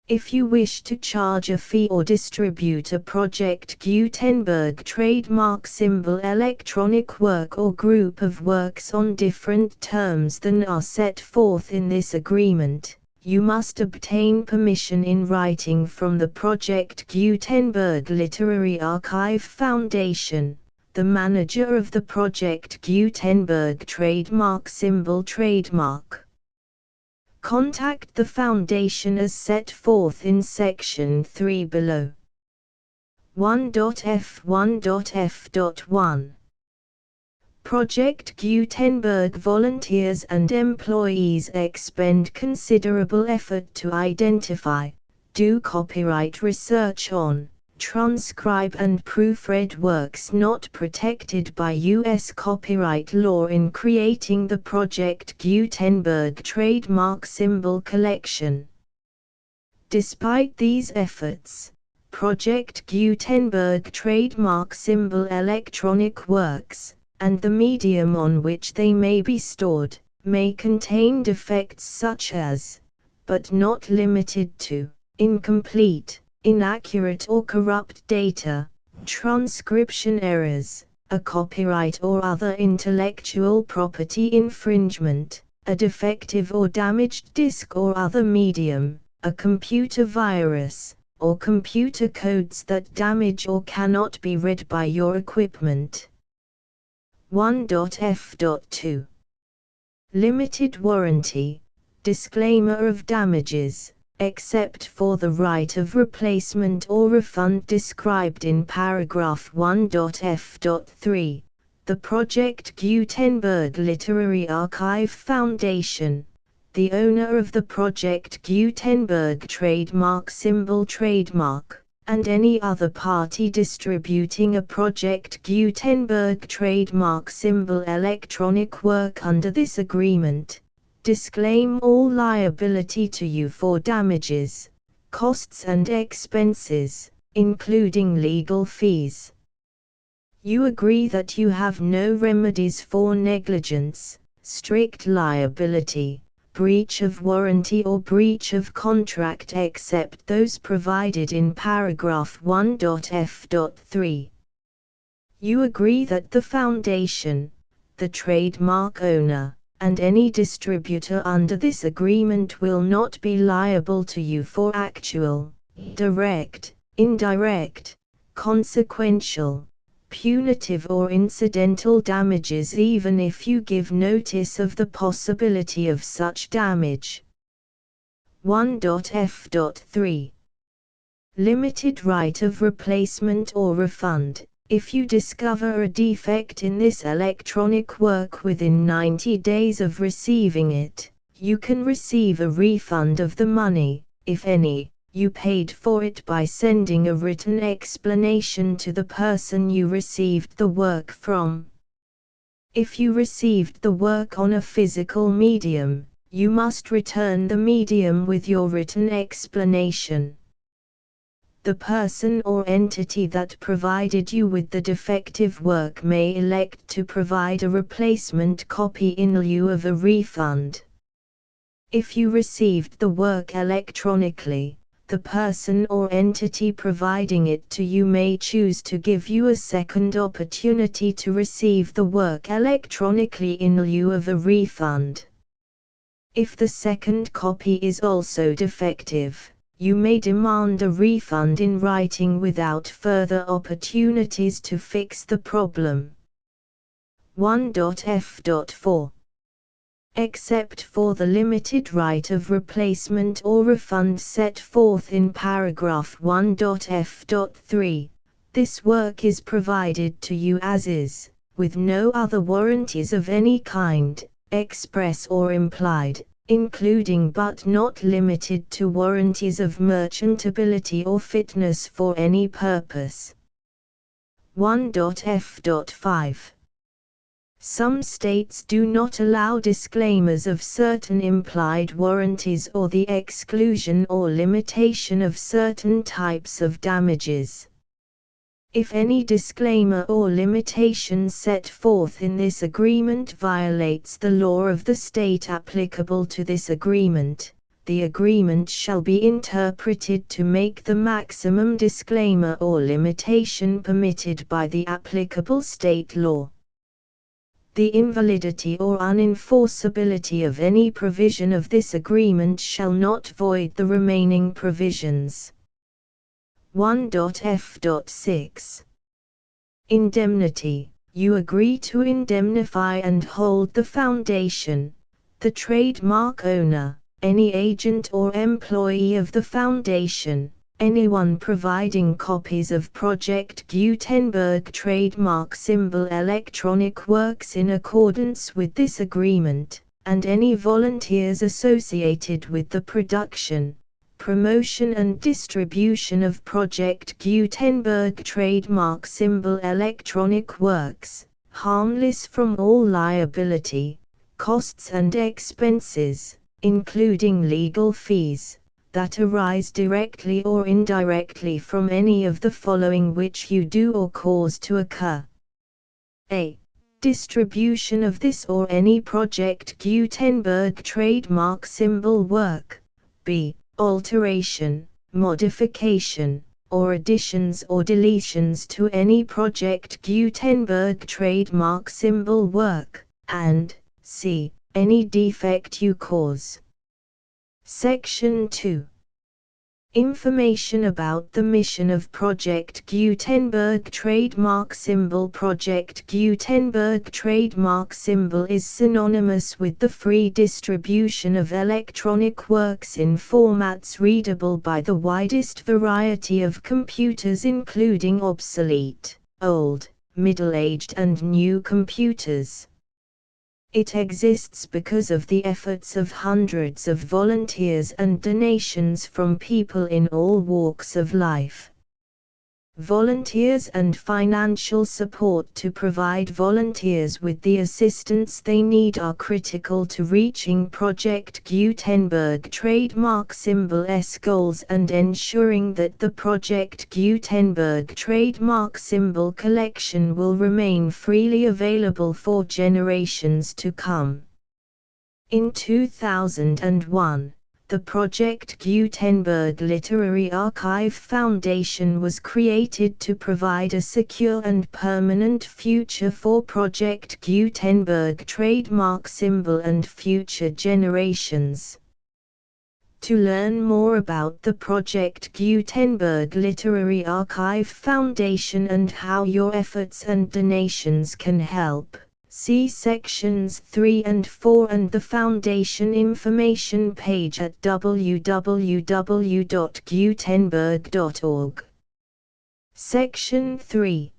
If you wish to charge a fee or distribute a Project Gutenberg trademark symbol electronic work or group of works on different terms than are set forth in this agreement, you must obtain permission in writing from the Project Gutenberg Literary Archive Foundation, the manager of the Project Gutenberg trademark symbol trademark. Contact the Foundation as set forth in Section 3 below. 1.f1.f.1 Project Gutenberg volunteers and employees expend considerable effort to identify, do copyright research on, transcribe and proofread works not protected by U.S. copyright law in creating the Project Gutenberg trademark symbol collection. Despite these efforts, Project Gutenberg trademark symbol electronic works, and the medium on which they may be stored, may contain defects such as, but not limited to, incomplete, inaccurate or corrupt data, transcription errors, a copyright or other intellectual property infringement, a defective or damaged disk or other medium, a computer virus, or computer codes that damage or cannot be read by your equipment. 1.f.2 Limited warranty, disclaimer of damages, except for the right of replacement or refund described in paragraph 1.f.3, the Project Gutenberg Literary Archive Foundation, the owner of the Project Gutenberg trademark symbol trademark, and any other party distributing a Project Gutenberg trademark symbol electronic work under this agreement, disclaim all liability to you for damages, costs and expenses, including legal fees. You agree that you have no remedies for negligence, strict liability, breach of warranty or breach of contract except those provided in paragraph 1.f.3. You agree that the Foundation, the trademark owner, and any distributor under this agreement will not be liable to you for actual, direct, indirect, consequential, punitive or incidental damages even if you give notice of the possibility of such damage. 1.f.3 Limited right of replacement or refund. If you discover a defect in this electronic work within 90 days of receiving it, you can receive a refund of the money, if any, you paid for it by sending a written explanation to the person you received the work from. If you received the work on a physical medium, you must return the medium with your written explanation. The person or entity that provided you with the defective work may elect to provide a replacement copy in lieu of a refund. If you received the work electronically, the person or entity providing it to you may choose to give you a second opportunity to receive the work electronically in lieu of a refund. If the second copy is also defective, you may demand a refund in writing without further opportunities to fix the problem. 1.f.4 Except for the limited right of replacement or refund set forth in paragraph 1.f.3, this work is provided to you as is, with no other warranties of any kind, express or implied, including but not limited to warranties of merchantability or fitness for any purpose. 1.f.5 Some states do not allow disclaimers of certain implied warranties or the exclusion or limitation of certain types of damages. If any disclaimer or limitation set forth in this agreement violates the law of the state applicable to this agreement, the agreement shall be interpreted to make the maximum disclaimer or limitation permitted by the applicable state law. The invalidity or unenforceability of any provision of this agreement shall not void the remaining provisions. 1.f.6 Indemnity. You agree to indemnify and hold the Foundation, the trademark owner, any agent or employee of the Foundation, anyone providing copies of Project Gutenberg trademark symbol electronic works in accordance with this agreement, and any volunteers associated with the production, promotion and distribution of Project Gutenberg trademark symbol electronic works, harmless from all liability, costs and expenses, including legal fees, that arise directly or indirectly from any of the following which you do or cause to occur. A. Distribution of this or any Project Gutenberg trademark symbol work. B. Alteration, modification, or additions or deletions to any Project Gutenberg trademark symbol work, and C. Any defect you cause. Section 2. Information about the mission of Project Gutenberg trademark symbol. Project Gutenberg trademark symbol is synonymous with the free distribution of electronic works in formats readable by the widest variety of computers, including obsolete, old, middle-aged and new computers. It exists because of the efforts of hundreds of volunteers and donations from people in all walks of life. Volunteers and financial support to provide volunteers with the assistance they need are critical to reaching Project Gutenberg trademark symbol's goals and ensuring that the Project Gutenberg trademark symbol collection will remain freely available for generations to come. In 2001, the Project Gutenberg Literary Archive Foundation was created to provide a secure and permanent future for Project Gutenberg trademark symbol and future generations. To learn more about the Project Gutenberg Literary Archive Foundation and how your efforts and donations can help, see sections 3 and 4 and the Foundation information page at www.gutenberg.org. Section 3.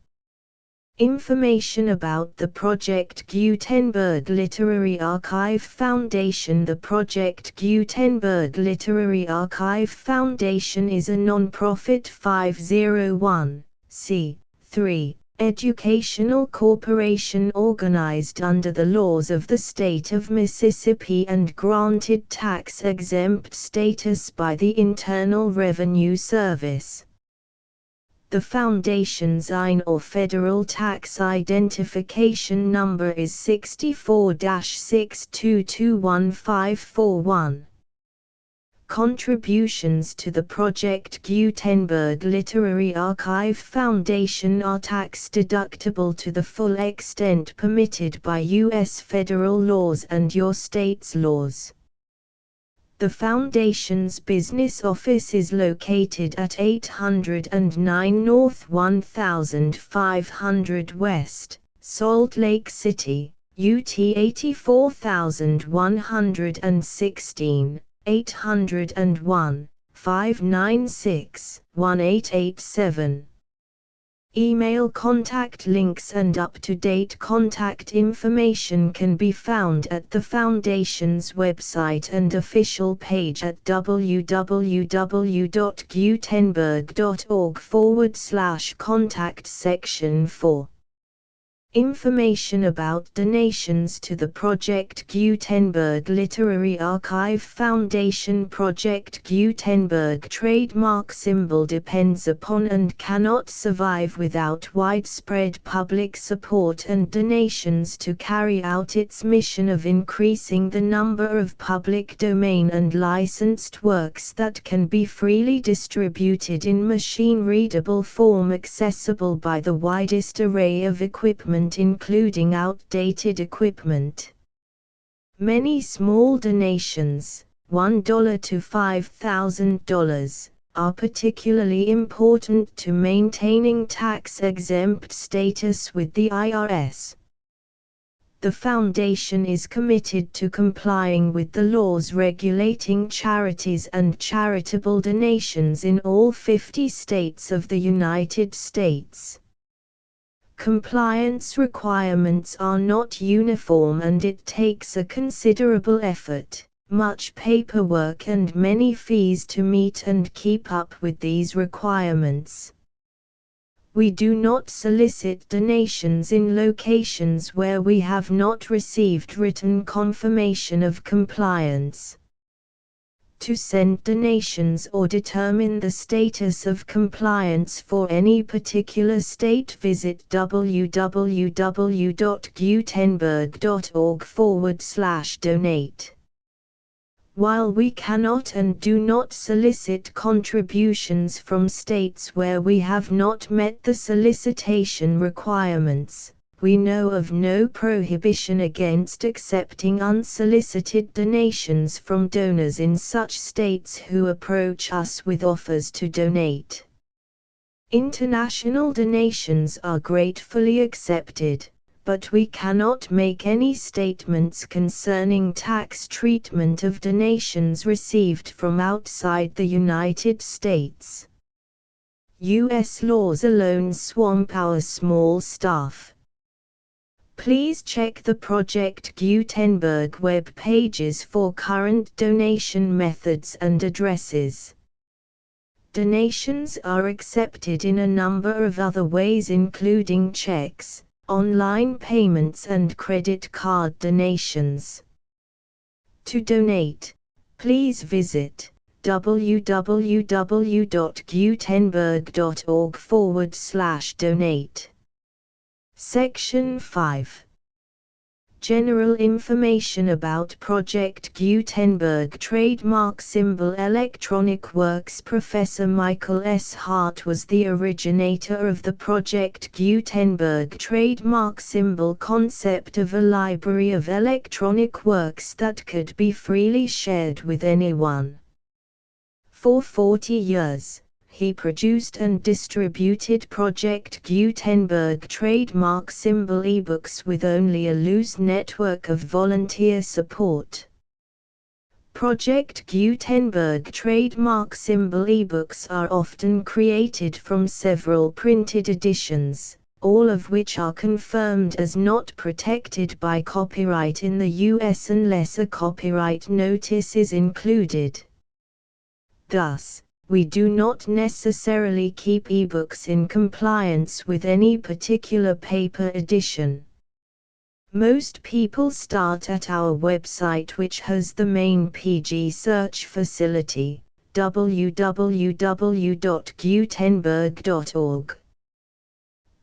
Information about the Project Gutenberg Literary Archive Foundation. The Project Gutenberg Literary Archive Foundation is a non-profit 501(c)(3) educational corporation organized under the laws of the state of Mississippi and granted tax-exempt status by the Internal Revenue Service. The Foundation's IN or Federal Tax Identification Number is 64-6221541. Contributions to the Project Gutenberg Literary Archive Foundation are tax-deductible to the full extent permitted by U.S. federal laws and your state's laws. The Foundation's business office is located at 809 North 1500 West, Salt Lake City, UT 84116, 801-596-1887. Email contact links and up-to-date contact information can be found at the Foundation's website and official page at www.gutenberg.org/contact. Section 4. Information about donations to the Project Gutenberg Literary Archive Foundation. Project Gutenberg trademark symbol depends upon and cannot survive without widespread public support and donations to carry out its mission of increasing the number of public domain and licensed works that can be freely distributed in machine-readable form accessible by the widest array of equipment, including outdated equipment. Many small donations, $1 to $5,000, are particularly important to maintaining tax-exempt status with the IRS. The Foundation is committed to complying with the laws regulating charities and charitable donations in all 50 states of the United States. Compliance requirements are not uniform and it takes a considerable effort, much paperwork and many fees to meet and keep up with these requirements. We do not solicit donations in locations where we have not received written confirmation of compliance. To send donations or determine the status of compliance for any particular state, visit www.gutenberg.org/donate. While we cannot and do not solicit contributions from states where we have not met the solicitation requirements, we know of no prohibition against accepting unsolicited donations from donors in such states who approach us with offers to donate. International donations are gratefully accepted, but we cannot make any statements concerning tax treatment of donations received from outside the United States. U.S. laws alone swamp our small staff. Please check the Project Gutenberg web pages for current donation methods and addresses. Donations are accepted in a number of other ways, including checks, online payments and credit card donations. To donate, please visit www.gutenberg.org/donate. Section 5. General information about Project Gutenberg Trademark Symbol Electronic Works. Professor Michael S. Hart was the originator of the Project Gutenberg trademark symbol concept of a library of electronic works that could be freely shared with anyone. For 40 years, he produced and distributed Project Gutenberg trademark symbol ebooks with only a loose network of volunteer support. Project Gutenberg trademark symbol ebooks are often created from several printed editions, all of which are confirmed as not protected by copyright in the US unless a copyright notice is included. Thus, we do not necessarily keep ebooks in compliance with any particular paper edition. Most people start at our website, which has the main PG search facility, www.gutenberg.org.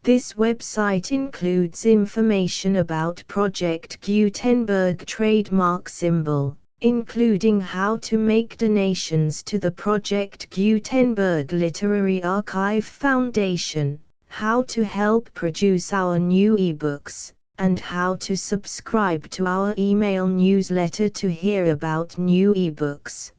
This website includes information about Project Gutenberg trademark symbol, including how to make donations to the Project Gutenberg Literary Archive Foundation, how to help produce our new ebooks, and how to subscribe to our email newsletter to hear about new ebooks.